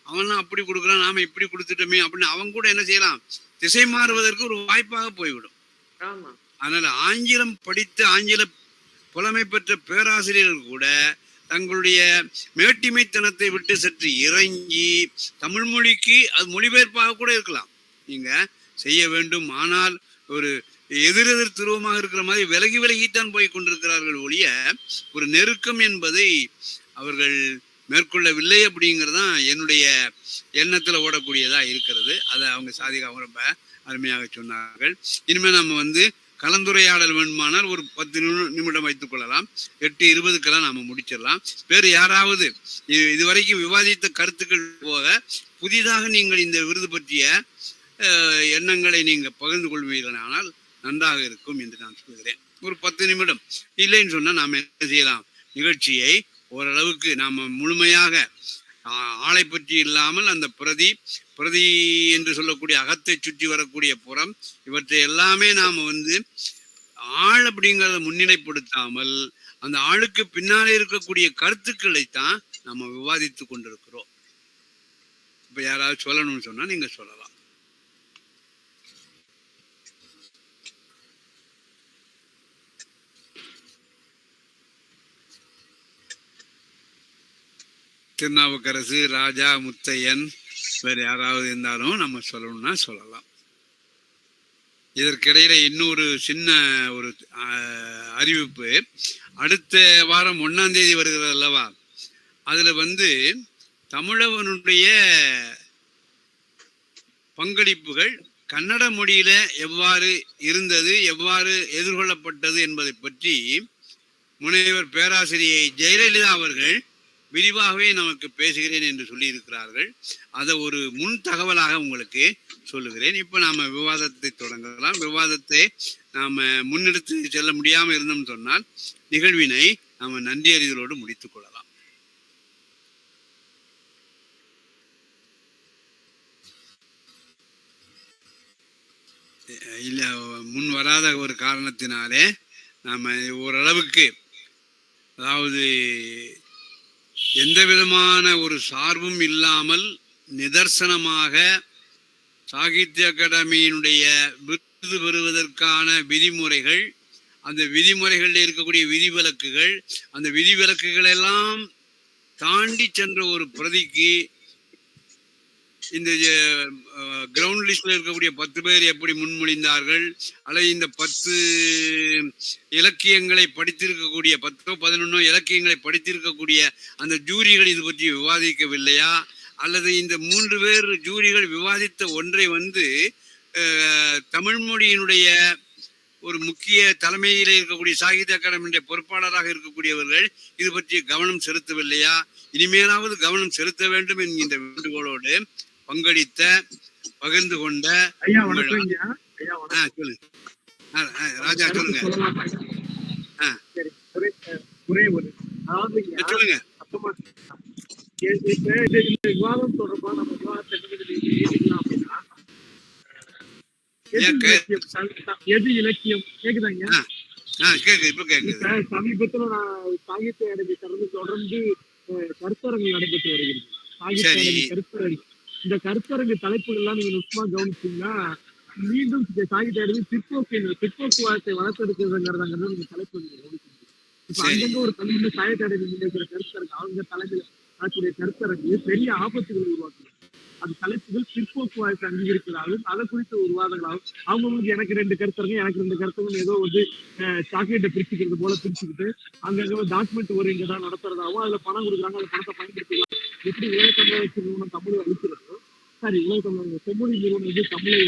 அவன்லாம் அப்படி கொடுக்குறான், நாம இப்படி கொடுத்துட்டோமே அப்படின்னு அவங்க கூட என்ன செய்யலாம், திசை மாறுவதற்கு ஒரு வாய்ப்பாக போய்விடும். அதனால ஆங்கிலம் படித்த ஆங்கில புலமை பெற்ற பேராசிரியர்கள் கூட தங்களுடைய மேட்டிமைத்தனத்தை விட்டு சற்று இறங்கி தமிழ் மொழிக்கு அது மொழிபெயர்ப்பாக கூட இருக்கலாம் நீங்க செய்ய வேண்டும். ஆனால் ஒரு எதிரெதிர் துருவமாக இருக்கிற மாதிரி விலகி விலகித்தான் போய் கொண்டிருக்கிறார்கள் ஒழிய ஒரு நெருக்கம் என்பதை அவர்கள் மேற்கொள்ளவில்லை அப்படிங்கிறதான் என்னுடைய எண்ணத்துல ஓடக்கூடியதா இருக்கிறது. அதை அவங்க சாதிகா ரொம்ப அருமையாக சொன்னார்கள். இனிமேல் நம்ம கலந்துரையாடல் வேண்டுமானால் ஒரு 10 நிமிடம் வைத்துக் கொள்ளலாம். 8:20க்கெல்லாம் நாம முடிச்சிடலாம். வேறு யாராவது இதுவரைக்கும் விவாதித்த கருத்துக்கள் போக புதிதாக நீங்கள் இந்த விருது பற்றிய எண்ணங்களை நீங்க பகிர்ந்து கொள்வீர்களானால் நன்றாக இருக்கும் என்று நான் சொல்கிறேன். ஒரு 10 நிமிடம் இல்லைன்னு சொன்னா நாம என்ன செய்யலாம், நிகழ்ச்சியை ஓரளவுக்கு நாம முழுமையாக ஆளை பற்றி இல்லாமல் அந்த பிரதி என்று சொல்லக்கூடிய அகத்தை சுற்றி வரக்கூடிய புறம் இவற்றை எல்லாமே நாம ஆள் அப்படிங்கிறத முன்னிலைப்படுத்தாமல் அந்த ஆளுக்கு பின்னாலே இருக்கக்கூடிய கருத்துக்களைத்தான் நம்ம விவாதித்து கொண்டிருக்கிறோம். இப்ப யாராவது சொல்லணும்னு சொன்னா நீங்க சொல்லலாம். திருநாவுக்கரசு, ராஜா, முத்தையன், வேற யாராவது இருந்தாலும் நம்ம சொல்லணும்னா சொல்லலாம். இதற்கிடையில இன்னொரு சின்ன ஒரு அறிவிப்பு. அடுத்த வாரம் 1ஆம் தேதி வருகிறது அல்லவா, அதுல தமிழவனுடைய பங்களிப்புகள் கன்னட மொழியில எவ்வாறு இருந்தது, எவ்வாறு எதிர்கொள்ளப்பட்டது என்பதை பற்றி முனைவர் பேராசிரியை ஜெயலலிதா அவர்கள் விரிவாகவே நமக்கு பேசுகிறேன் என்று சொல்லி இருக்கிறார்கள். அதை ஒரு முன் தகவலாக உங்களுக்கு சொல்லுகிறேன். இப்ப நாம விவாதத்தை தொடங்கலாம். விவாதத்தை நாம முன்னெடுத்து செல்ல முடியாம இருந்தோம் சொன்னால் நிகழ்வினை நாம நன்றி அறிதலோடு முடித்துக் கொள்ளலாம். இல்ல முன் வராத ஒரு காரணத்தினாலே நாம ஓரளவுக்கு, அதாவது எந்த விதமான ஒரு சார்பும் இல்லாமல் நிதர்சனமாக சாகித்ய அகாடமியினுடைய விருது பெறுவதற்கான விதிமுறைகள், அந்த விதிமுறைகளில் இருக்கக்கூடிய விதிவிலக்குகள், அந்த விதிவிலக்குகள் எல்லாம் தாண்டி சென்ற ஒரு பிரதிக்கு இந்த கிரவுண்ட் லிஸ்ட்ல இருக்கக்கூடிய 10 பேர் எப்படி முன்மொழிந்தார்கள், அல்லது இந்த 10 இலக்கியங்களை படித்திருக்கக்கூடிய 10-11 இலக்கியங்களை படித்திருக்கக்கூடிய அந்த ஜூரிகள் இது பற்றி விவாதிக்கவில்லையா, அல்லது இந்த 3 பேர் ஜூரிகள் விவாதித்த ஒன்றை தமிழ் மொழியினுடைய ஒரு முக்கிய தலைமையிலே இருக்கக்கூடிய சாகித்ய அகாடமியுடைய பொறுப்பாளராக இருக்கக்கூடியவர்கள் இது பற்றி கவனம் செலுத்தவில்லையா, இனிமேலாவது கவனம் செலுத்த வேண்டும் என்கின்ற வேண்டுகோளோடு பங்களித்த, பகிர்ந்து கொண்ட சொல்லுங்க ராஜா, சொல்லுங்க சொல்லுங்க. விவாதம் தொடர்பா நம்ம விவாதத்தை எது இலக்கியம் கேக்குதாங்க? சமீபத்துல நான் சாகித்ய அகாடமி தொடர்ந்து கருத்தரங்கு நடைபெற்று வருகிறது. சாகித்ய அகாடமி கருத்தரங்கு, இந்த கருத்தரங்கு தலைப்புகள் எல்லாம் நீங்க நுட்பமா கவனிச்சீங்கன்னா மீண்டும் சாகித்ய அகாடமி பிற்போக்குவாதத்தை வளர்த்தெடுக்கிறதுங்கிறதாங்கிறது நீங்க தலைப்பு கவனிச்சீங்க. இப்ப அங்கங்க ஒரு கல்வியில சாகித்ய அகாடமி முன்னேற்ற கருத்தரங்கு, அவங்க தலைமையில நடக்கூடிய கருத்தரங்கு பெரிய ஆபத்துகளை உருவாக்குது. அது தலைப்புகள் பிற்போக்குவாதத்தை அங்கீகரிப்பதாகவும் அதை குறித்த ஒரு விவாதங்களாகும். அவங்களுக்கு எனக்கு 2 கருத்தரங்கு, எனக்கு 2 கருத்தரங்கு ஏதோ சாக்லேட்டை பிரிச்சுக்கிறது போல பிரிச்சுக்கிட்டு அங்கங்க டாக்குமெண்ட் ஒரு இங்கதான் நடத்துறதாகவும் அதுல பணம் கொடுக்குறாங்க, அந்த பணத்தை பயன்படுத்திக்கலாம். எப்படி உலக தமிழக நிறுவனம் தமிழை அளிக்கிறதோ, சரி உலக தமிழக செம்மொழி நிறுவனம் தமிழை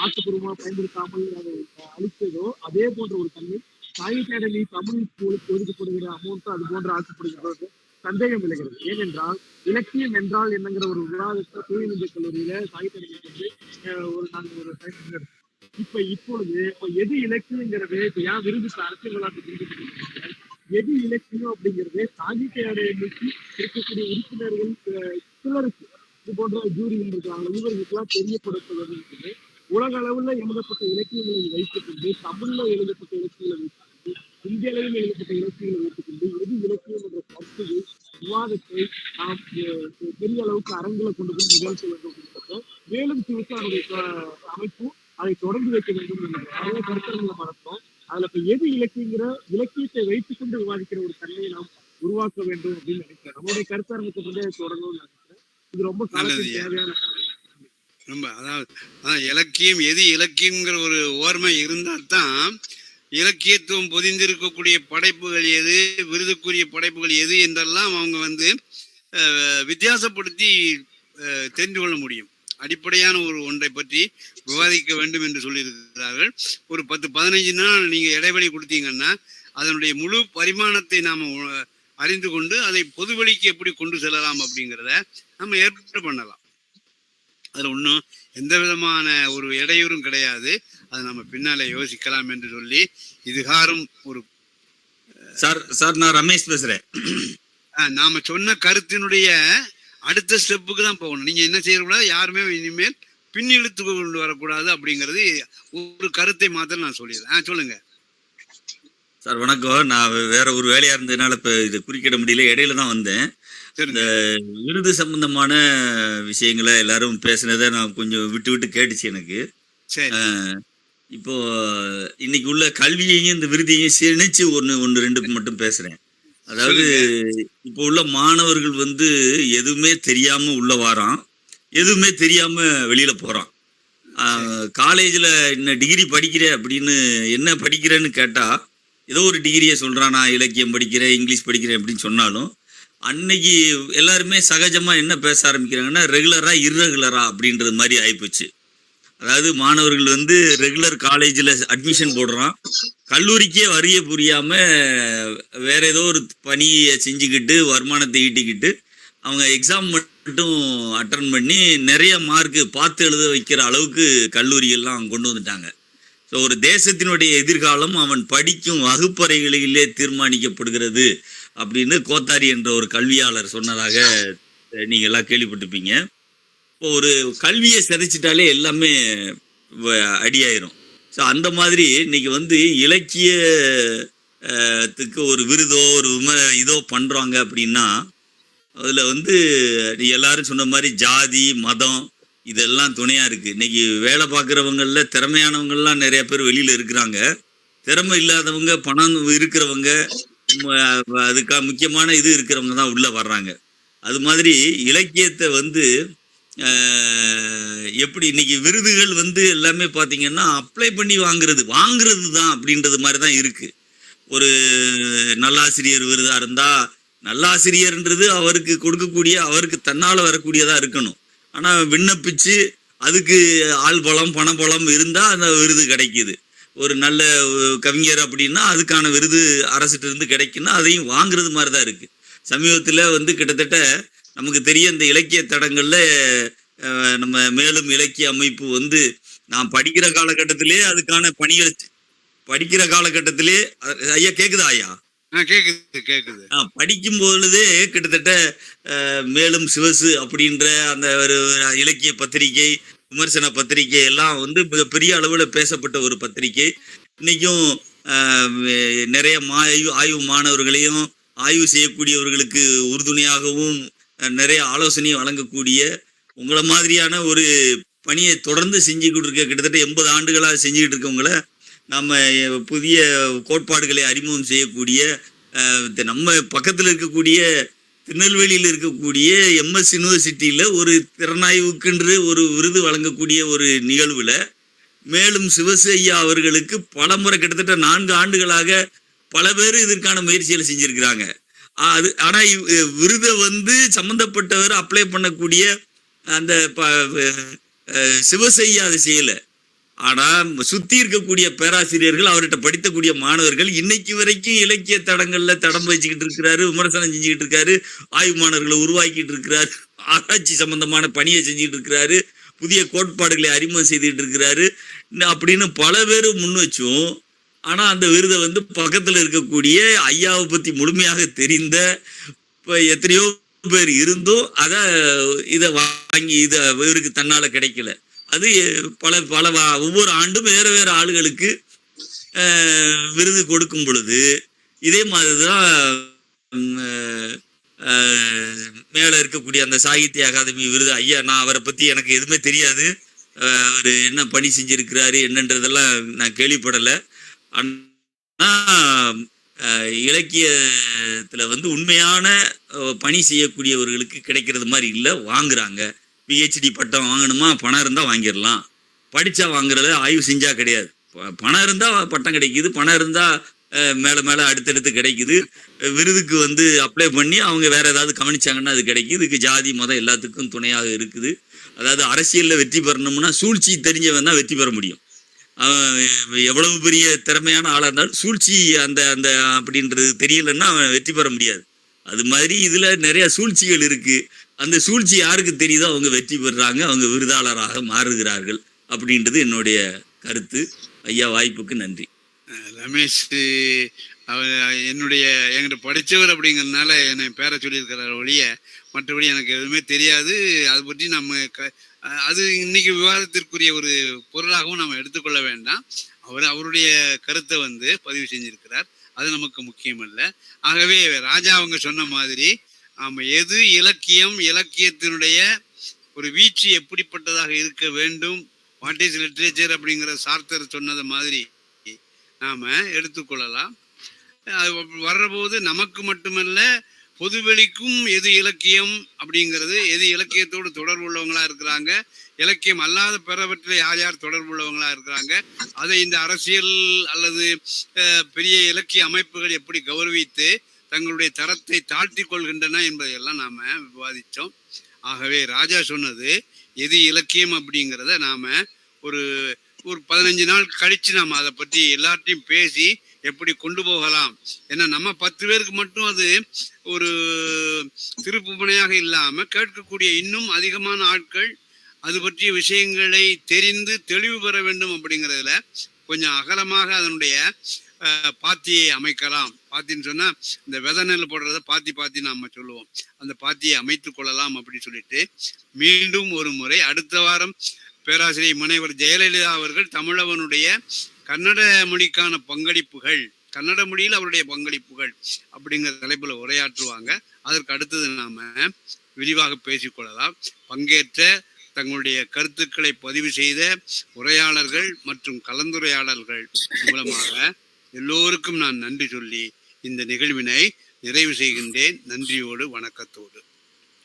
ஆக்கப்பூர்வமா பயன்படுத்தாமல் அதை அளித்ததோ அதே போன்ற ஒரு தன்மை சாகித்ய அகாடமி தமிழ் ஸ்கூலுக்கு ஒதுக்கப்படுகிற அமௌண்ட் அது போன்ற ஆக்கப்படுகிறது சந்தேகம் விளைகிறது. ஏனென்றால் இலக்கியம் என்றால் என்னங்கிற ஒரு விவாதத்தை தொழில்நுட்ப கல்லூரியில சாகித்ய அகாடமி நாங்கள் ஒரு இப்பொழுது எது இலக்கியங்கிறது இப்ப ஏன் விருது அரசியல் விளையாட்டு எது இலக்கியம் அப்படிங்கிறது சாகித்ய அகாடமிக்கு இருக்கக்கூடிய உறுப்பினர்கள் சிலருக்கு இது போன்ற ஜூரிகள் இருக்காங்க, இவர்களுக்கெல்லாம் தெரியப்படுத்துவது இருக்குது. உலக அளவுல எழுதப்பட்ட இலக்கியங்களை வைத்துக்கொண்டு, தமிழ்ல எழுதப்பட்ட இலக்கியங்களை வைத்துக்கொண்டு, இந்திய அளவில் எழுதப்பட்ட இலக்கியங்களை வைத்துக்கொண்டு எது இலக்கியம் என்ற கருத்தையை விவாதத்தை நாம் பெரிய அளவுக்கு அரங்கில கொண்டு போய் நிகழ்த்த வேண்டும் அப்படின்றத மேலும் சிவசாருடைய அமைப்பு அதை தொடர்ந்து வைக்க வேண்டும் என்று நிறைய கருத்தரங்களை மறந்தோம். அதுல இப்ப எது இலக்கியங்கிற இலக்கியத்தை வைத்துக் கொண்டு விவாதிக்கிற ஒரு தன்மையை நாம் உருவாக்க வேண்டும் அப்படின்னு நினைக்கிறேன். நம்மளுடைய கருத்தரங்கத்தை கொண்டே தொடங்கணும்னு நினைக்கிறேன். இது ரொம்ப காலத்துக்கு தேவையான ரொம்ப அதாவது இலக்கியம் எது இலக்கியங்கிற ஒரு ஓர்மை இருந்தால்தான் இலக்கியத்துவம் பொதிந்திருக்கக்கூடிய படைப்புகள் எது, விருதுக்குரிய படைப்புகள் எது என்றெல்லாம் அவங்க வித்தியாசப்படுத்தி தெரிந்து கொள்ள முடியும். அடிப்படையான ஒரு ஒன்றை பற்றி விவாதிக்க வேண்டும் என்று சொல்லியிருக்கிறார்கள். ஒரு 10-15 நாள் நீங்க இடைவெளி கொடுத்தீங்கன்னா அதனுடைய முழு பரிமாணத்தை நாம அறிந்து கொண்டு அதை பொதுவெளிக்கு எப்படி கொண்டு செல்லலாம் அப்படிங்கிறத நம்ம ஏற்பாடு பண்ணலாம். அதுல ஒன்றும் எந்த விதமான ஒரு இடையூறும் கிடையாது. அதை நம்ம பின்னாலே யோசிக்கலாம் என்று சொல்லி இதுகாரும் ஒரு சார் நான் ரமேஷ் பேசுறேன். நாம சொன்ன கருத்தினுடைய அடுத்த ஸ்டெப்புக்கு தான் போகணும். நீங்க என்ன செய்யக்கூடாது, யாருமே இனிமேல் பின் இழுத்து கொண்டு வரக்கூடாது அப்படிங்கிறது ஒரு கருத்தை மாத்திரம் நான் சொல்லிடுறேன். சொல்லுங்க சார். வணக்கம். நான் வேற ஒரு வேலையா இருந்ததுனால இப்ப இது குறுக்கிட முடியல, இடையில தான் வந்தேன். இந்த விருது சம்பந்தமான விஷயங்களை எல்லாரும் பேசுனதை நான் கொஞ்சம் விட்டு விட்டு கேட்டுச்சு எனக்கு. இப்போ இன்னைக்கு உள்ள கல்வியையும் இந்த விருதையும் சிணைச்சு ஒன்று ரெண்டு மட்டும் பேசுறேன். அதாவது இப்போ உள்ள மாணவர்கள் எதுவுமே தெரியாம உள்ள வாரான், எதுவுமே தெரியாம வெளியில போறான். காலேஜ்ல என்ன டிகிரி படிக்கிற அப்படின்னு என்ன படிக்கிறேன்னு கேட்டா ஏதோ ஒரு டிகிரியை சொல்றான், நான் இலக்கியம் படிக்கிறேன், இங்கிலீஷ் படிக்கிறேன் அப்படின்னு சொன்னாலும் அன்னைக்கு எல்லாருமே சகஜமா என்ன பேச ஆரம்பிக்கிறாங்கன்னா ரெகுலரா இர்ரெகுலரா அப்படின்றது மாதிரி ஆயிப்போச்சு. அதாவது மாணவர்கள் ரெகுலர் காலேஜில் அட்மிஷன் போடுறான், கல்லூரிக்கே வரிய புரியாம வேற ஏதோ ஒரு பணியை செஞ்சுக்கிட்டு வருமானத்தை ஈட்டிக்கிட்டு அவங்க எக்ஸாம் மட்டும் அட்டன் பண்ணி நிறைய மார்க்கு பார்த்து எழுத வைக்கிற அளவுக்கு கல்லூரியெல்லாம் கொண்டு வந்துட்டாங்க. ஸோ ஒரு தேசத்தினுடைய எதிர்காலம் அவன் படிக்கும் வகுப்பறைகளிலே தீர்மானிக்கப்படுகிறது அப்படின்னு கோத்தாரி என்ற ஒரு கல்வியாளர் சொன்னதாக நீங்க எல்லாம் கேள்விப்பட்டிருப்பீங்க. இப்போ ஒரு கல்வியை சிதைச்சிட்டாலே எல்லாமே அடியாயிரும். ஸோ அந்த மாதிரி இன்னைக்கு இலக்கியத்துக்கு ஒரு விருதோ ஒரு இதோ பண்றாங்க அப்படின்னா அதுல எல்லாரும் சொன்ன மாதிரி ஜாதி மதம் இதெல்லாம் துணையா இருக்கு. இன்னைக்கு வேலை பார்க்குறவங்கள திறமையானவங்கள்லாம் நிறைய பேர் வெளியில இருக்கிறாங்க, திறமை இல்லாதவங்க பணம் இருக்கிறவங்க அதுக்காக முக்கியமான இது இருக்கிறவங்க தான் உள்ள வர்றாங்க. அது மாதிரி இலக்கியத்தை எப்படி இன்னைக்கு விருதுகள் எல்லாமே பார்த்தீங்கன்னா அப்ளை பண்ணி வாங்குறது தான் அப்படின்றது மாதிரி தான் இருக்கு. ஒரு நல்லாசிரியர் விருதா இருந்தா நல்லாசிரியர்ன்றது அவருக்கு கொடுக்கக்கூடிய அவருக்கு தன்னால் வரக்கூடியதா இருக்கணும். ஆனால் விண்ணப்பிச்சு அதுக்கு ஆள் பலம் பணபலம் இருந்தால் அந்த விருது கிடைக்குது. ஒரு நல்ல கவிஞர் அப்படின்னா அதுக்கான விருது அரசிட்ட இருந்து கிடைக்குன்னா அதையும் வாங்குறது மாதிரி தான் இருக்கு. சமீபத்தில் கிட்டத்தட்ட நமக்கு தெரிய இந்த இலக்கிய தடங்கள்ல நம்ம மேலும் இலக்கிய அமைப்பு நான் படிக்கிற காலகட்டத்திலே அதுக்கான பணிகள் படிக்கிற காலகட்டத்திலே ஐயா கேக்குதா ஐயா? கேக்குது. படிக்கும் பொழுதே கிட்டத்தட்ட மேலும் சிவசு அப்படின்ற அந்த ஒரு இலக்கிய பத்திரிகை விமர்சன பத்திரிகை எல்லாம் மிகப்பெரிய அளவுல பேசப்பட்ட ஒரு பத்திரிகை. இன்னைக்கும் நிறைய ஆய்வு மாணவர்களையும் ஆய்வு செய்யக்கூடியவர்களுக்கு உறுதுணையாகவும் நிறைய ஆலோசனையும் வழங்கக்கூடிய உங்களை மாதிரியான ஒரு பணியை தொடர்ந்து செஞ்சுக்கிட்டு இருக்க கிட்டத்தட்ட 80 ஆண்டுகளாக செஞ்சுக்கிட்டு இருக்கவங்கள நம்ம புதிய கோட்பாடுகளை அறிமுகம் செய்யக்கூடிய நம்ம பக்கத்தில் இருக்கக்கூடிய திருநெல்வேலியில் இருக்கக்கூடிய MS யூனிவர்சிட்டியில் ஒரு திறனாய்வுக்கென்று ஒரு விருது வழங்கக்கூடிய ஒரு நிகழ்வில் மேலும் சிவசு ஐயா அவர்களுக்கு பல முறை கிட்டத்தட்ட 4 ஆண்டுகளாக பல பேர் இதற்கான முயற்சிகளை செஞ்சிருக்கிறாங்க. ஆனால் விருதை சம்மந்தப்பட்டவர் அப்ளை பண்ணக்கூடிய அந்த சிவசு ஐயா அதை செய்யலை. ஆனால் சுற்றி இருக்கக்கூடிய பேராசிரியர்கள் அவர்கிட்ட படித்தக்கூடிய மாணவர்கள் இன்னைக்கு வரைக்கும் இலக்கிய தடங்கள்ல தடம் வச்சுக்கிட்டு இருக்கிறாரு, விமர்சனம் செஞ்சுக்கிட்டு இருக்காரு, ஆய்வு மாணவர்களை உருவாக்கிட்டு இருக்கிறாரு, ஆராய்ச்சி சம்பந்தமான பணியை செஞ்சுட்டு இருக்கிறாரு, புதிய கோட்பாடுகளை அறிமுகம் செய்துட்டு இருக்கிறாரு அப்படின்னு பல பேர் முன் வச்சும், ஆனா அந்த விருதை வந்து பக்கத்துல இருக்கக்கூடிய ஐயாவை பத்தி முழுமையாக தெரிந்த எத்தனையோ பேர் இருந்தும் இதை வாங்கி இவருக்கு தன்னால கிடைக்கல. அது பல ஒவ்வொரு ஆண்டும் வேற வேற ஆளுகளுக்கு விருது கொடுக்கும் பொழுது இதே மாதிரிதான் மேல இருக்கக்கூடிய அந்த சாகித்ய அகாதமி விருது. ஐயா, நான் அவரை பத்தி எனக்கு எதுவுமே தெரியாது, அவர் என்ன பணி செஞ்சிருக்கிறாரு என்னன்றதெல்லாம் நான் கேள்விப்படலை. ஆனா இலக்கியத்துல வந்து உண்மையான பணி செய்யக்கூடியவர்களுக்கு கிடைக்கிறது மாதிரி இல்லை, வாங்குறாங்க. பிஹெச்டி பட்டம் வாங்கணுமா, பணம் இருந்தா வாங்கிடலாம், படிச்சா வாங்குறத ஆய்வு செஞ்சா கிடையாது. பணம் இருந்தா பட்டம் கிடைக்குது, பணம் இருந்தா மேல மேல அடுத்தடுத்து கிடைக்குது. விருதுக்கு வந்து அப்ளை பண்ணி அவங்க வேற ஏதாவது கவனிச்சாங்கன்னா அது கிடைக்குது. இதுக்கு ஜாதி மதம் எல்லாத்துக்கும் துணையாக இருக்குது. அதாவது அரசியல்ல வெற்றி பெறணும்னா சூழ்ச்சி தெரிஞ்சவன் தான் வெற்றி பெற முடியும். எவ்வளவு பெரிய திறமையான ஆளா இருந்தாலும் சூழ்ச்சி அந்த அந்த அப்படின்றது தெரியலன்னா அவன் வெற்றி பெற முடியாது. அது மாதிரி இதுல நிறைய சூழ்ச்சிகள் இருக்கு. அந்த சூழ்ச்சி யாருக்கு தெரியுதோ அவங்க வெற்றி பெறுறாங்க, அவங்க விருதாளராக மாறுகிறார்கள் அப்படின்றது என்னுடைய கருத்து. ஐயா, வாய்ப்புக்கு நன்றி. ரமேஷ் அவர் என்கிட்ட படித்தவர் அப்படிங்கிறதுனால என்னை பேரை சொல்லியிருக்கிறார் ஒழிய மற்றபடி எனக்கு எதுவுமே தெரியாது. அதை பற்றி நம்ம அது இன்னைக்கு விவாதத்திற்குரிய ஒரு பொருளாகவும் நம்ம எடுத்துக்கொள்ள வேண்டாம். அவருடைய கருத்தை வந்து பதிவு செஞ்சிருக்கிறார், அது நமக்கு முக்கியம் அல்ல. ஆகவே ராஜா அவங்க சொன்ன மாதிரி நாம எது இலக்கியம், இலக்கியத்தினுடைய ஒரு வீழ்ச்சி எப்படிப்பட்டதாக இருக்க வேண்டும், வாட் இஸ் லிட்ரேச்சர் அப்படிங்கிற சார்த்தர் சொன்னது மாதிரி நாம எடுத்துக்கொள்ளலாம். அது வர்றபோது நமக்கு மட்டுமல்ல பொதுவெளிக்கும் எது இலக்கியம் அப்படிங்கிறது, எது இலக்கியத்தோடு தொடர்பு உள்ளவங்களா இருக்கிறாங்க, இலக்கியம் அல்லாத பிறவற்றில் யார் யார் தொடர்பு உள்ளவங்களா இருக்கிறாங்க, அதை இந்த அரசியல் அல்லது பெரிய இலக்கிய அமைப்புகள் எப்படி கௌரவித்து தங்களுடைய தரத்தை தாழ்த்தி கொள்கின்றன என்பதையெல்லாம் நாம விவாதித்தோம். ஆகவே ராஜா சொன்னது எது இலக்கியம் அப்படிங்கிறத நாம ஒரு 15 நாள் கழிச்சு நாம அதை பற்றி எல்லார்ட்டையும் பேசி எப்படி கொண்டு போகலாம். ஏன்னா நம்ம 10 பேருக்கு மட்டும் அது ஒரு திருப்புமுனையாக இல்லாம கேட்கக்கூடிய இன்னும் அதிகமான ஆட்கள் அது பற்றிய விஷயங்களை தெரிந்து தெளிவு பெற வேண்டும் அப்படிங்கிறதுல கொஞ்சம் அகலமாக அதனுடைய பாத்தியை அமைக்கலாம். பாத்தின்னு சொன்னா இந்த விதை நெல் போடுறத பாத்தி நாம சொல்லுவோம், அந்த பாத்தியை அமைத்து கொள்ளலாம் அப்படின்னு சொல்லிட்டு மீண்டும் ஒரு முறை அடுத்த வாரம் பேராசிரியர் முனைவர் ஜெயலலிதா அவர்கள் தமிழவனுடைய கன்னட மொழிக்கான பங்களிப்புகள், கன்னட மொழியில் அவருடைய பங்களிப்புகள் அப்படிங்கிற தலைப்புல உரையாற்றுவாங்க. அதற்கு அடுத்தது நாம விரிவாக பேசிக்கொள்ளலாம். பங்கேற்ற தங்களுடைய கருத்துக்களை பதிவு செய்த உரையாளர்கள் மற்றும் கலந்துரையாடல்கள் மூலமாக எல்லோருக்கும் நான் நன்றி சொல்லி இந்த நிகழ்வினை நிறைவு செய்கின்றேன். நன்றியோடு, வணக்கத்தோடு.